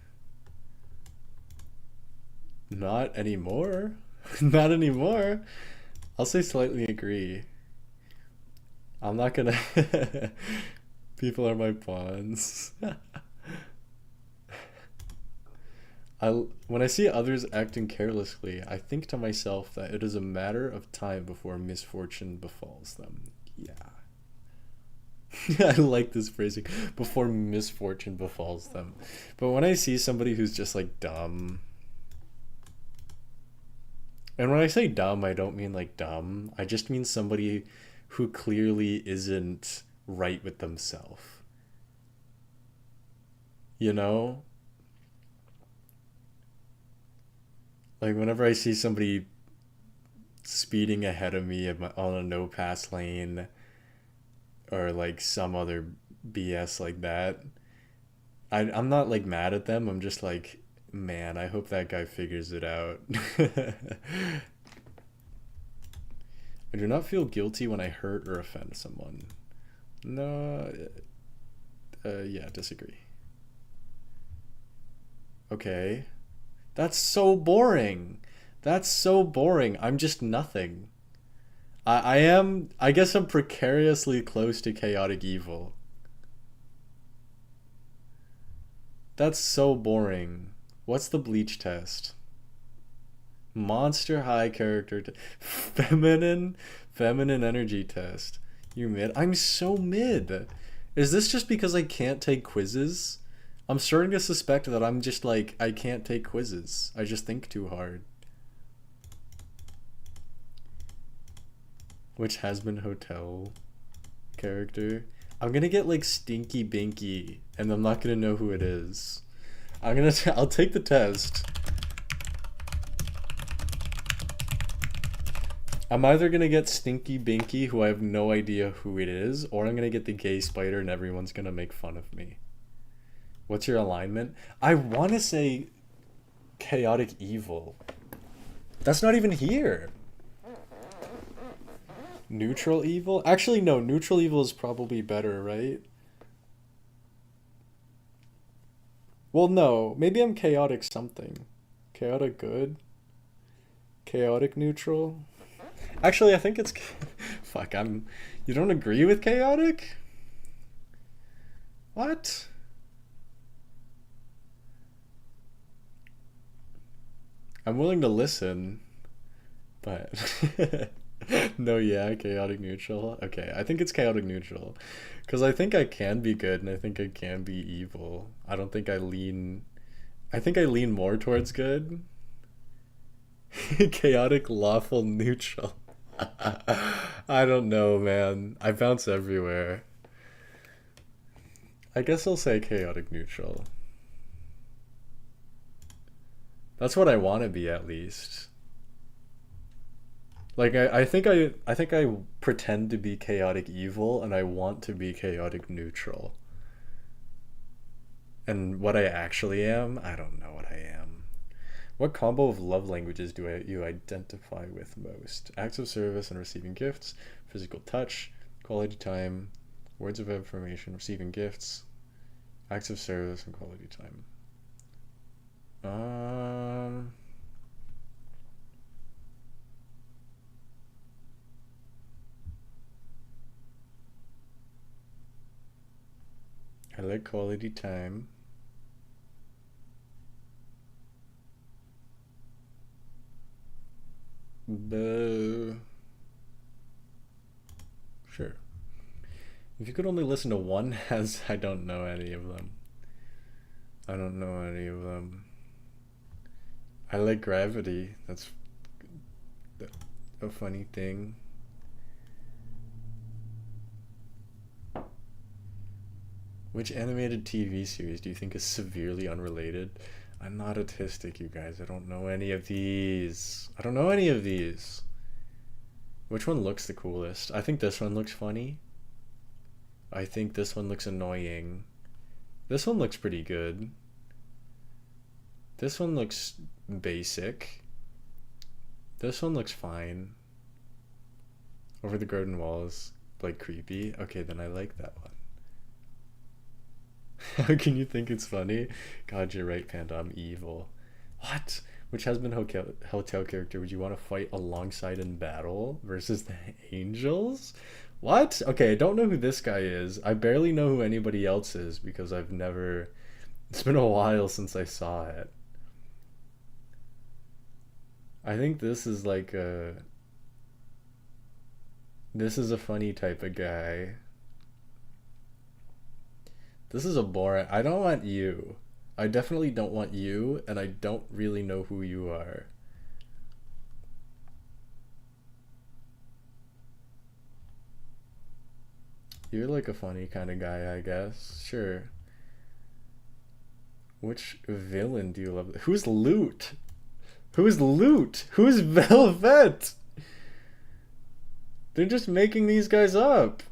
Not anymore. Not anymore. I'll say slightly agree. I'm not gonna. People are my pawns. When I see others acting carelessly, I think to myself that it is a matter of time before misfortune befalls them. Yeah. I like this phrasing. Before misfortune befalls them. But when I see somebody who's just like dumb, and when I say dumb, I don't mean like dumb. I just mean somebody who clearly isn't right with themselves. You know? Like whenever I see somebody speeding ahead of me on a no pass lane or like some other BS like that, I'm not like mad at them. I'm just like, man, I hope that guy figures it out. I do not feel guilty when I hurt or offend someone. No, yeah, disagree. Okay. That's so boring. That's so boring. I'm just nothing. I guess I'm precariously close to chaotic evil. That's so boring. What's the bleach test? Monster high character feminine energy test. You mid? I'm so mid. Is this just because I can't take quizzes? I'm starting to suspect that I'm just like, I can't take quizzes. I just think too hard. Which has been hotel character? I'm gonna get like Stinky Binky, and I'm not gonna know who it is. I'll take the test. I'm either gonna get Stinky Binky, who I have no idea who it is, or I'm gonna get the gay spider and everyone's gonna make fun of me. What's your alignment? I want to say chaotic evil. That's not even here. Neutral evil? Actually, no. Neutral evil is probably better, right? Well, no. Maybe I'm chaotic something. Chaotic good? Chaotic neutral? Actually, I think it's... Fuck, You don't agree with chaotic? What? I'm willing to listen, but no, yeah, chaotic neutral. Okay, I think it's chaotic neutral, because I think I can be good and I think I can be evil. I don't think I lean. I think I lean more towards good. Chaotic, lawful, neutral. I don't know, man. I bounce everywhere. I guess I'll say chaotic neutral. That's what I want to be, at least. Like I think I pretend to be chaotic evil and I want to be chaotic neutral. And what I actually am, I don't know what I am. What combo of love languages do you identify with most? Acts of service and receiving gifts, physical touch, quality time, words of affirmation, receiving gifts, acts of service, and quality time. I like quality time. Sure. If you could only listen to one has, I don't know any of them. I don't know any of them. I like Gravity. That's a funny thing. Which animated TV series do you think is severely unrelated? I'm not autistic, you guys. I don't know any of these. I don't know any of these. Which one looks the coolest? I think this one looks funny. I think this one looks annoying. This one looks pretty good. This one looks basic. This one looks fine. Over the Garden Wall is like creepy. Okay, then I like that one. How can you think it's funny? God, you're right, Panda. I'm evil. What? Which Husband Hotel character would you want to fight alongside in battle versus the Angels? What? Okay, I don't know who this guy is. I barely know who anybody else is because I've never... It's been a while since I saw it. I think this is like a... This is a funny type of guy. This is a boring... I don't want you. I definitely don't want you, and I don't really know who you are. You're like a funny kind of guy, I guess. Sure. Which villain do you love? Who's Loot? Who's Loot? Who's Velvet? They're just making these guys up.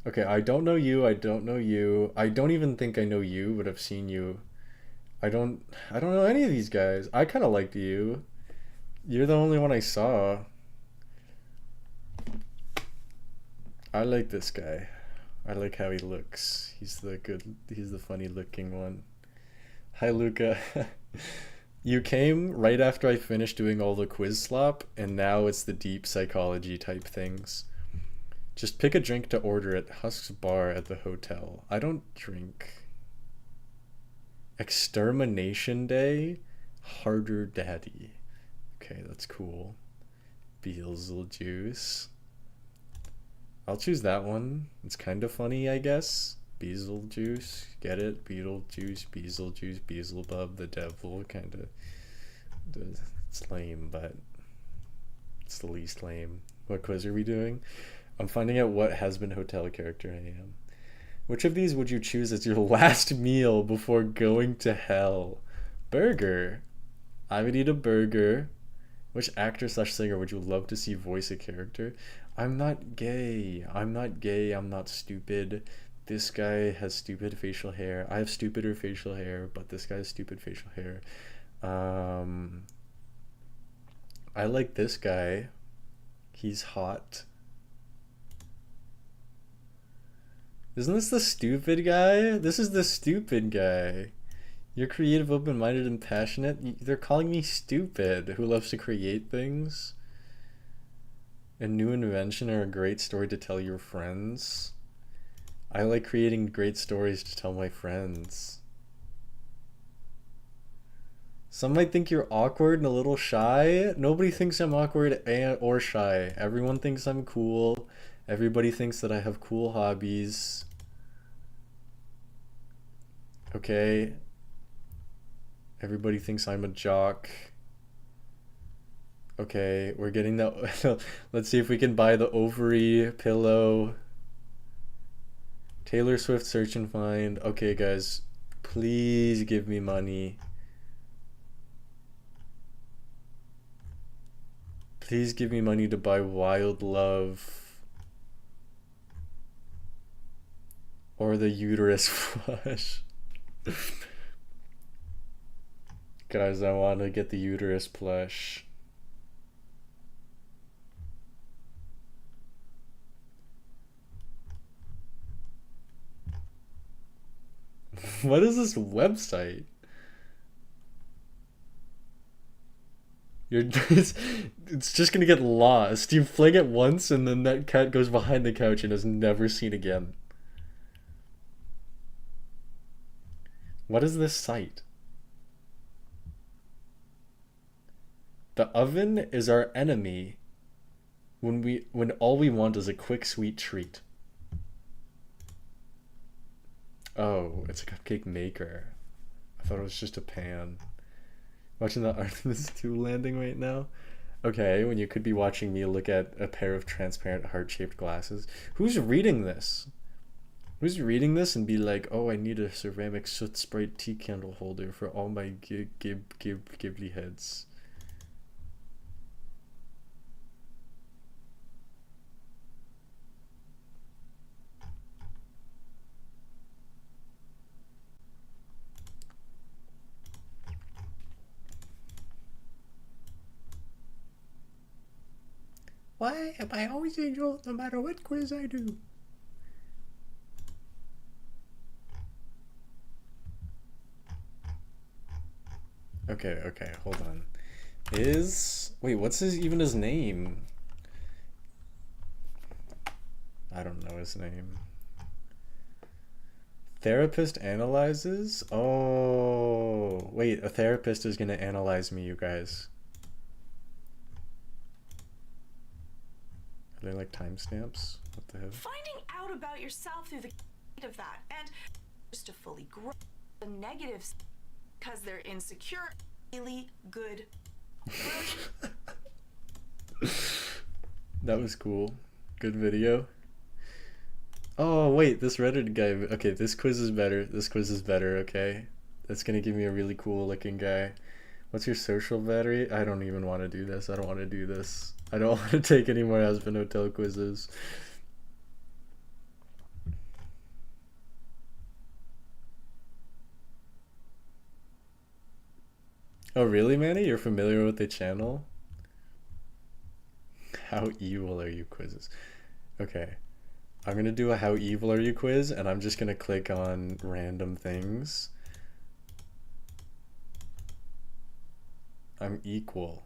Okay, I don't know you, I don't know you. I don't even think I know you, but I've seen you. I don't know any of these guys. I kind of liked you. You're the only one I saw. I like this guy. I like how he looks. He's the funny looking one. Hi, Luca. You came right after I finished doing all the quiz slop, and now it's the deep psychology type things. Just pick a drink to order at Husk's Bar at the hotel. I don't drink. Extermination Day? Harder Daddy. Okay, that's cool. Beetlejuice. I'll choose that one. It's kind of funny, I guess. Beetlejuice. Get it? Beetlejuice, Beetlejuice, Beelzebub, the devil. Kind of... It's lame, but... It's the least lame. What quiz are we doing? I'm finding out what Has-Been Hotel character I am. Which of these would you choose as your last meal before going to hell? Burger. I would eat a burger. Which actor slash singer would you love to see voice a character? I'm not gay. I'm not gay. I'm not stupid. This guy has stupid facial hair. I have stupider facial hair, but this guy has stupid facial hair. I like this guy. He's hot. Isn't this the stupid guy? This is the stupid guy. You're creative, open-minded, and passionate. They're calling me stupid, who loves to create things. A new invention or a great story to tell your friends. I like creating great stories to tell my friends. Some might think you're awkward and a little shy. Nobody thinks I'm awkward or shy. Everyone thinks I'm cool. Everybody thinks that I have cool hobbies. Okay. Everybody thinks I'm a jock. Okay, we're getting the... Let's see if we can buy the ovary pillow. Taylor Swift search and find. Okay, guys. Please give me money. Please give me money to buy Wild Love. Or the uterus flush. Guys, I want to get the uterus plush. What is this website? It's just gonna get lost. You fling it once and then that cat goes behind the couch and is never seen again. What is this site? The oven is our enemy when all we want is a quick sweet treat. Oh, it's a cupcake maker. I thought it was just a pan. Watching the Artemis 2 landing right now? Okay, when you could be watching me look at a pair of transparent heart-shaped glasses. Who's reading this? Who's reading this and be like, oh, I need a ceramic soot sprite tea candle holder for all my Ghibli heads. Why am I always angel no matter what quiz I do? Okay, hold on. Wait, what's even his name? I don't know his name. Therapist analyzes? Oh, wait, a therapist is gonna analyze me, you guys. Are they like timestamps? What the hell? Finding out about yourself through the of that, and just to fully grow the negatives because they're insecure, really good. That was cool. Good video. Oh wait, this Reddit guy. Okay, this quiz is better. This quiz is better. Okay, that's gonna give me a really cool looking guy. What's your social battery? I don't even want to do this. I don't want to do this. I don't want to take any more Aspen Hotel quizzes. Oh really, Manny? You're familiar with the channel? How evil are you quizzes? Okay. I'm gonna do a how evil are you quiz and I'm just gonna click on random things. I'm equal.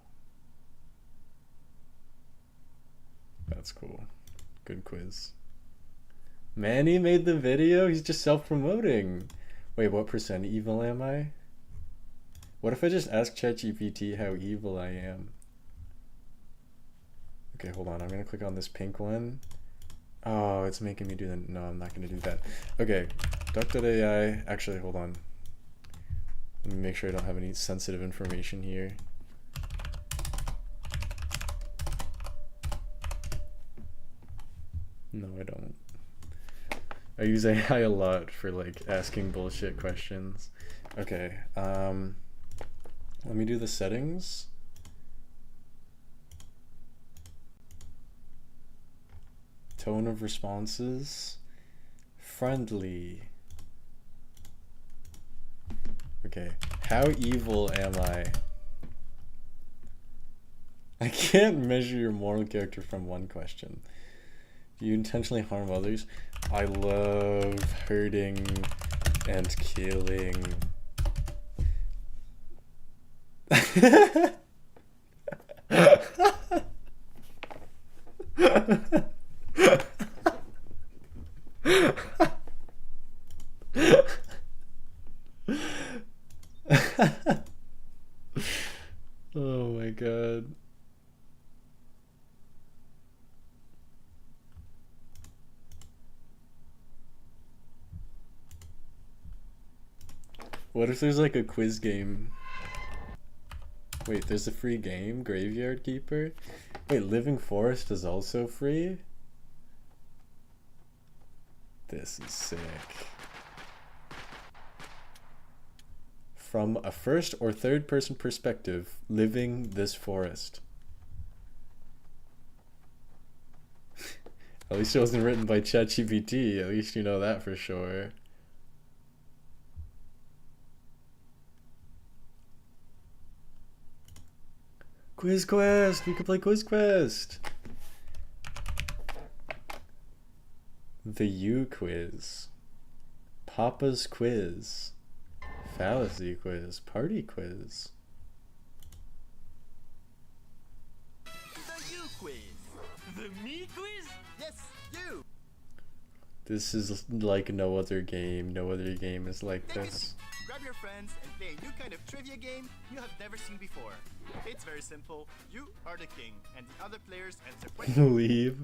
That's cool. Good quiz. Manny made the video? He's just self-promoting. Wait, what percent evil am I? What if I just ask ChatGPT how evil I am? Okay, hold on. I'm gonna click on this pink one. Oh, it's making me do that. No, I'm not gonna do that. Okay, Duck.ai. Actually, hold on. Let me make sure I don't have any sensitive information here. No, I don't. I use AI a lot for like asking bullshit questions. Okay, let me do the settings. Tone of responses. Friendly. Okay, how evil am I? I can't measure your moral character from one question. Do you intentionally harm others? I love hurting and killing. Oh my god. What if there's like a quiz game? Wait, there's a free game? Graveyard Keeper? Wait, Living Forest is also free? This is sick. From a first or third person perspective, living this forest. At least it wasn't written by ChatGPT. At least you know that for sure. Quiz Quest! We could play Quiz Quest! The U quiz. Papa's quiz. Fallacy quiz. Party quiz. The you quiz. The me quiz? Yes, you. This is like no other game. No other game is like this. Grab your friends and play a new kind of trivia game you have never seen before. It's very simple. You are the king, and the other players answer questions. Leave.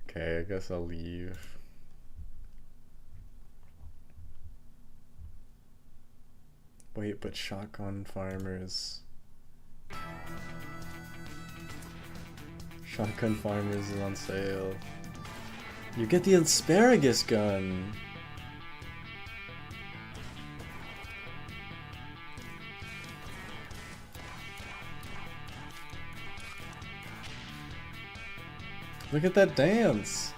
Okay, I guess I'll leave. Wait, but Shotgun Farmers. Shotgun Farmers is on sale. You get the asparagus gun. Look at that dance.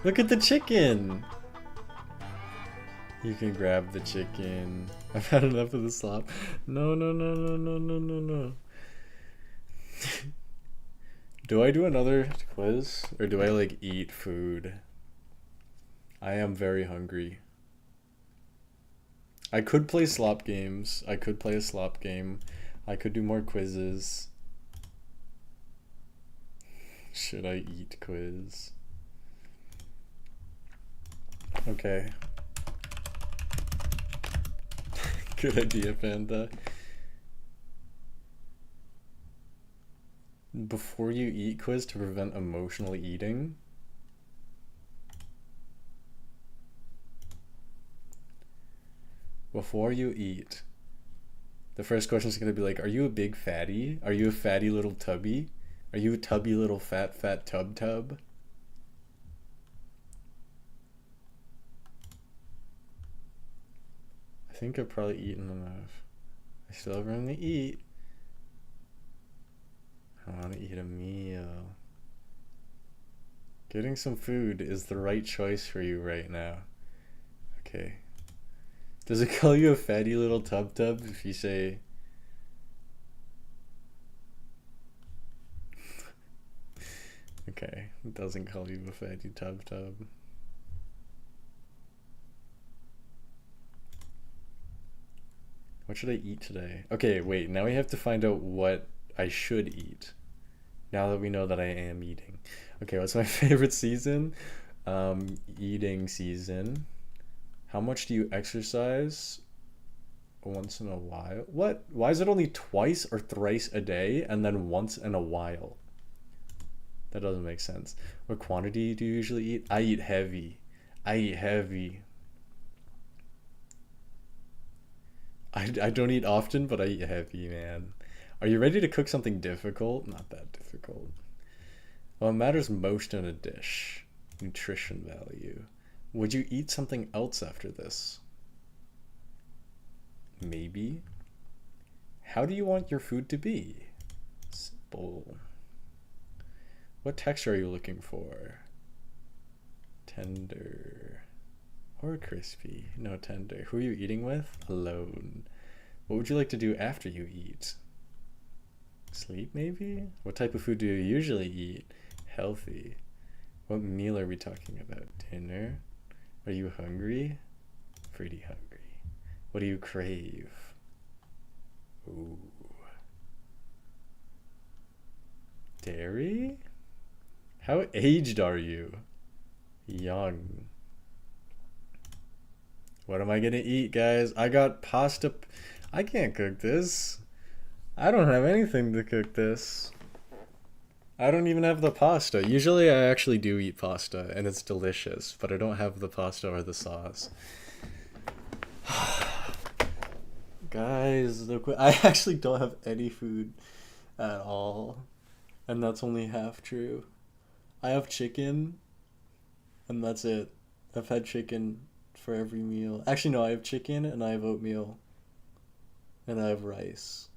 Look at the chicken. You can grab the chicken. I've had enough of the slop. No, no, no, no, no, no, no, no. Do I do another quiz? Or do I like eat food? I am very hungry. I could play slop games. I could play a slop game. I could do more quizzes. Should I eat quiz? Okay. Good idea, Panda. Before you eat quiz to prevent emotional eating. Before you eat. The first question is going to be like, are you a big fatty? Are you a fatty little tubby? Are you a tubby little fat tub? I think I've probably eaten enough. I still have room to eat. I want to eat a meal. Getting some food is the right choice for you right now. Okay. Does it call you a fatty little tub if you say... Okay, it doesn't call you a fatty tub. What should I eat today? Okay, wait, now we have to find out what I should eat. Now that we know that I am eating. Okay, what's my favorite season? Eating season. How much do you exercise? Once in a while? What? Why is it only twice or thrice a day and then once in a while? That doesn't make sense. What quantity do you usually eat? I eat heavy. I don't eat often, but I eat heavy, man. Are you ready to cook something difficult? Not that difficult. What matters most in a dish? Nutrition value. Would you eat something else after this? Maybe. How do you want your food to be? Simple. What texture are you looking for? Tender. Or crispy? No, tender. Who are you eating with? Alone. What would you like to do after you eat? Sleep, maybe? What type of food do you usually eat? Healthy. What meal are we talking about? Dinner? Are you hungry? Pretty hungry. What do you crave? Ooh. Dairy? How aged are you? Young. What am I gonna eat, guys? I got pasta. I can't cook this. I don't have anything to cook this. I don't even have the pasta. Usually I actually do eat pasta and it's delicious, but I don't have the pasta or the sauce. Guys, I actually don't have any food at all. And that's only half true. I have chicken and that's it. I've had chicken for every meal. Actually, no, I have chicken and I have oatmeal. And I have rice.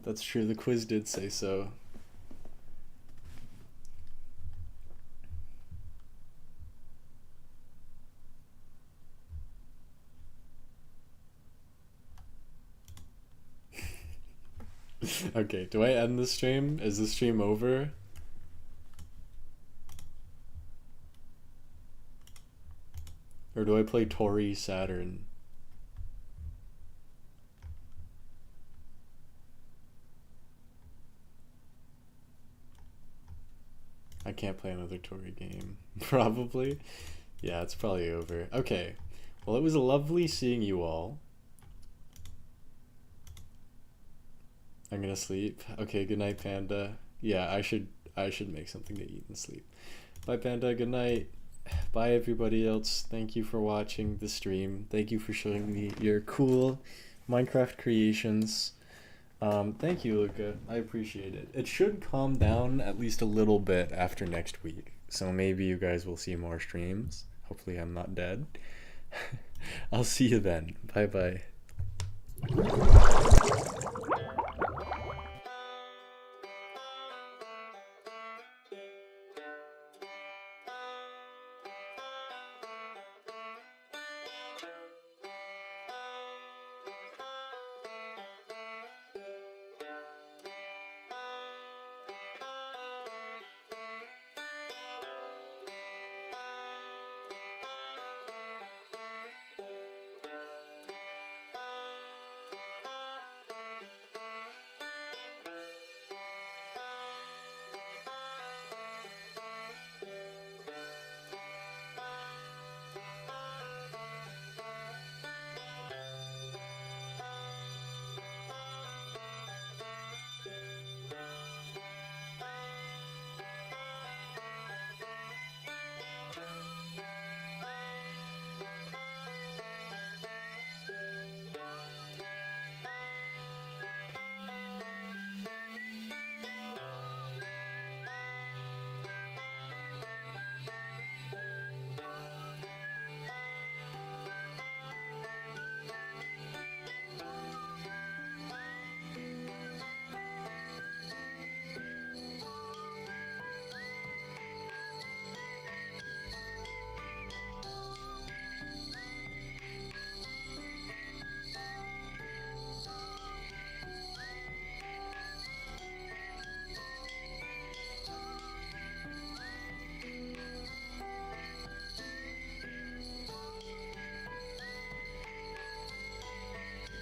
That's true, the quiz did say so. Okay, do I end the stream? Is the stream over? Or do I play Tori Saturn? I can't play another Tori game. Probably. Yeah, it's probably over. Okay. Well, it was lovely seeing you all. I'm gonna sleep. Okay, good night, Panda. Yeah, I should make something to eat and sleep. Bye, Panda. Good night. Bye, everybody else. Thank you for watching the stream. Thank you for showing me your cool Minecraft creations. Thank you, Luca. I appreciate it. It should calm down at least a little bit after next week. So maybe you guys will see more streams. Hopefully I'm not dead. I'll see you then. Bye-bye.